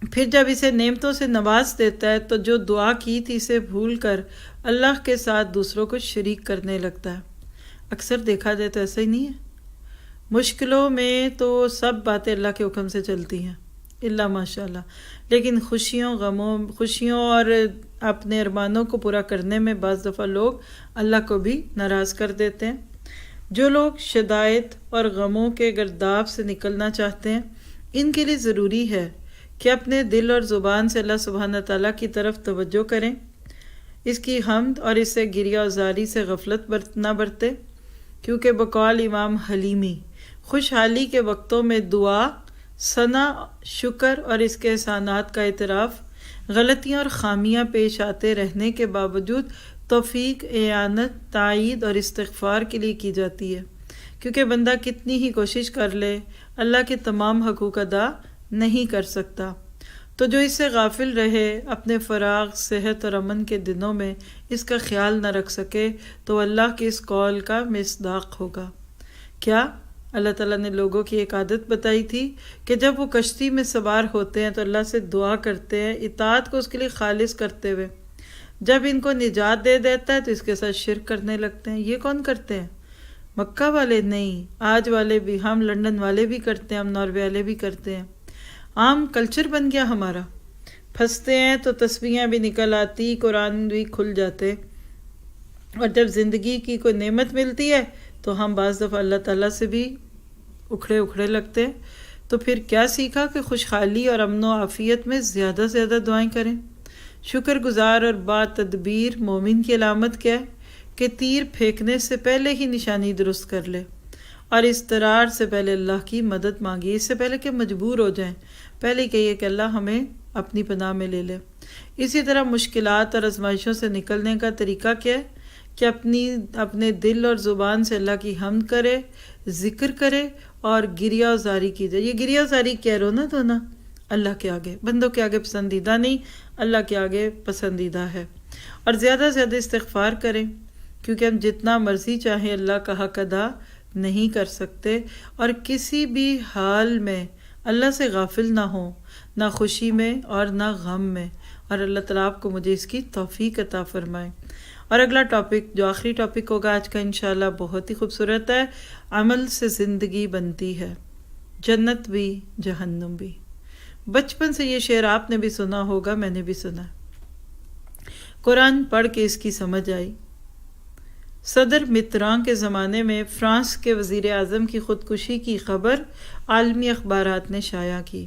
پھر جب اسے نعمتوں سے نواز دیتا ہے تو جو دعا کی تھی اسے بھول کر اللہ کے ساتھ دوسروں کو شریک کرنے لگتا ہے۔ اکثر دیکھا جائے تو ایسا ہی نہیں ہے۔ مشکلوں میں تو سب باتیں اللہ کے حکم سے چلتی ہیں اللہ ماشاءاللہ، لیکن خوشیوں اور اپنے ارمانوں کو پورا کرنے میں بعض دفعہ لوگ اللہ کو بھی ناراض کر دیتے ہیں۔ جو لوگ شدائد اور غموں کے گرداب سے نکلنا چاہتے ہیں ان کے لیے ضروری ہے کہ اپنے دل اور زبان سے اللہ سبحانہ تعالیٰ کی طرف توجہ کریں، اس کی حمد اور اس سے گریہ و زاری سے غفلت نہ برتے، کیونکہ بقول امام حلیمی خوشحالی کے وقتوں میں دعا، ثنا، شکر اور اس کے احسانات کا اعتراف، غلطیاں اور خامیاں پیش آتے رہنے کے باوجود توفیق، اعانت، تائید اور استغفار کے لیے کی جاتی ہے، کیونکہ بندہ کتنی ہی کوشش کر لے اللہ کے تمام حقوق ادا نہیں کر سکتا۔ تو جو اس سے غافل رہے، اپنے فراغ، صحت اور امن کے دنوں میں اس کا خیال نہ رکھ سکے تو اللہ کے اس قول کا مصداق ہوگا۔ کیا اللہ تعالیٰ نے لوگوں کی ایک عادت بتائی تھی کہ جب وہ کشتی میں سوار ہوتے ہیں تو اللہ سے دعا کرتے ہیں اطاعت کو اس کے لیے خالص کرتے ہوئے، جب ان کو نجات دے دیتا ہے تو اس کے ساتھ شرک کرنے لگتے ہیں۔ یہ کون کرتے ہیں؟ مکہ والے نہیں، آج والے بھی، ہم لندن والے بھی کرتے ہیں، ہم ناروے والے بھی کرتے ہیں۔ عام کلچر بن گیا ہمارا، پھنستے ہیں تو تسبیحیں بھی نکل آتی، قرآن بھی کھل جاتے، اور جب زندگی کی کوئی نعمت ملتی ہے تو ہم بعض دفعہ اللہ تعالیٰ سے بھی اکھڑے لگتے ہیں. تو پھر کیا سیکھا کہ خوشحالی اور امن و عافیت میں زیادہ سے زیادہ دعائیں کریں. شکر گزار اور با تدبیر مومن کی علامت کیا ہے کہ تیر پھینکنے سے پہلے ہی نشانی درست کر لے اور اضطرار سے پہلے اللہ کی مدد مانگی، اس سے پہلے کہ مجبور ہو جائیں. پہلے کہیے کہ اللہ ہمیں اپنی پناہ میں لے لے. اسی طرح مشکلات اور آزمائشوں سے نکلنے کا طریقہ کیا ہے کہ اپنے دل اور زبان سے اللہ کی حمد کرے، ذکر کرے اور گریہ زاری کی جائے. یہ گریہ زاری کہہ رہو نا تو نا اللہ کے آگے، بندوں کے آگے پسندیدہ نہیں، اللہ کے آگے پسندیدہ ہے. اور زیادہ سے زیادہ استغفار کریں، کیونکہ ہم جتنا مرضی چاہیں اللہ کا حق ادا نہیں کر سکتے، اور کسی بھی حال میں اللہ سے غافل نہ ہوں، نہ خوشی میں اور نہ غم میں. اور اللہ تعالیٰ آپ کو مجھے اس کی توفیق عطا فرمائے. اور اگلا ٹاپک جو آخری ٹاپک ہوگا آج کا انشاءاللہ بہت ہی خوبصورت ہے. عمل سے زندگی بنتی ہے، جنت بھی جہنم بھی. بچپن سے یہ شعر آپ نے بھی سنا ہوگا، میں نے بھی سنا. قرآن پڑھ کے اس کی سمجھ آئی. صدر متران کے زمانے میں فرانس کے وزیر اعظم کی خودکشی کی خبر عالمی اخبارات نے شائع کی.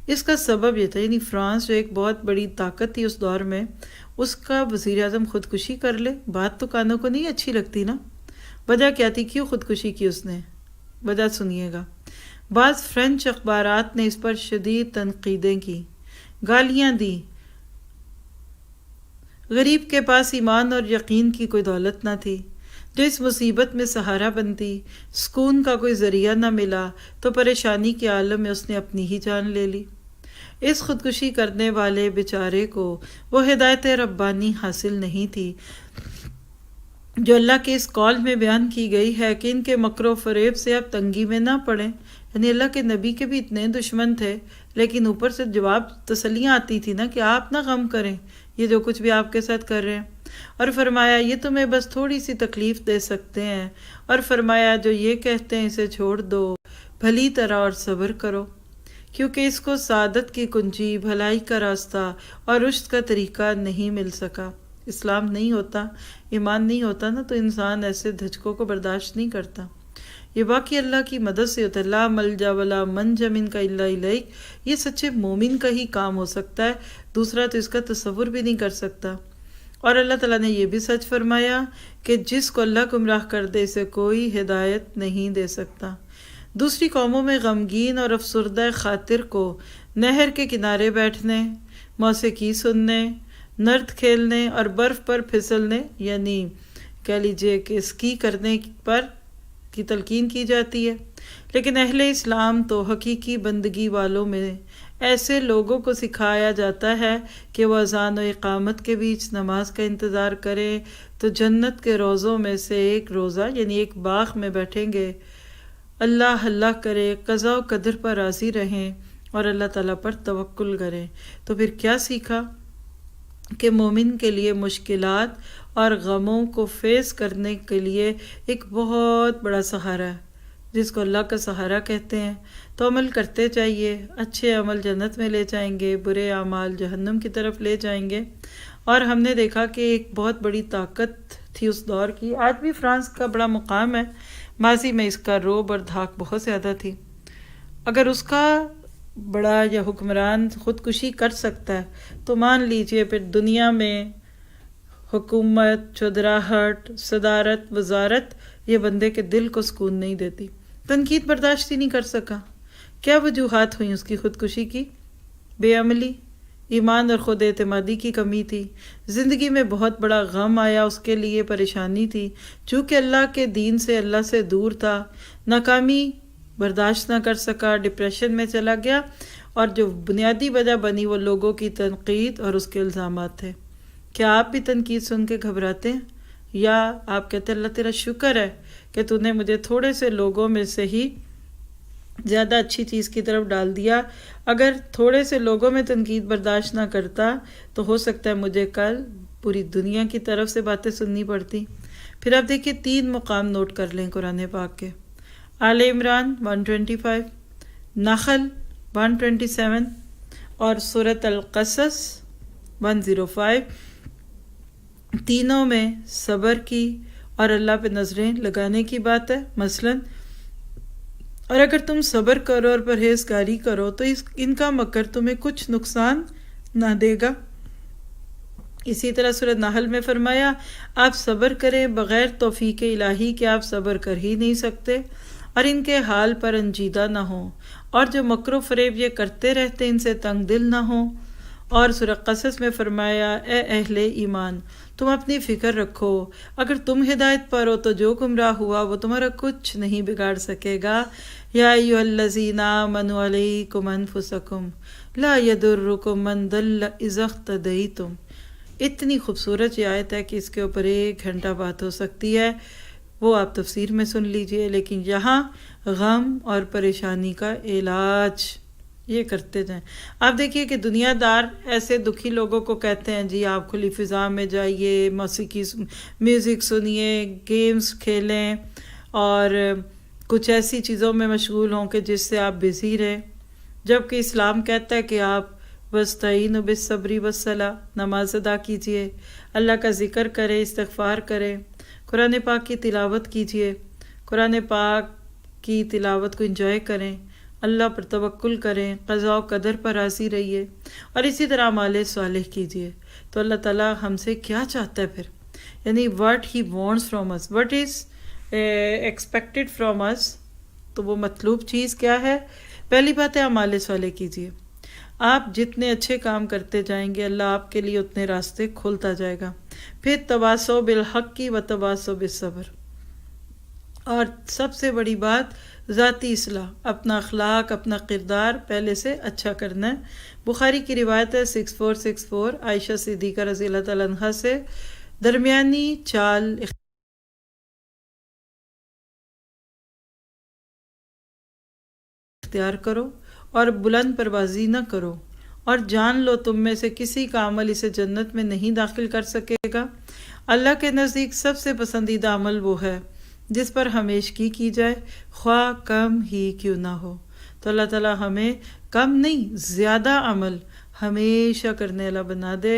اس کا سبب یہ تھا، یعنی فرانس جو ایک بہت بڑی طاقت تھی اس دور میں، اس کا وزیر اعظم خودکشی کر لے. بات تو کانوں کو نہیں اچھی لگتی نا. وجہ کیا تھی، کیوں خودکشی کی اس نے؟ وجہ سنیے گا. بعض فرینچ اخبارات نے اس پر شدید تنقیدیں کی، گالیاں دی. غریب کے پاس ایمان اور یقین کی کوئی دولت نہ تھی، جو اس مصیبت میں سہارا بنتی. سکون کا کوئی ذریعہ نہ ملا تو پریشانی کے عالم میں اس نے اپنی ہی جان لے لی. اس خودکشی کرنے والے بیچارے کو وہ ہدایت ربانی حاصل نہیں تھی جو اللہ کے اس قول میں بیان کی گئی ہے کہ ان کے مکر و فریب سے آپ تنگی میں نہ پڑیں. یعنی اللہ کے نبی کے بھی اتنے دشمن تھے، لیکن اوپر سے جواب تسلیاں آتی تھی نا کہ آپ نہ غم کریں، یہ جو کچھ بھی آپ کے ساتھ کر رہے ہیں. اور فرمایا یہ تمہیں بس تھوڑی سی تکلیف دے سکتے ہیں، اور فرمایا جو یہ کہتے ہیں اسے چھوڑ دو، بھلی طرح اور صبر کرو، کیونکہ اس کو سعادت کی کنجی، بھلائی کا راستہ اور رشد کا طریقہ نہیں مل سکا. اسلام نہیں ہوتا، ایمان نہیں ہوتا نا، تو انسان ایسے دھچکوں کو برداشت نہیں کرتا. یہ واقعی اللہ کی مدد سے ہوتا ہے. لا ملجا ولا منجا منک الا الیک، یہ سچے مومن کا ہی کام ہو سکتا ہے، دوسرا تو اس کا تصور بھی نہیں کر سکتا. اور اللہ تعالیٰ نے یہ بھی سچ فرمایا کہ جس کو اللہ گمراہ کر دے اسے کوئی ہدایت نہیں دے سکتا. دوسری قوموں میں غمگین اور افسردہ خاطر کو نہر کے کنارے بیٹھنے، موسیقی سننے، نرد کھیلنے اور برف پر پھسلنے، یعنی کہہ لیجیے کہ اسکی کرنے پر کی تلقین کی جاتی ہے. لیکن اہل اسلام تو حقیقی بندگی والوں میں ایسے لوگوں کو سکھایا جاتا ہے کہ وہ اذان و اقامت کے بیچ نماز کا انتظار کریں تو جنت کے روزوں میں سے ایک روزہ یعنی ایک باغ میں بیٹھیں گے. اللہ اللہ کرے، قضاء و قدر پر راضی رہیں اور اللہ تعالیٰ پر توکل کریں. تو پھر کیا سیکھا کہ مومن کے لیے مشکلات اور غموں کو فیس کرنے کے لیے ایک بہت بڑا سہارا ہے، جس کو اللہ کا سہارا کہتے ہیں. تو عمل کرتے چاہیے. اچھے عمل جنت میں لے جائیں گے، برے اعمال جہنم کی طرف لے جائیں گے. اور ہم نے دیکھا کہ ایک بہت بڑی طاقت تھی اس دور کی. آج بھی فرانس کا بڑا مقام ہے، ماضی میں اس کا روب اور دھاک بہت زیادہ تھی. اگر اس کا بڑا یا حکمران خودکشی کر سکتا ہے تو مان لیجئے پھر دنیا میں حکومت، چودراہٹ، صدارت، وزارت یہ بندے کے دل کو سکون نہیں دیتی. تنقید برداشت ہی نہیں کر سکا. کیا وجوہات ہوئیں اس کی خودکشی کی؟ بے عملی، ایمان اور خود اعتمادی کی کمی تھی. زندگی میں بہت بڑا غم آیا، اس کے لیے پریشانی تھی، چونکہ اللہ کے دین سے، اللہ سے دور تھا. ناکامی برداشت نہ کر سکا، ڈپریشن میں چلا گیا. اور جو بنیادی وجہ بنی وہ لوگوں کی تنقید اور اس کے الزامات تھے. کیا آپ بھی تنقید سن کے گھبراتے ہیں، یا آپ کہتے ہیں اللہ تیرا شکر ہے کہ تو نے مجھے تھوڑے سے لوگوں میں سے ہی زیادہ اچھی چیز کی طرف ڈال دیا. اگر تھوڑے سے لوگوں میں تنقید برداشت نہ کرتا تو ہو سکتا ہے مجھے کل پوری دنیا کی طرف سے باتیں سننی پڑتی. پھر آپ دیکھیے 3 مقام نوٹ کر لیں قرآن پاک کے. آل عمران 125، نحل 127 اور سورۃ القصص 105. تینوں میں صبر کی اور اللہ پہ نظریں لگانے کی بات ہے مثلاً، اور اگر تم صبر کرو اور پرہیزگاری کرو تو ان کا مکر تمہیں کچھ نقصان نہ دے گا۔ اسی طرح سورۃ نحل میں فرمایا آپ صبر کریں بغیر توفیق الہی کہ آپ صبر کر ہی نہیں سکتے، اور ان کے حال پر انجیدہ نہ ہوں، اور جو مکر و فریب یہ کرتے رہتے ان سے تنگ دل نہ ہوں۔ اور سورہ قصص میں فرمایا اے اہل ایمان تم اپنی فکر رکھو، اگر تم ہدایت پر ہو تو جو گمراہ ہوا وہ تمہارا کچھ نہیں بگاڑ سکے گا۔ یا ایھا الذین آمنوا علیکم انفسکم لا یضرکم من ضل اذا اہتدیتم۔ اتنی خوبصورت یہ آیت ہے کہ اس کے اوپر 1 گھنٹہ بات ہو سکتی ہے، وہ آپ تفسیر میں سن لیجئے، لیکن یہاں غم اور پریشانی کا علاج یہ کرتے جائیں۔ آپ دیکھیے کہ دنیا دار ایسے دکھی لوگوں کو کہتے ہیں جی آپ کھلی فضا میں جائیے، موسیقی میوزک سنیے، گیمز کھیلیں اور کچھ ایسی چیزوں میں مشغول ہوں کہ جس سے آپ بزی رہیں، جبکہ اسلام کہتا ہے کہ آپ وَاسْتَعِینُوا بِالصَّبْرِ وَالصَّلَاةِ نماز ادا کیجئے، اللہ کا ذکر کریں، استغفار کریں، قرآن پاک کی تلاوت کیجئے، قرآن پاک کی تلاوت کو انجوائے کریں، اللہ پر توکل کریں، قضاء و قدر پر راضی رہیے، اور اسی طرح اعمال صالح کیجئے۔ تو اللہ تعالیٰ ہم سے کیا چاہتا ہے پھر، یعنی what he wants from us, what is expected from us، تو وہ مطلوب چیز کیا ہے؟ پہلی بات ہے اعمال صالح کیجئے۔ آپ جتنے اچھے کام کرتے جائیں گے اللہ آپ کے لیے اتنے راستے کھولتا جائے گا۔ پھر تواصوا بالحق کی و تواصوا بالصبر، اور سب سے بڑی بات ذاتی اصلاح، اپنا اخلاق اپنا کردار پہلے سے اچھا کرنا ہے۔ بخاری کی روایت ہے 6464 عائشہ صدیقہ رضی اللہ تعالیٰ عنہا سے، درمیانی چال اختیار کرو اور بلند پروازی نہ کرو، اور جان لو تم میں سے کسی کا عمل اسے جنت میں نہیں داخل کر سکے گا۔ اللہ کے نزدیک سب سے پسندیدہ عمل وہ ہے جس پر ہمیشگی کی جائے، خواہ کم ہی کیوں نہ ہو۔ تو اللہ تعالیٰ ہمیں کم نہیں زیادہ عمل ہمیشہ کرنے والا بنا دے۔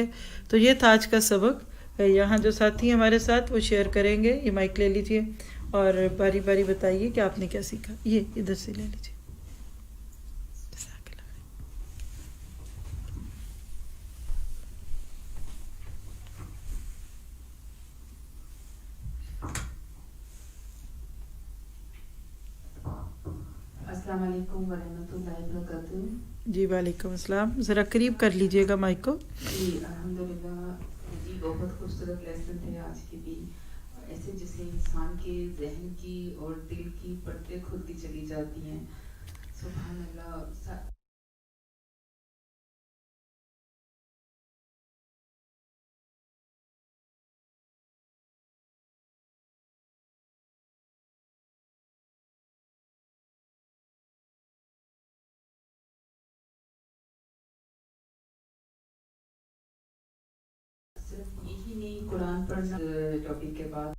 تو یہ تھا آج کا سبق۔ یہاں جو ساتھی ہمارے ساتھ وہ شیئر کریں گے، یہ مائک لے لیجئے اور باری باری بتائیے کہ آپ نے کیا سیکھا۔ یہ ادھر سے لے لیجئے۔ السلام علیکم ورحمۃ اللہ وبرکاتہ۔ جی وعلیکم السلام، ذرا قریب کر لیجئے گا مائک کو۔ جی الحمدللہ، جی بہت خوبصورت لیسن تھے آج کے بھی، ایسے جیسے انسان کے ذہن کی اور دل کی پردے کھلتی چلی جاتی ہیں۔ سبحان اللہ۔ صرف یہی نہیں، قرآن پڑھنا ٹاپک کے بعد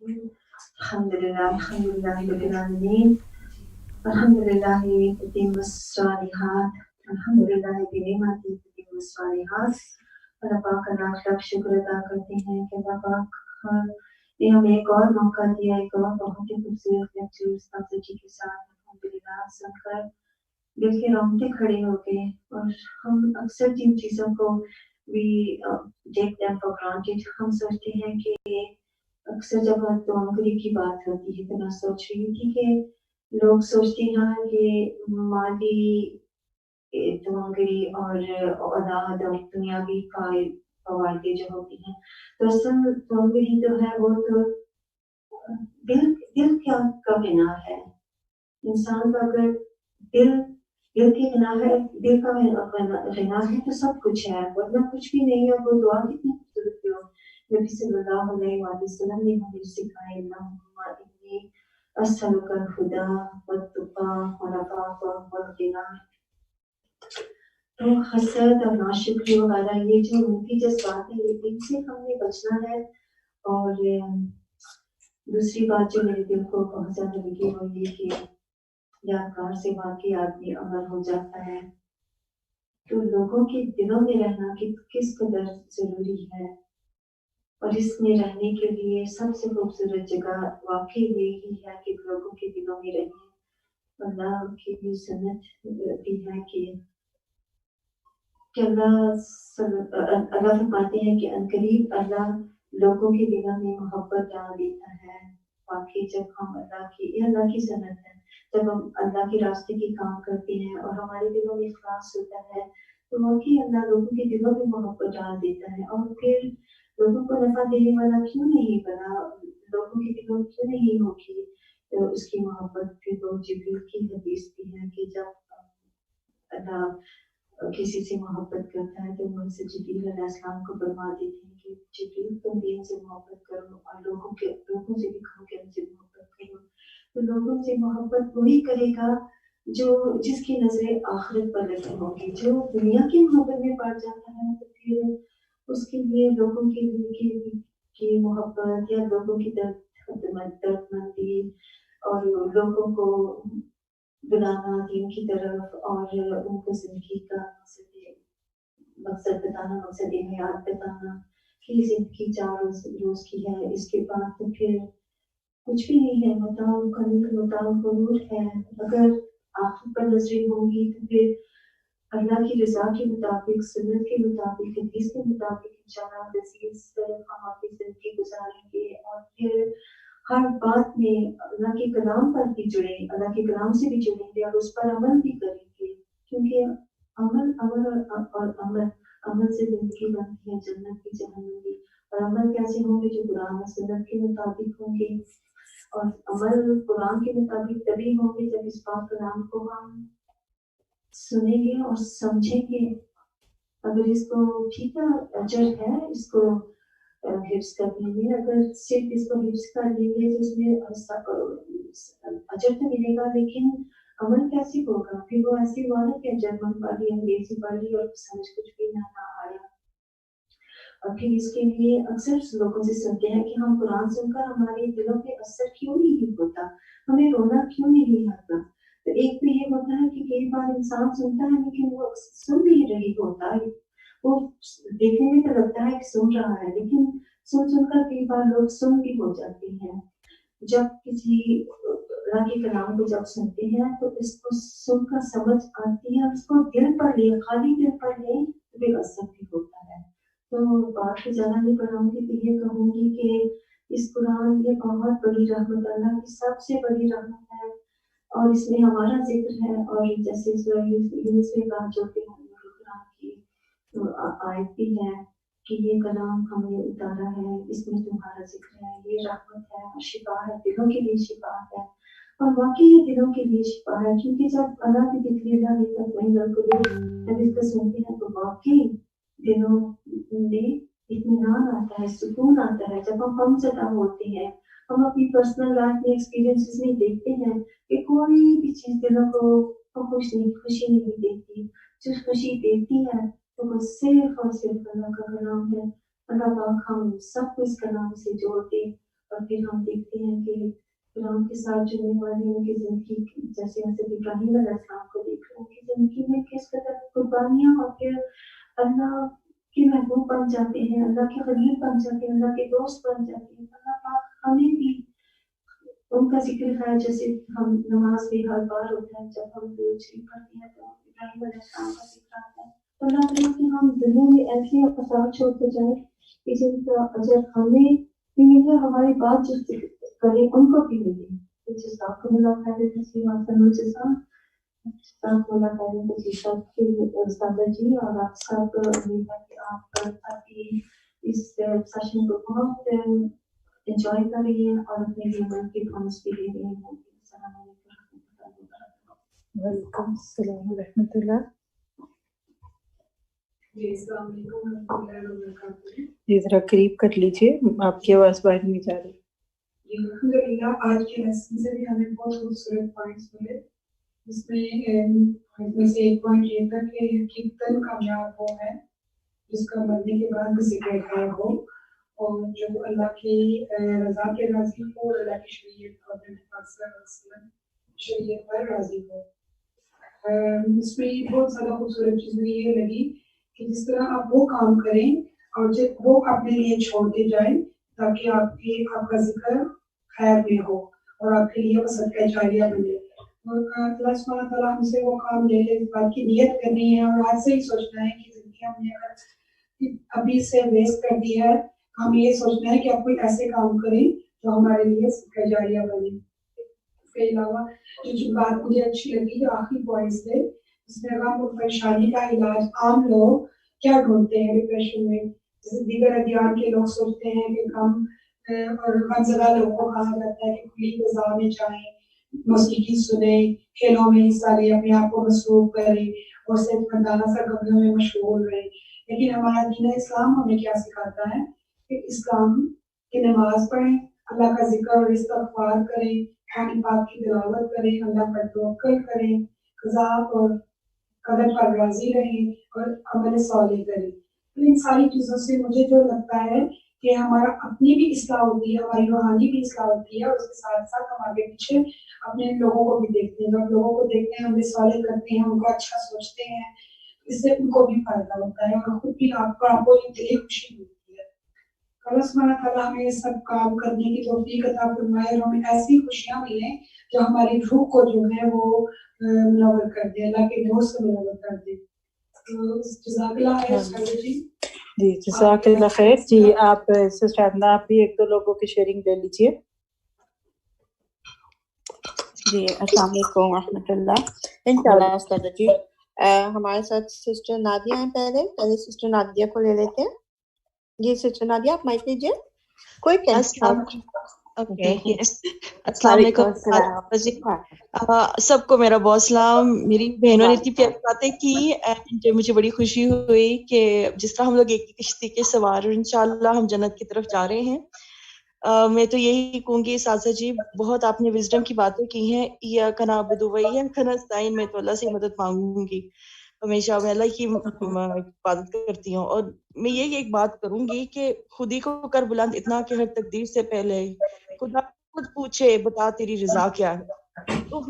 الحمدللہ الحمدللہ رب العالمین، الحمدللہ تتم الصالحات، الحمدللہ بنعمتہ تتم الصالحات۔ اللہ پاک کا لاکھ لاکھ شکر ادا کرتے ہیں کہ اللہ پاک نے ہمیں ایک اور موقع دیا، ایک اور بہت ہی خوبصورت لیکچر استاد جی کے ساتھ الحمدللہ سن کر دل کے رونگٹے کھڑے ہو گئے۔ اور ہم اکثر جن چیزوں کو we take them for granted، ہم سوچتے ہیں کہ اکثر جب دوانگری کی بات ہوتی ہے تو میں سوچ رہی تھی کہ لوگ سوچتے ہیں کہ مالی دوانگری اور اولاد اور دنیاوی فوائد جو ہوتی ہیں، تو اصل دوانگری جو ہے وہ تو دل کا بنا ہے۔ انسان کا اگر دل کی بنا ہے، دل کا غنا ہے تو سب کچھ ہے، ورنہ کچھ بھی نہیں ہے۔ وہ دعا کتنی خوبصورت ہو، نبی صلی اللہ علیہ وآلہ وسلم نے ہمیں سکھائے اللہم انی اسألک الہدی والتقی والعفاف والغنی. تو حسد اور ناشکری وغیرہ یہ جو منفی جذبات ہیں یہ ان سے ہم نے بچنا ہے. اور دوسری بات جو میرے دل کو بہت زیادہ لگی وہ یہ کہ یادگار سے واقعی آدمی امر ہو جاتا ہے. تو لوگوں کے دلوں میں رہنا کس قدر ضروری ہے، اور اس میں رہنے کے لیے سب سے خوبصورت جگہ واقعی یہی ہے کہ لوگوں کے دلوں میں رہیں. اللہ کی بھی سنت بھی ہے کہ اللہ فرماتے ہیں کہ عنقریب اللہ لوگوں کے دلوں میں محبت ڈال دیتا ہے. واقعی جب ہم اللہ کی سنت ہے، جب ہم اللہ کے راستے کی کام کرتے ہیں اور ہمارے دلوں میں اخلاص ہوتا ہے تو واقعی اللہ لوگوں کے دلوں میں محبت ڈال دیتا ہے. اور پھر لوگوں کو نفع دینے والا کیوں نہیں بنا، لوگوں کے دلوں میں کیوں نہیں ہوگی اس کی محبت. پھر وہ جبریل کی حدیث بھی ہے کہ جب اللہ کسی سے محبت کرتا ہے تو وہ سے جبریل علیہ السلام کو فرما دیتے ہیں کہ جبریل تم دین سے محبت کرو اور لوگوں سے بھی کہو کہ ان سے محبت کرو. تو لوگوں سے محبت وہی کرے گا جو جس کی نظریں آخرت پر لگی ہوگی. جو دنیا کی محبت میں پڑ جاتا ہے تو پھر اس کے لیے لوگوں کے لیے کی محبت یا لوگوں کی دردمندی اور لوگوں کو بلانا دین کی طرف اور ان کو زندگی کا مقصد بتانا، مقصد حیات بتانا کہ زندگی 4 روز کی ہے، اس کے بعد تو پھر کچھ بھی نہیں ہے. متاع قلیل متاع غرور ہے. اگر آخرت پر نظریں ہوں گی تو پھر اللہ کی رضا کے مطابق، سنت کے مطابق، حدیث کے مطابق انشاءاللہ عزیز ہم اپنی زندگی گزاریں گے. اور پھر ہر بات میں اللہ کے کلام پر بھی جڑیں، اللہ کے کلام سے بھی جڑیں گے اور اس پر عمل بھی کریں گے. کیونکہ عمل سے زندگی بنتی ہے، جنت کی جہنم کی. اور عمل کیسے ہوں گے؟ جو قرآن و سنت کے مطابق ہوں گے. اور عمل قرآن کے مطابق تبھی ہوں گے جب اس پاک کلام کو ہم سنیں گے اور سمجھیں گے. اگر اس کو ٹھیک ہے اجر ہے اس کو حفظ کرنے میں، اگر صرف اس کو حفظ کر لیں گے تو اس میں اجر تو ملے گا، لیکن عمل کیسے ہوگا؟ پھر وہ ایسی ہوا نا کہ جرمن پڑھ لی، انگریزی پڑھ لی اور سمجھ کچھ بھی نہ آیا. اور پھر اس کے لیے اکثر لوگوں سے سنتے ہیں کہ ہم قرآن سن کر ہمارے دلوں پہ اثر کیوں نہیں ہوتا، ہمیں رونا کیوں نہیں آتا. تو ایک تو یہ ہوتا ہے کہ کئی بار انسان سنتا ہے لیکن وہ سن نہیں رہی ہوتا ہے. وہ دیکھنے میں تو لگتا ہے کہ سن رہا ہے، لیکن سن کر کئی بار لوگ سن بھی ہو جاتے ہیں. جب کسی اللہ کے کلام کو جب سنتے ہیں تو اس کو سن کر سمجھ آتی ہے، اس کو دل پر لے، خالی دل پر لے تو پھر اثر بھی ہوتا ہے. تو بات کو زیادہ نہیں بڑھاؤں گی تو یہ کہوں گی کہ اس قرآن یہ بہت بڑی رحمت، اللہ کی سب سے بڑی رحمت ہے. اور اس میں ہمارا ذکر ہے. اور جیسے یونس میں کہا جو کہ قرآن کی آیت بھی ہے کہ یہ کلام ہمیں اتارا ہے، اس میں تمہارا ذکر ہے، یہ رحمت ہے اور شفا ہے، دلوں کے لیے شفا ہے. اور واقعی یہ دلوں کے لیے شفا ہے، کیونکہ جب اللہ کی ذکر اللہ کی تطمئن القلوب جب اس کو سنتے ہیں تو واقعی دلوں میں اطمینان آتا ہے، سکون آتا ہے. جب ہم زدہ ہوتے ہیں، ہم اپنی پرسنل لائف میں ایکسپیرینسز میں دیکھتے ہیں کہ کوئی بھی چیز دلوں کو خوشی نہیں دیتی. جو خوشی دیتی ہے تو وہ صرف اور صرف اللہ کا کلام ہے. اللہ پاک ہم سب کو اس کلام سے جوڑ دے. اور پھر ہم دیکھتے ہیں کہ کلام کے ساتھ جڑنے والے ان کی زندگی، جیسے حضرت ابراہیم علیہ السلام کو دیکھ رہے ہیں کہ زندگی میں کس قدر قربانیاں اور پھر اللہ کے محبوب بن جاتے ہیں، اللہ کے قریب بن جاتے ہیں، اللہ کے دوست بن جاتے ہیں. اللہ پاک ہمیں بھی ان کا ذکر ہے، جیسے ہم نماز میں ہر بار ہوتا ہے جب ہم درود شریف پڑھتے ہیں تو ابراہیم علیہ السلام کا ذکر آتا ہے. تو اللہ کرے کہ ہم دنیا میں ایسے اثرات چھوڑتے جائیں کہ جن کا اجر ہمیں بھی ملے، ہماری بات جو کرے ان کو بھی ملے. جزاکم اللہ خیر کثیر احسن الجزاء. جزاکم اللہ خیر کثیر جی. اور آپ سب امید ہے کہ آپ ابھی اس سیشن کو بہت انجوائے کر رہی ہیں اور اپنے لیے کی پوائنٹس بھی لے رہی ہیں. السلام علیکم ورحمۃ اللہ وبرکاتہ. وعلیکم السلام ورحمۃ اللہ. جی السلام علیکم ورحمۃ اللہ وبرکاتہ. جی ذرا قریب کر لیجیے, آپ کی آواز باہر نہیں جا رہی. جی الحمدللہ آج کے لیسن سے بھی ہمیں بہت خوبصورت پوائنٹس ملے, جس میں سے ایک پوائنٹ یہ تھا کہ حقیقتاً کامیاب وہ ہے جس کا مرنے کے بعد ذکر خیر ہو, اور جو اللہ کی رضا کے راضی ہو اور اللہ کی شریعت اور نبی پاک صلی اللہ علیہ وسلم شریعت پر راضی ہو. اس میں بہت زیادہ خوبصورت چیز مجھے یہ لگی کہ جس طرح آپ وہ کام کریں اور جب وہ اپنے لیے چھوڑتے جائیں تاکہ آپ کا ذکر خیر میں ہو اور آپ کے لیے وہ صدقہ جاریہ بنے. اور اللہ سبحانہ تعالیٰ ہم سے وہ کام لے لے, اس بات کی نیت کرنی ہے اور آج سے ہی سوچنا ہے کہ زندگی ہم نے اگر ابھی سے ویسٹ کر دی ہے, ہم یہ سوچنا ہے کہ آپ کوئی ایسے کام کریں جو ہمارے لیے صدقہ جاریہ بنے. اس کے علاوہ جو بات مجھے اچھی لگی جو آخری پوائنٹس تھے, جس میں غم اور پریشانی کا علاج عام لوگ کیا ڈھونڈتے ہیں ڈپریشن میں. جیسے دیگر ادیان کے لوگ سوچتے ہیں کہ غم اور غمزدہ لوگوں کو کہا جاتا ہے کہ کھلی فضا میں جائیں, موسیقی سنیں, کھیلوں میں حصہ لیں, اپنے آپ کو مصروف کریں اور صرف مندانہ سرگرمیوں میں مشغول رہیں. لیکن ہمارا دین اسلام ہمیں کیا سکھاتا ہے کہ اسلام کی نماز پڑھیں, اللہ کا ذکر اور استغفار کریں, قرآن پاک کی تلاوت کریں, اللہ پر توکل کریں, قضا اور قدر پر راضی رہیں اور عمل صالح کریں. تو ان ساری چیزوں سے مجھے جو لگتا ہے کہ ہمارا اپنی بھی اصلاح ہوتی ہے, ہماری روحانی بھی اصلاح ہوتی ہے, اور اس کے ساتھ ساتھ ہم آگے پیچھے اپنے لوگوں کو بھی دیکھتے ہیں, جب لوگوں کو دیکھتے ہیں عمل صالح کرتے ہیں, ان کو اچھا سوچتے ہیں, اس سے ان کو بھی فائدہ ہوتا ہے اور خود بھی آپ کو دلی خوشی ملتی ہے. اللہ سبحانہ تعالیٰ ہمیں یہ سب کام کرنے کی توفیق عطا فرمائے اور ہمیں ایسی خوشیاں ملیں جو ہماری روح کو جو ہے وہ منور کر دے, اللہ کے نور سے منور کر دے. جزاک اللہ خیر. جی جزاک اللہ خیر. جی آپ سسٹر آپ بھی ایک دو لوگوں کی شیئرنگ لے لیجیے. جی السلام علیکم ورحمۃ اللہ. انشاءاللہ استاد جی ہمارے ساتھ سسٹر نادیہ ہیں, پہلے سسٹر نادیہ کو لے لیتے ہیں. جی سسٹر نادیہ آپ مائک لیجیے. کوئی السلام علیکم سب کو, میرا بہت سلام. میری بہنوں نے اتنی پیاری باتیں کی اینڈ مجھے بڑی خوشی ہوئی کہ جس طرح ہم لوگ ایک کشتی کے سوار انشاءاللہ ہم جنت کی طرف جا رہے ہیں. میں تو یہی کہوں گی اساتذہ جی, بہت آپ نے وزڈم کی باتیں کی ہیں. ایاک نعبد و ایاک نستعین, میں تو اللہ سے مدد مانگوں گی ہمیشہ, میں اللہ کی عبادت کرتی ہوں. اور میں یہ ایک بات کروں گی کہ خودی کو کر بلند اتنا کہ ہر تقدیر سے پہلے خدا خود پوچھے بتا تیری رضا کیا ہے. تو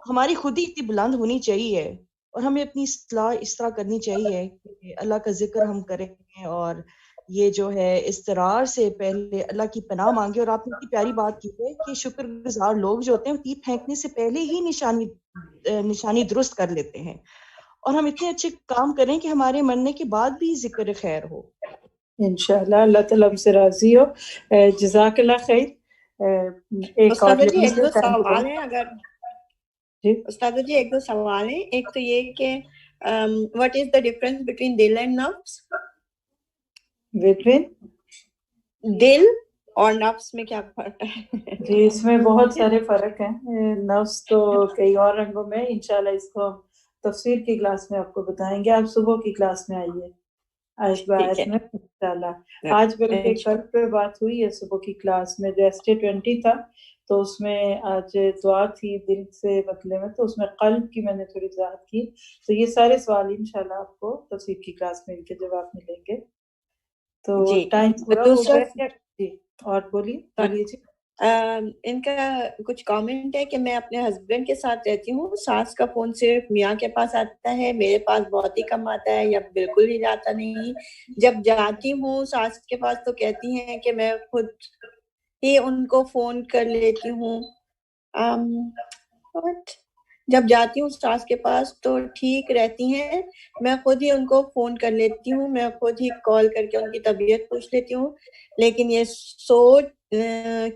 ہماری خودی اتنی بلند ہونی چاہیے اور ہمیں اپنی اصلاح اس طرح کرنی چاہیے کہ اللہ کا ذکر ہم کریں اور یہ جو ہے استرار سے پہلے اللہ کی پناہ مانگے. اور آپ نے اتنی پیاری بات کی ہے کہ شکر گزار لوگ جو ہوتے ہیں تیر پھینکنے سے پہلے ہی نشانی درست کر لیتے ہیں, اور ہم اتنے اچھے کام کریں کہ ہمارے مرنے کے بعد بھی ذکر خیر ہو. انشاءاللہ اللہ تعالیٰ ہم سے راضی ہو. جزاک اللہ خیر. استاد جی ایک دو سوال ہیں, اگر استاد جی ایک دو سوال ہیں. ایک تو یہ کہ what is the difference between دل and نفس؟ بٹوین دل اور نفس میں کیا فرق ہے؟ جی اس میں بہت سارے فرق ہیں. نفس تو کئی اور رنگوں میں, انشاءاللہ اس کو ہم تفسیر کی کلاس میں آپ کو بتائیں گے. آپ صبح کی کلاس میں آئیے آج میں انشاءاللہ. آج بلکہ کل پہ بات ہوئی ہے صبح کی کلاس میں, جیسے 20 تھا تو اس میں آج دعا تھی دل سے بدلے میں, تو اس میں قلب کی میں نے تھوڑی وضاحت کی. تو یہ سارے سوال انشاءاللہ آپ کو تفسیر کی کلاس میں ان کے جواب ملیں گے. تو ٹائم پورا ہو گیا. جی اور بولیے جی. ان کا کچھ کامنٹ ہے کہ میں اپنے ہسبینڈ کے ساتھ رہتی ہوں, ساس کا فون صرف میاں کے پاس آتا ہے, میرے پاس بہت ہی کم آتا ہے یا بالکل ہی جاتا نہیں. جب جاتی ہوں ساس کے پاس تو کہتی ہیں کہ میں خود ہی ان کو فون کر لیتی ہوں. جب جاتی ہوں ساس کے پاس تو ٹھیک رہتی ہیں, میں خود ہی ان کو فون کر لیتی ہوں, میں خود ہی کال کر کے ان کی طبیعت پوچھ لیتی ہوں. لیکن یہ سوچ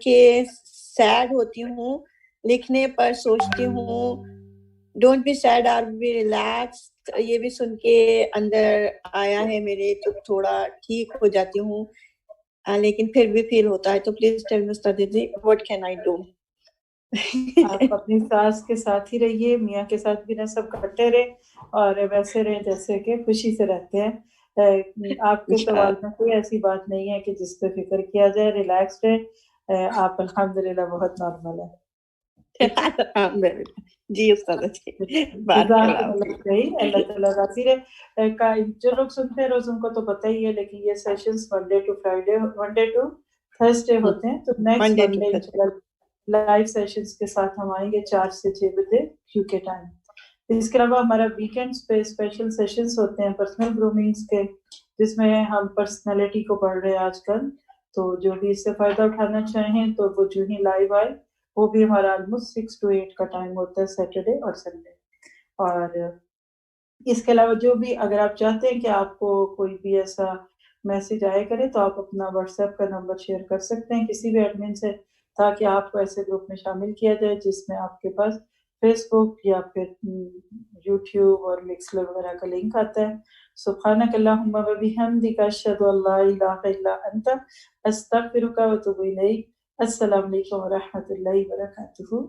کہ سیڈ ہوتی ہوں, لکھنے پر سوچتی ہوں don't be sad or be relax, یہ بھی سن کے اندر آیا ہے میرے, تو تھوڑا ٹھیک ہو جاتی ہوں, لیکن پھر بھی فیل ہوتا ہے. تو پلیز ٹیل می استاد جی واٹ کین آئی ڈو؟ آپ اپنی ساس کے ساتھ ہی رہیے, میاں کے ساتھ بھی نہ سب کٹے رہے اور ویسے رہے جیسے کہ خوشی سے رہتے ہیں. آپ کے سوال میں کوئی ایسی بات نہیں ہے کہ جس پہ فکر کیا جائے، ریلیکس رہے، آپ الحمدللہ بہت نارمل ہے. جی استاد جی بارک جزاک اللہ اللہ فیک. خیر، اللہ تعالیٰ راضی رہے. جو لوگ سنتے ہیں روز ان کو تو پتہ ہی ہے، لیکن یہ سیشنز منڈے ٹو تھرسڈے ہوتے ہیں. تو next Monday to Monday Thursday. انشاءاللہ لائیو سیشنز کے ساتھ ہم آئیں گے 4 سے 6 بجے UK ٹائم. اس کے علاوہ ہمارا ویکینڈز پہ اسپیشل سیشنز ہوتے ہیں پرسنل گرومنگز کے، جس میں ہم پرسنالٹی کو پڑھ رہے ہیں آج کل. تو جو بھی اس سے فائدہ اٹھانا چاہیں تو وہ جو ہی لائیو آئے. وہ بھی ہمارا آلموسٹ 6 to 8 کا ٹائم ہوتا ہے سیٹرڈے اور سنڈے. اور اس کے علاوہ جو بھی اگر آپ چاہتے ہیں کہ آپ کو کوئی بھی ایسا میسج آئے کرے تو آپ اپنا واٹس ایپ کا نمبر شیئر کر سکتے ہیں کسی بھی ایڈمن سے، تاکہ آپ کو ایسے گروپ میں شامل کیا جائے جس میں آپ کے پاس فیس بک یا پھر یوٹیوب اور مکسلر وغیرہ کا لنک آتا ہے. سبحانک اللہم و بحمدک اشہد ان لا الہ الا انت استغفرک و اتوب الیک. السلام علیکم ورحمۃ اللہ وبرکاتہ.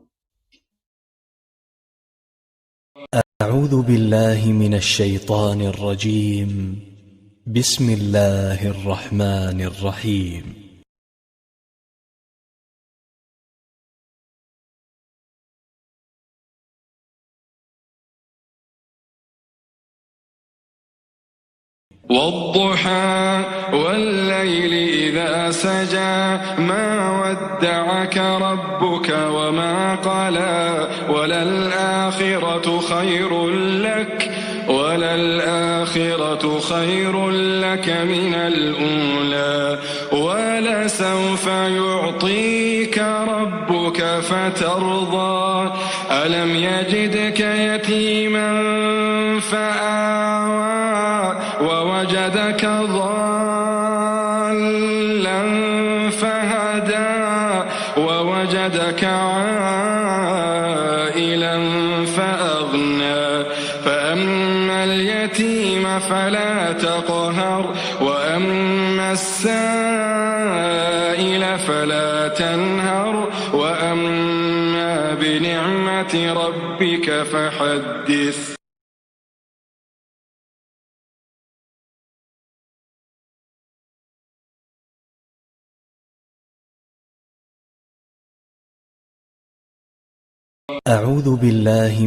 أعوذ بالله من الشيطان الرجيم. بسم الله الرحمن الرحيم. والضحى والليل إذا سجى ما ودعك ربك وما قلى وللآخرة خير لك من الأولى ولسوف يعطيك ربك فترضى ألم يجدك يتيما فآوى ووجدك ضالا فهدى ووجدك عائلا فأغنى فأما اليتيم فلا تقهر وأما السائل فلا تنهر وأما بنعمة ربك فحدث. أعوذ بالله من